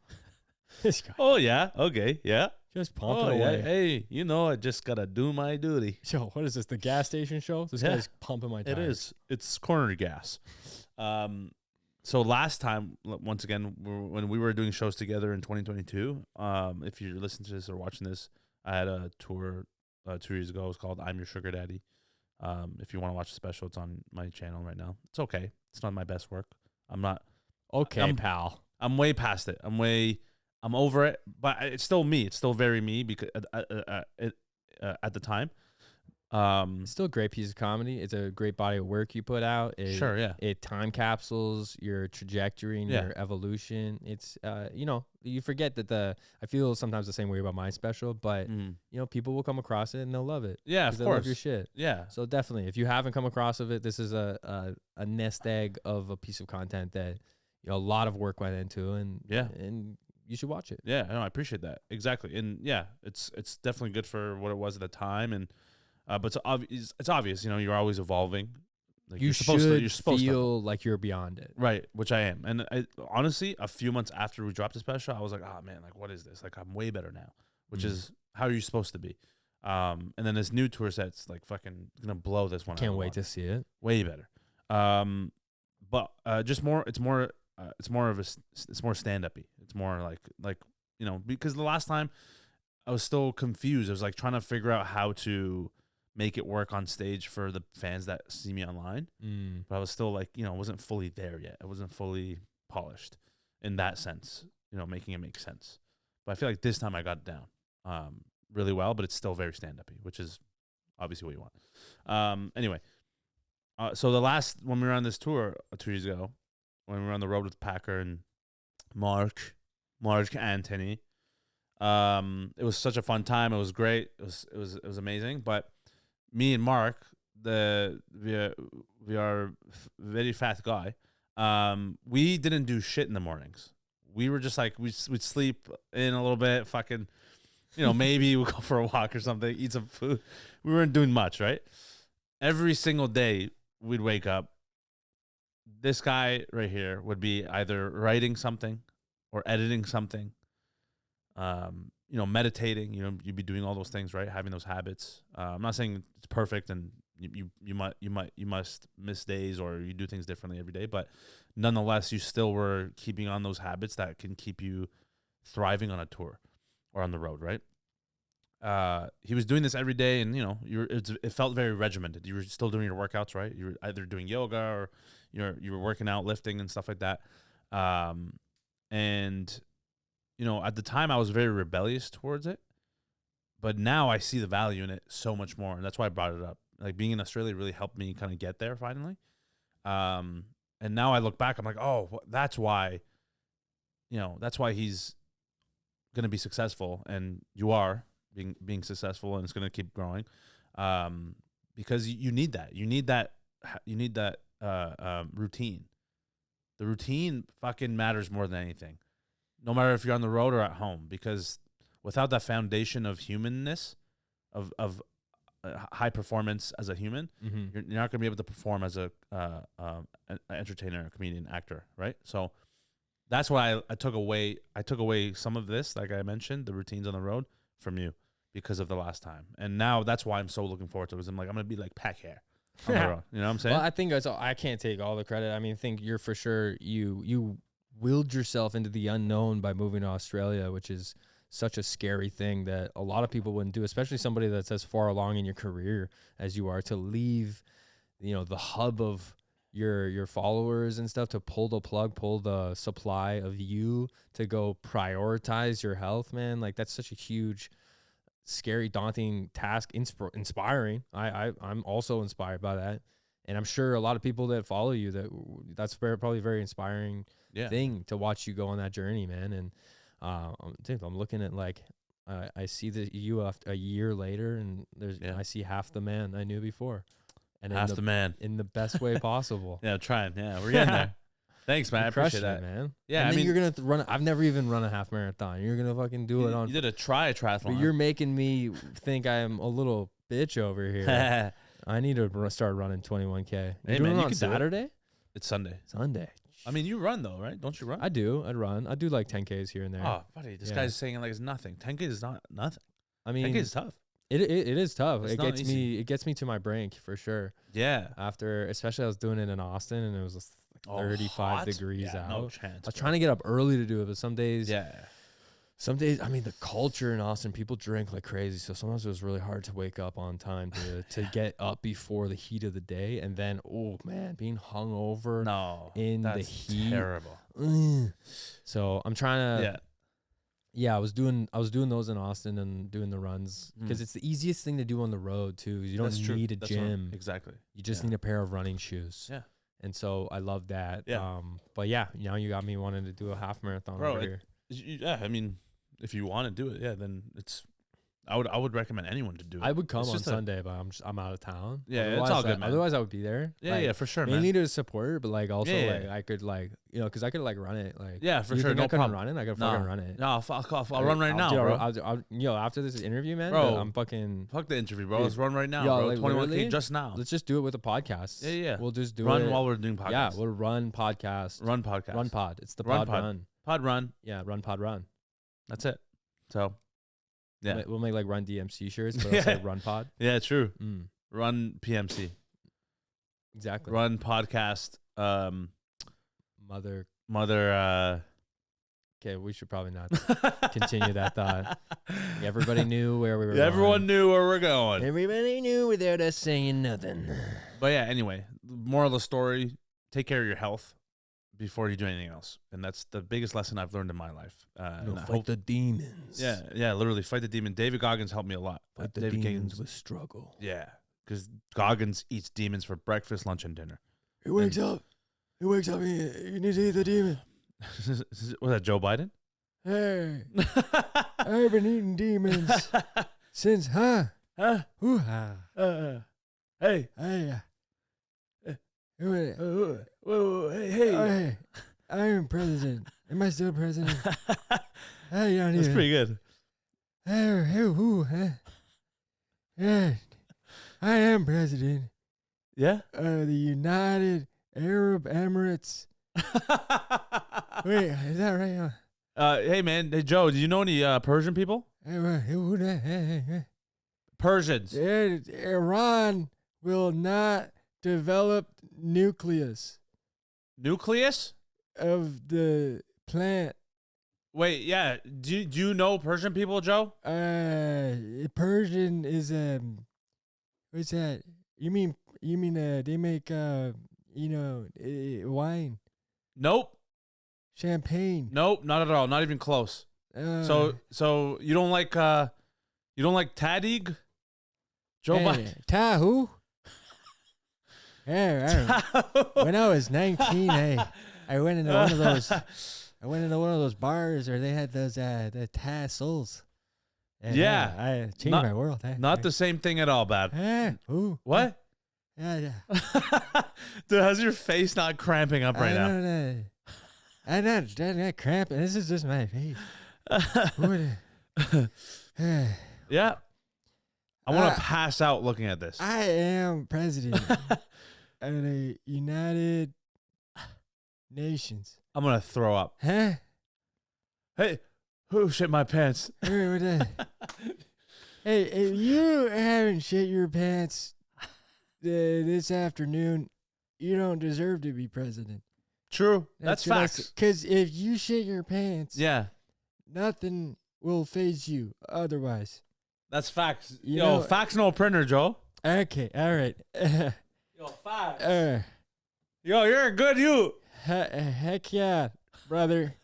This guy. Oh yeah, okay, yeah. Just pumping away. Hey, I just gotta do my duty. So what is this? The gas station show? This guy's pumping my tires. It is. It's corner gas. So last time, once again, when we were doing shows together in 2022, if you're listening to this or watching this, I had a tour 2 years ago. It was called "I'm Your Sugar Daddy." If you want to watch the special, it's on my channel right now. It's okay. It's not my best work. I'm not. Okay, pal. I'm way past it. I'm over it, but it's still me. It's still very me because at the time. It's still a great piece of comedy. It's a great body of work you put out. Sure, yeah. It time capsules your trajectory and your evolution. It's you forget that I feel sometimes the same way about my special, but people will come across it and they'll love it. Yeah, of they course. love your shit. Yeah. So definitely, if you haven't come across of it, this is a nest egg of a piece of content that a lot of work went into, and you should watch it. Yeah, no, I appreciate that. Exactly. And yeah, it's definitely good for what it was at the time. And but it's obvious, you're always evolving. Like you're supposed to feel like you're beyond it. Right, which I am. And honestly, a few months after we dropped the special, I was like, oh man, like what is this? Like I'm way better now, which is how you're supposed to be. And then this new tour set's like fucking gonna blow this one. Can't wait to see it. Way better. But just more. It's more stand-up-y. It's more like because the last time I was still confused. I was like trying to figure out how to make it work on stage for the fans that see me online. But I was still like, wasn't fully there yet. I wasn't fully polished in that sense, making it make sense. But I feel like this time I got it down really well, but it's still very stand-up-y, which is obviously what you want. Anyway, so when we were on this tour 2 years ago, when we were on the road with Packer and Mark Anthony, it was such a fun time. It was great. It was amazing. But me and Mark, we are very fat guy. We didn't do shit in the mornings. We were just like we'd sleep in a little bit, fucking, maybe we'll go for a walk or something, eat some food. We weren't doing much, right? Every single day we'd wake up. This guy right here would be either writing something or editing something. Meditating, you'd be doing all those things, right? Having those habits. I'm not saying it's perfect and you must miss days or you do things differently every day, but nonetheless, you still were keeping on those habits that can keep you thriving on a tour or on the road, right? He was doing this every day, and it felt very regimented. You were still doing your workouts, right? You were either doing yoga or you were working out, lifting and stuff like that. And at the time I was very rebellious towards it, but now I see the value in it so much more, and that's why I brought it up. Like, being in Australia really helped me kind of get there finally. And now I look back, I'm like, oh, that's why he's going to be successful, and you are being successful, and it's going to keep growing. Because you need that. You need that routine. The routine fucking matters more than anything, no matter if you're on the road or at home, because without that foundation of humanness, of high performance as a human, you're not going to be able to perform as an entertainer, a comedian, actor, right? So that's why I took away some of this, like I mentioned, the routines on the road from you because of the last time. And now that's why I'm so looking forward to it, because I'm like, I'm going to be like Pac Hair on the road. You know what I'm saying? Well, I think I can't take all the credit. I mean, I think you're for sure, you willed yourself into the unknown by moving to Australia, which is such a scary thing that a lot of people wouldn't do, especially somebody that's as far along in your career as you are, to leave, the hub of your followers and stuff, to pull the supply of you to go prioritize your health, man. Like, that's such a huge, scary, daunting task. Inspiring. I'm also inspired by that, and I'm sure a lot of people that follow you, that's probably very inspiring thing to watch you go on that journey, man. And I'm looking at, like, I see you after a year later, and I see half the man I knew before, and half the man in the best way possible. Yeah, trying. Yeah, we're getting there. Thanks, man. I appreciate that, man. Yeah, and I then mean, you're gonna run. I've never even run a half marathon. You're gonna fucking do it on. You did a triathlon. But you're making me think I'm a little bitch over here. I need to start running 21K. You're doing it on Saturday? It's Sunday. Sunday. I mean, you run though, right? Don't you run? I do. I'd run. I do like 10Ks here and there. Oh, buddy, this guy's saying it like it's nothing. 10K is not nothing. I mean, 10K is tough. It is tough. It's it not gets easy. me. It gets me to my brink for sure. Yeah. Especially I was doing it in Austin, and it was like 35 hot? degrees Yeah, out. no chance, I was bro. trying to get up early to do it, but some days, Yeah. I mean, the culture in Austin, people drink like crazy. So sometimes it was really hard to wake up on time to get up before the heat of the day. And then, oh man, being hungover in the heat. Terrible. So I'm trying to. Yeah. I was doing those in Austin and doing the runs because it's the easiest thing to do on the road too. You don't need a gym. Exactly. You just need a pair of running shoes. Yeah. And so I love that. Yeah. But yeah, now you got me wanting to do a half marathon over here. Yeah, I mean, if you want to do it, then I would recommend anyone to do it. I would come on Sunday, but I'm out of town. Yeah, otherwise, it's all good, man. Otherwise, I would be there. Yeah, for sure, man. Mainly to support, but like also Yeah. I could because I could like run it. Like for you sure. think No I couldn't problem. run it. I could fucking run it. No, I'll run right now, bro. After this interview, man, Bro, I'm fucking. Fuck the interview, bro. Let's run right now, Yo, bro. like, 21K literally, just now. Let's just do it with a podcast. Yeah. We'll just do run it while we're doing podcast. Yeah, we'll run podcast. Run podcast. Run pod. It's the Run pod pod. run. Pod run. Yeah, run pod run. That's it. So, yeah. We'll make like Run DMC shirts, but I'll say Run Pod. Yeah, true. Run PMC. Exactly. Run podcast. Mother. Okay, we should probably not continue that thought. Everybody knew where we were. Everyone knew where we're going. Everybody knew without us saying nothing. But yeah, anyway, moral of the story: take care of your health before you do anything else, and that's the biggest lesson I've learned in my life. Fight the demons. Yeah, literally fight the demon. David Goggins helped me a lot. Fight the David demons Goggins with struggle. Yeah, because Goggins eats demons for breakfast, lunch, and dinner. He wakes up. He need to eat the demon. Was that Joe Biden? Hey, I've been eating demons since, Hey, Hey. Hey. Whoa, hey. Hey. I am president. Am I still president? Hey, That's pretty good. Yeah. I am president Yeah? of the United Arab Emirates. Wait, is that right? Hey, man. Hey, Joe, do you know any Persian people? Persians. Iran will not develop nucleus Nucleus? of the plant. Wait, yeah. Do you know Persian people, Joe? Persian is what's that? You mean they make wine, Nope. champagne. Nope, not at all. Not even close. So you don't like Tadig? Joe Biden. Tahoe. Yeah, when I was 19, I went into one of those. I went into one of those bars where they had those the tassels. And, Yeah. I changed Not- my world. Not the same thing at all, Bad. Ooh. What? Yeah. Dude, how's your face not cramping up right now? I'm not cramping. This is just my face. Yeah. I want to pass out looking at this. I am president of the United Nations. I'm going to throw up. Huh? Hey, who shit my pants? Hey, if you haven't shit your pants this afternoon, you don't deserve to be president. True. That's facts. Because if you shit your pants, Yeah. nothing will phase you otherwise. That's facts. You Yo, know- facts no printer, Joe. Okay, all right. Yo, facts. Uh, Yo, you're a good you. heck yeah, brother.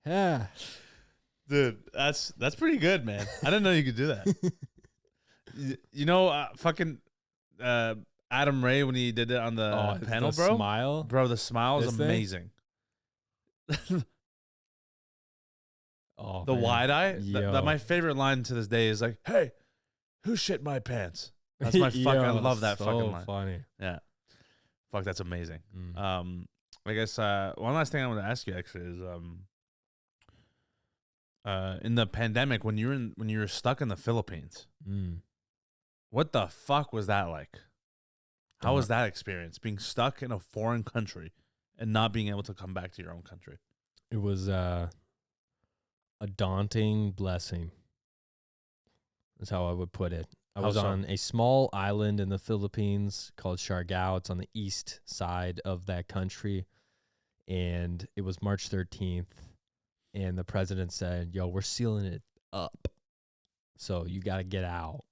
Yeah. Dude, that's pretty good, man. I didn't know you could do that. you know, fucking Adam Ray when he did it on the panel, the bro. Smile. Bro, the smile is This thing? amazing. Oh, The man. wide eye. Yo. That my favorite line to this day is like, "Hey, who shit my pants?" That's my fucking. I Yo, love that so fucking line. funny. Yeah, fuck, that's amazing. Mm. I guess one last thing I want to ask you actually is in the pandemic when you were stuck in the Philippines, what the fuck was that like? How was that experience being stuck in a foreign country and not being able to come back to your own country? It was a daunting blessing. Is how I would put it. I How was so? on a small island in the Philippines called Siargao. It's on the east side of that country. And it was March 13th. And the president said, yo, we're sealing it up. So you got to get out.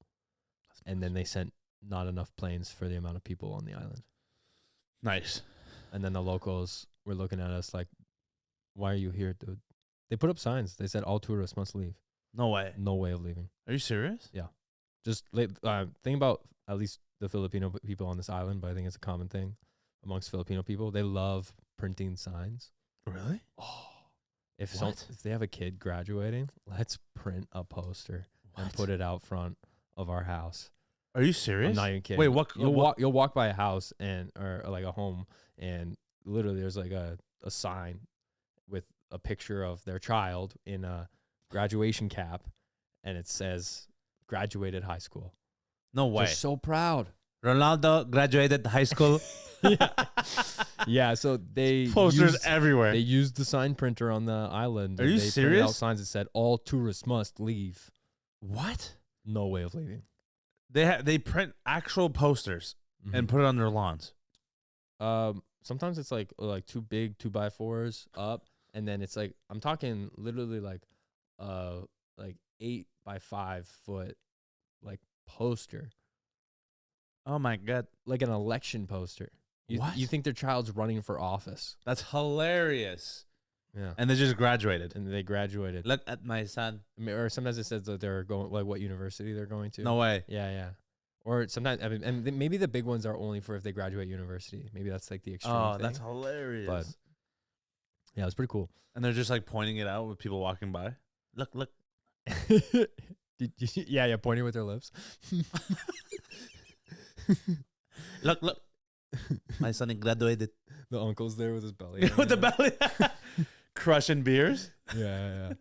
And then they sent not enough planes for the amount of people on the island. Nice. And then the locals were looking at us like, why are you here, dude? They put up signs. They said all tourists must leave. No way. No way of leaving. Are you serious? Just think about at least the Filipino people on this island, but I think it's a common thing amongst Filipino people. They love printing signs. Really? Oh, if What? if they have a kid graduating, let's print a poster and put it out front of our house. Are you serious? I'm not even kidding. Wait, what? You'll walk by a house or like a home, and literally there's like a sign with a picture of their child in a graduation cap, and it says graduated high school. No way. They're so proud. Ronaldo graduated high school. Yeah, so they Posters used, everywhere. they used the sign printer on the island. Are and you they printed out serious? signs that said all tourists must leave. What? No way of leaving. They print actual posters and put it on their lawns. Sometimes it's like too big 2x4s up, and then it's like I'm talking literally like 8x5 foot like poster, Oh my god, like an election poster. What? You think their child's running for office? that's hilarious. Yeah, And they just graduated. and they graduated. Look at my son. Or sometimes it says that they're going like what university they're going to. No way. Yeah. Or sometimes and maybe the big ones are only for if they graduate university. Maybe that's like the extreme Oh, thing. that's hilarious. But yeah, it's pretty cool. And they're just like pointing it out with people walking by. Look. Yeah, pointing with their lips. Look. My son graduated. The uncle's there with his belly. With the belly. Crushing beers. Yeah.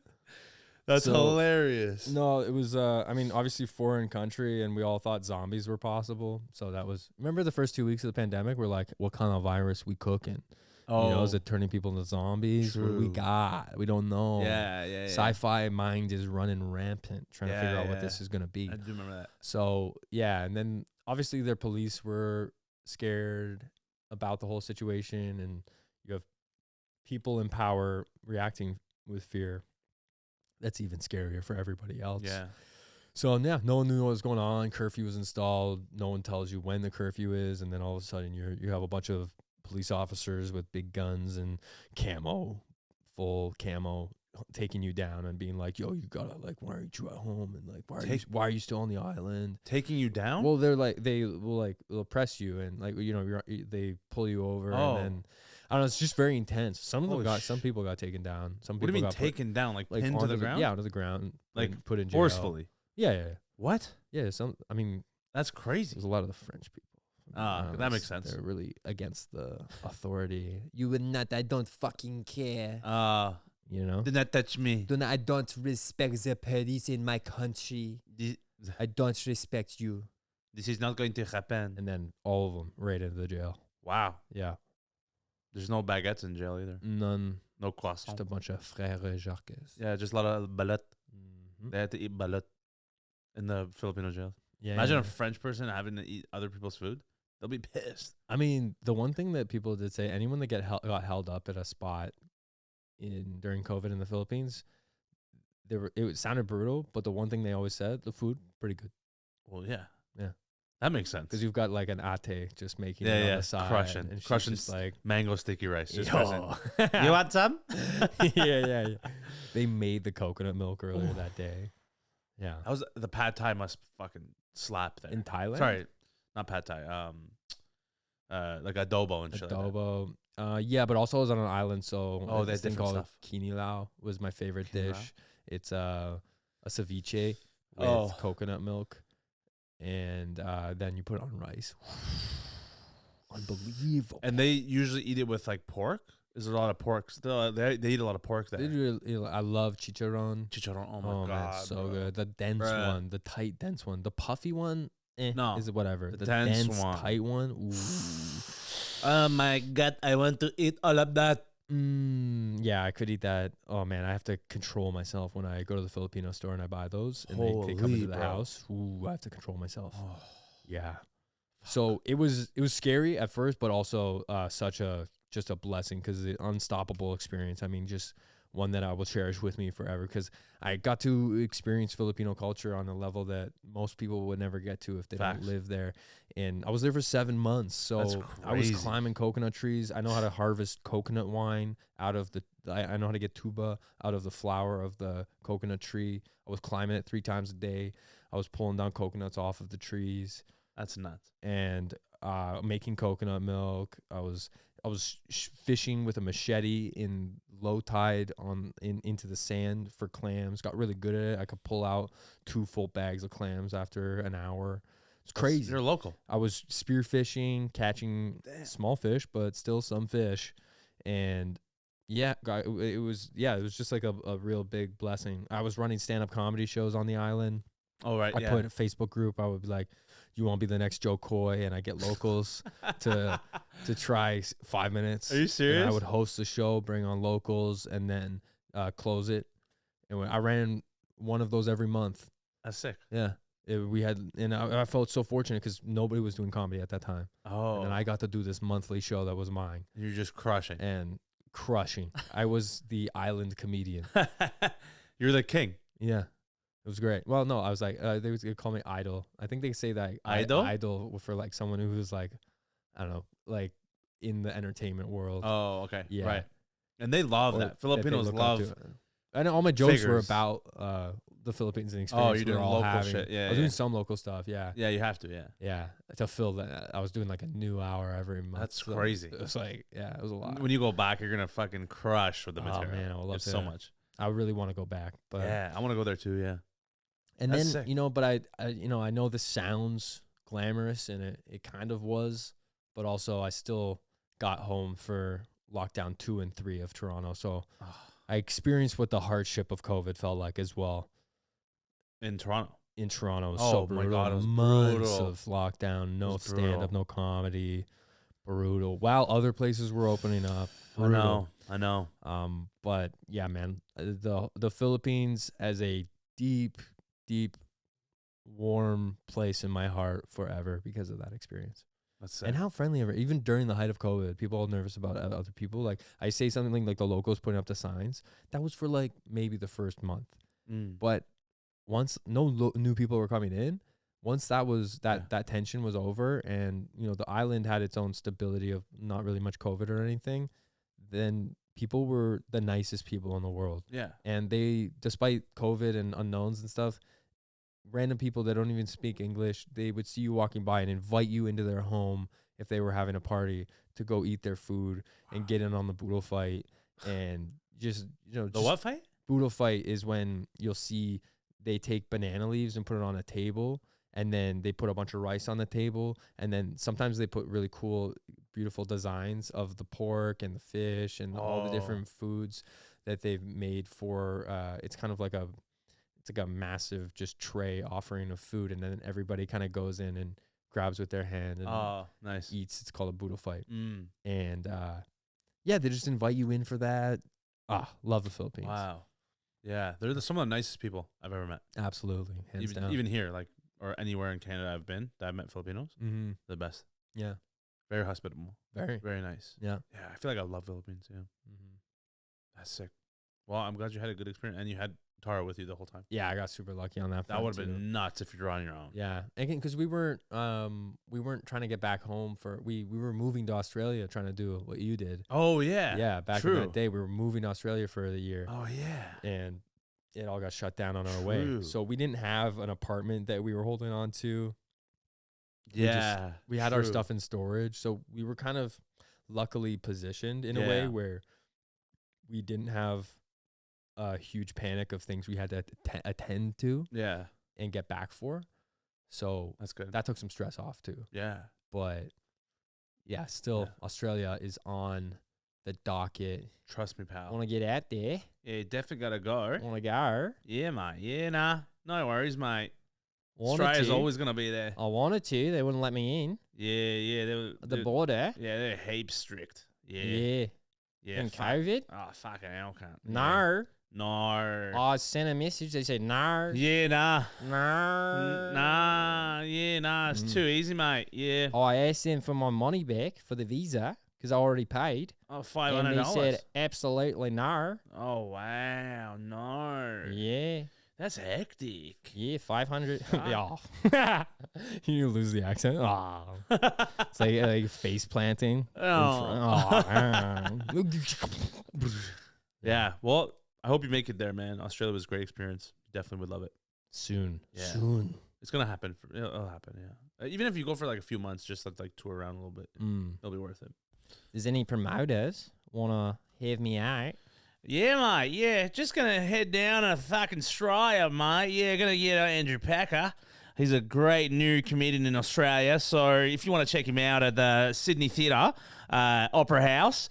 That's So- hilarious. No, it was. I mean, obviously foreign country, and we all thought zombies were possible. So that was. Remember the first 2 weeks of the pandemic? We're like, what kind of virus we cooking? Oh, You know, is it turning people into zombies? What do we True. got? We don't know. yeah. Sci-fi mind is running rampant, trying to figure Yeah, out what yeah. this is gonna be. I do remember that. So yeah, and then obviously their police were scared about the whole situation, and you have people in power reacting with fear. That's even scarier for everybody else. Yeah. So yeah, no one knew what was going on. Curfew was installed. No one tells you when the curfew is, and then all of a sudden you have a bunch of police officers with big guns and full camo, taking you down and being like, "Yo, you gotta like, why aren't you at home?" And like, why are you still on the island? Taking you down? Well, they'll press you and like they pull you over Oh. and then I don't know. It's just very intense. Some Holy people got taken down. Some what people do you mean got taken down? Like pinned to onto the ground? Yeah, onto the ground. Like, and put in jail. Forcefully. Yeah. What? Yeah. I mean, That's crazy. there's a lot of the French people. Ah, that makes sense. They're really against the authority. You would not. I don't fucking care. You know. Do not touch me. I don't respect the police in my country. I don't respect you. This is not going to happen. And then all of them right into the jail. Wow. Yeah. There's no baguettes in jail either. None. No croissant. Just a bunch of frères Jacques. Yeah, just a lot of balut. Mhm. They had to eat balut in the Filipino jails. Yeah. Imagine a French person having to eat other people's food. They'll be pissed. I mean, the one thing that people did say, anyone that got held up at a spot during COVID in the Philippines, it sounded brutal, but the one thing they always said, the food pretty good, Well, yeah. Yeah. That makes sense. because you've got like an ate just making Yeah, it on yeah, the side, crushing- and she's crushing just like, Mango sticky rice. Just yo. present. You want some? yeah. They made the coconut milk earlier that day. Yeah, That was the pad thai must fucking slap there. in Thailand. Sorry, not pad thai. Like adobo and shit. Like that. Adobo. Yeah, but also I was on an island, so Oh, they this had thing different called stuff. Kinilaw was my favorite Kinilaw? dish. It's a ceviche with Oh. coconut milk, and then you put it on rice. Unbelievable. And they usually eat it with like pork. Is there a lot of pork? They eat a lot of pork there. I love chicharron. Chicharron. Oh my Oh god, man, so bro. good. The dense Bruh. one, the tight dense one, the puffy one. No, is it whatever? the The dense dense one. tight one. Ooh. Oh my god, I want to eat all of that. Yeah, I could eat that. Oh man, I have to control myself when I go to the Filipino store and I buy those, and they come Holy, into the bro. house. Ooh, I have to control myself. Oh. Yeah. So it was scary at first, but also just a blessing because the unstoppable experience. I mean, just one that I will cherish with me forever because I got to experience Filipino culture on a level that most people would never get to if they Facts. don't live there. And I was there for 7 months, so That's I was crazy. climbing coconut trees. I know how to harvest coconut wine out of I know how to get tuba out of the flower of the coconut tree. I was climbing it 3 times a day. I was pulling down coconuts off of the trees That's nuts. and making coconut milk. I was fishing with a machete in low tide into the sand for clams. Got really good at it. I could pull out 2 full bags of clams after an hour. It's crazy. You're local. I was spear fishing, catching small fish, but still some fish. And yeah, it was just like a real big blessing. I was running stand-up comedy shows on the island. Oh right. I yeah. put in a Facebook group. I would be like, "You want to be the next Joe Coy?" And I get locals to try 5 minutes. Are you And serious? I would host the show, bring on locals, and then close it. And I ran one of those every month. That's sick. Yeah, I felt so fortunate because nobody was doing comedy at that time, Oh. and then I got to do this monthly show that was mine You're just crushing. and crushing. I was the island comedian. You're the king. Yeah. It was great. Well, no, I was like, they would call me idol. I think they say that Idol? idol for like someone who's like, I don't know, like in the entertainment world. Oh, okay. Yeah. Right. And they love Or that. they Filipinos look up love. to. I know all my jokes were figures. about the Philippines and the Oh, experience you're we're doing all local having. shit. Yeah, I was yeah. doing some local stuff. Yeah. Yeah, you have to. Yeah. Yeah. To fill that. I was doing like a new hour every month. That's so crazy. It was like, yeah, it was a lot. When you go back, you're gonna fucking crush with the Oh, material. man, I would love It's to. so much. I really want to go back. But Yeah, I want to go there too. Yeah. And That's then, sick. but I know this sounds glamorous, and it kind of was, but also I still got home for lockdown 2 and 3 of Toronto. So I experienced what the hardship of COVID felt like as well. In Toronto. In Toronto, it was Oh so my brutal. God, it was Months brutal. of lockdown, no was stand up, brutal. no comedy, brutal. While other places were opening up, brutal. I know. But yeah, man, the Philippines as a deep, deep, warm place in my heart forever because of that experience. That's sick. And how friendly ever, even during the height of COVID, people all nervous about other people. Like I say something like the locals putting up the signs. That was for like maybe the first month, but once new people were coming in, once that was that tension was over, and the island had its own stability of not really much COVID or anything, then people were the nicest people in the world. Yeah. And they, despite COVID and unknowns and stuff, random people that don't even speak English, they would see you walking by and invite you into their home if they were having a party to go eat their food and get in on the boodle fight. And just The what fight? Boodle fight is when you'll see they take banana leaves and put it on a table, and then they put a bunch of rice on the table, and then sometimes they put really cool, beautiful designs of the pork and the fish and all the different foods that they've made for it's kind of like a massive just tray offering of food, and then everybody kind of goes in and grabs with their hand and Nice. eats. It's called a boodle fight. And yeah, they just invite you in for that. Love the Philippines. Wow. Yeah, they're some of the nicest people I've ever met. Absolutely, hands down. Even here, like, or anywhere in Canada I've been that I've met Filipinos, Mm-hmm. the best. Yeah, Very hospitable. very. Very nice. Yeah. Yeah, I feel like I love Philippines. Yeah, Mm-hmm. that's sick. Well, I'm glad you had a good experience and you had Tara with you the whole time. Yeah, I got super lucky on that. That would have been nuts if you're on your own. Yeah, again, because we weren't trying to get back home for we were moving to Australia, trying to do what you did. Oh yeah. Yeah, back in that day, we were moving to Australia for the year. Oh yeah. And it all got shut down on our way. True. So we didn't have an apartment that we were holding on to. Yeah. We had our stuff in storage. So we were kind of luckily positioned in a way where we didn't have a huge panic of things we had to attend to and get back for. So That's good. that took some stress off too. Yeah. But yeah, still Australia is on the docket. Trust me, pal. Want to get out there? Yeah, you definitely gotta go. Want to go? Yeah, mate. Yeah, nah. No worries, mate. Wanted Australia's to. always gonna be there. I wanted to. They wouldn't let me in. Yeah. The border. Yeah, they're heaps strict. Yeah. Yeah. And COVID? Oh, fucking hell, can't. No. No. I sent a message. They said no. Yeah, nah. No. Nah. Yeah, nah. It's too easy, mate. Yeah. I asked them for my money back for the visa because I already paid. Oh, And they $500. said absolutely no. Oh, wow. No. Yeah. That's hectic. Yeah, 500. Yeah. You lose the accent. Oh. It's like face planting. Oh. Oh. Yeah. Well, I hope you make it there, man. Australia was a great experience. Definitely would love it. Soon. Yeah. Soon. It's gonna happen. It'll happen. Yeah. Even if you go for like a few months, just like tour around a little bit, it'll be worth it. Does any promoters want to have me out? Yeah, mate. Yeah, just gonna head down to fucking Australia, mate. Yeah, gonna get Andrew Packer. He's a great new comedian in Australia. So if you want to check him out at the Sydney Theatre, Opera House,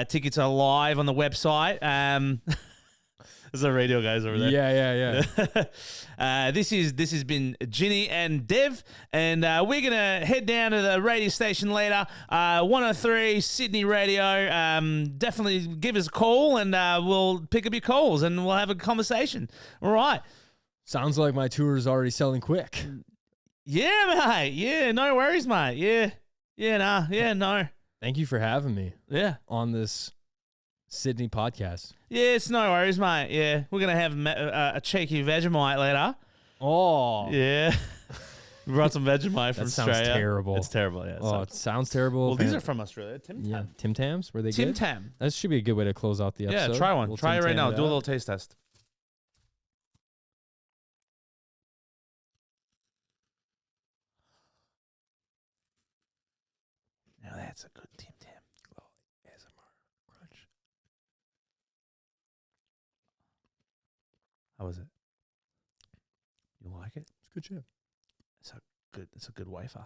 tickets are live on the website. There's the radio guys over there. Yeah. This has been Ginny and Dev, and we're gonna head down to the radio station later. 103 Sydney Radio. Definitely give us a call, and we'll pick up your calls, and we'll have a conversation. All right. Sounds like my tour is already selling quick. Yeah, mate. Yeah, no worries, mate. No. Thank you for having me Yeah. on this Sydney podcast. Yeah, it's no worries, mate. Yeah, we're gonna have a cheeky Vegemite later. Oh. Yeah. We brought some Vegemite from That sounds Australia. terrible. It's terrible, yeah. Oh, it sounds terrible. Well, these are from Australia. Tim Tam. Yeah, Tim Tams. Were they Tim good? Tam. That should be a good way to close out the episode. Yeah, try one. We'll Try it Tim right Tam now. Do a out. little taste test. Now that's a good Tim Tam. ASMR crunch. How was it? You like it? It's good shit. It's a It's a good wafer.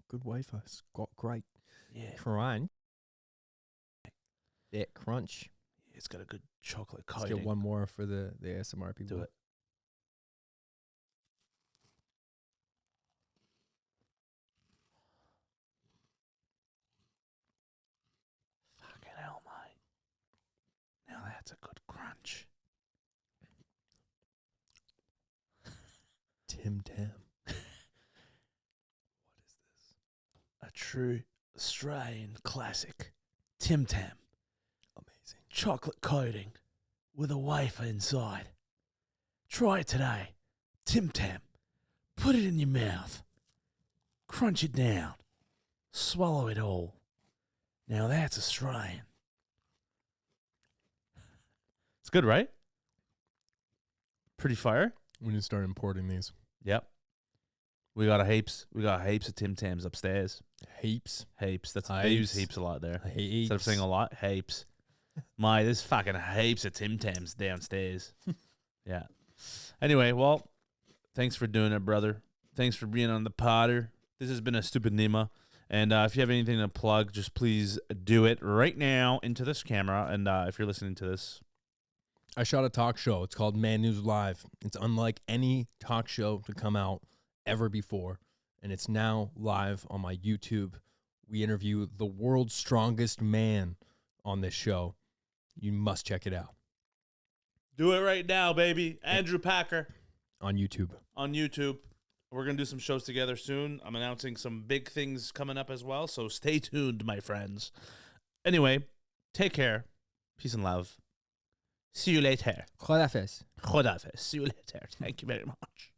Good wafer. It's got great Yeah. crunch. That crunch. It's got a good chocolate Let's coating. get one more for the ASMR people. Do it. Fucking hell, mate. Now that's a good crunch. Tim Tam. A true Australian classic. Tim Tam. Amazing. Chocolate coating with a wafer inside. Try it today. Tim Tam. Put it in your mouth. Crunch it down. Swallow it all. Now that's Australian. It's good, right? Pretty fire. We need to start importing these. Yep. We got heaps of Tim Tams upstairs. Heaps. Heaps. They use Heaps. heaps a lot there. Heaps. Instead of saying a lot, heaps. There's fucking heaps of Tim Tams downstairs. Yeah. Anyway, well, thanks for doing it, brother. Thanks for being on the Potter. This has been a Stupid Neema. And if you have anything to plug, just please do it right now into this camera. And if you're listening to this, I shot a talk show. It's called Man News Live. It's unlike any talk show to come out ever before. And it's now live on my YouTube. We interview the world's strongest man on this show. You must check it out. do it right now, baby. Andrew Packer On YouTube. on YouTube. We're going to do some shows together soon. I'm announcing some big things coming up as well. So stay tuned, my friends. Anyway, take care. Peace and love. See you later. Khodafis. Khodafis. See you later. Thank you very much.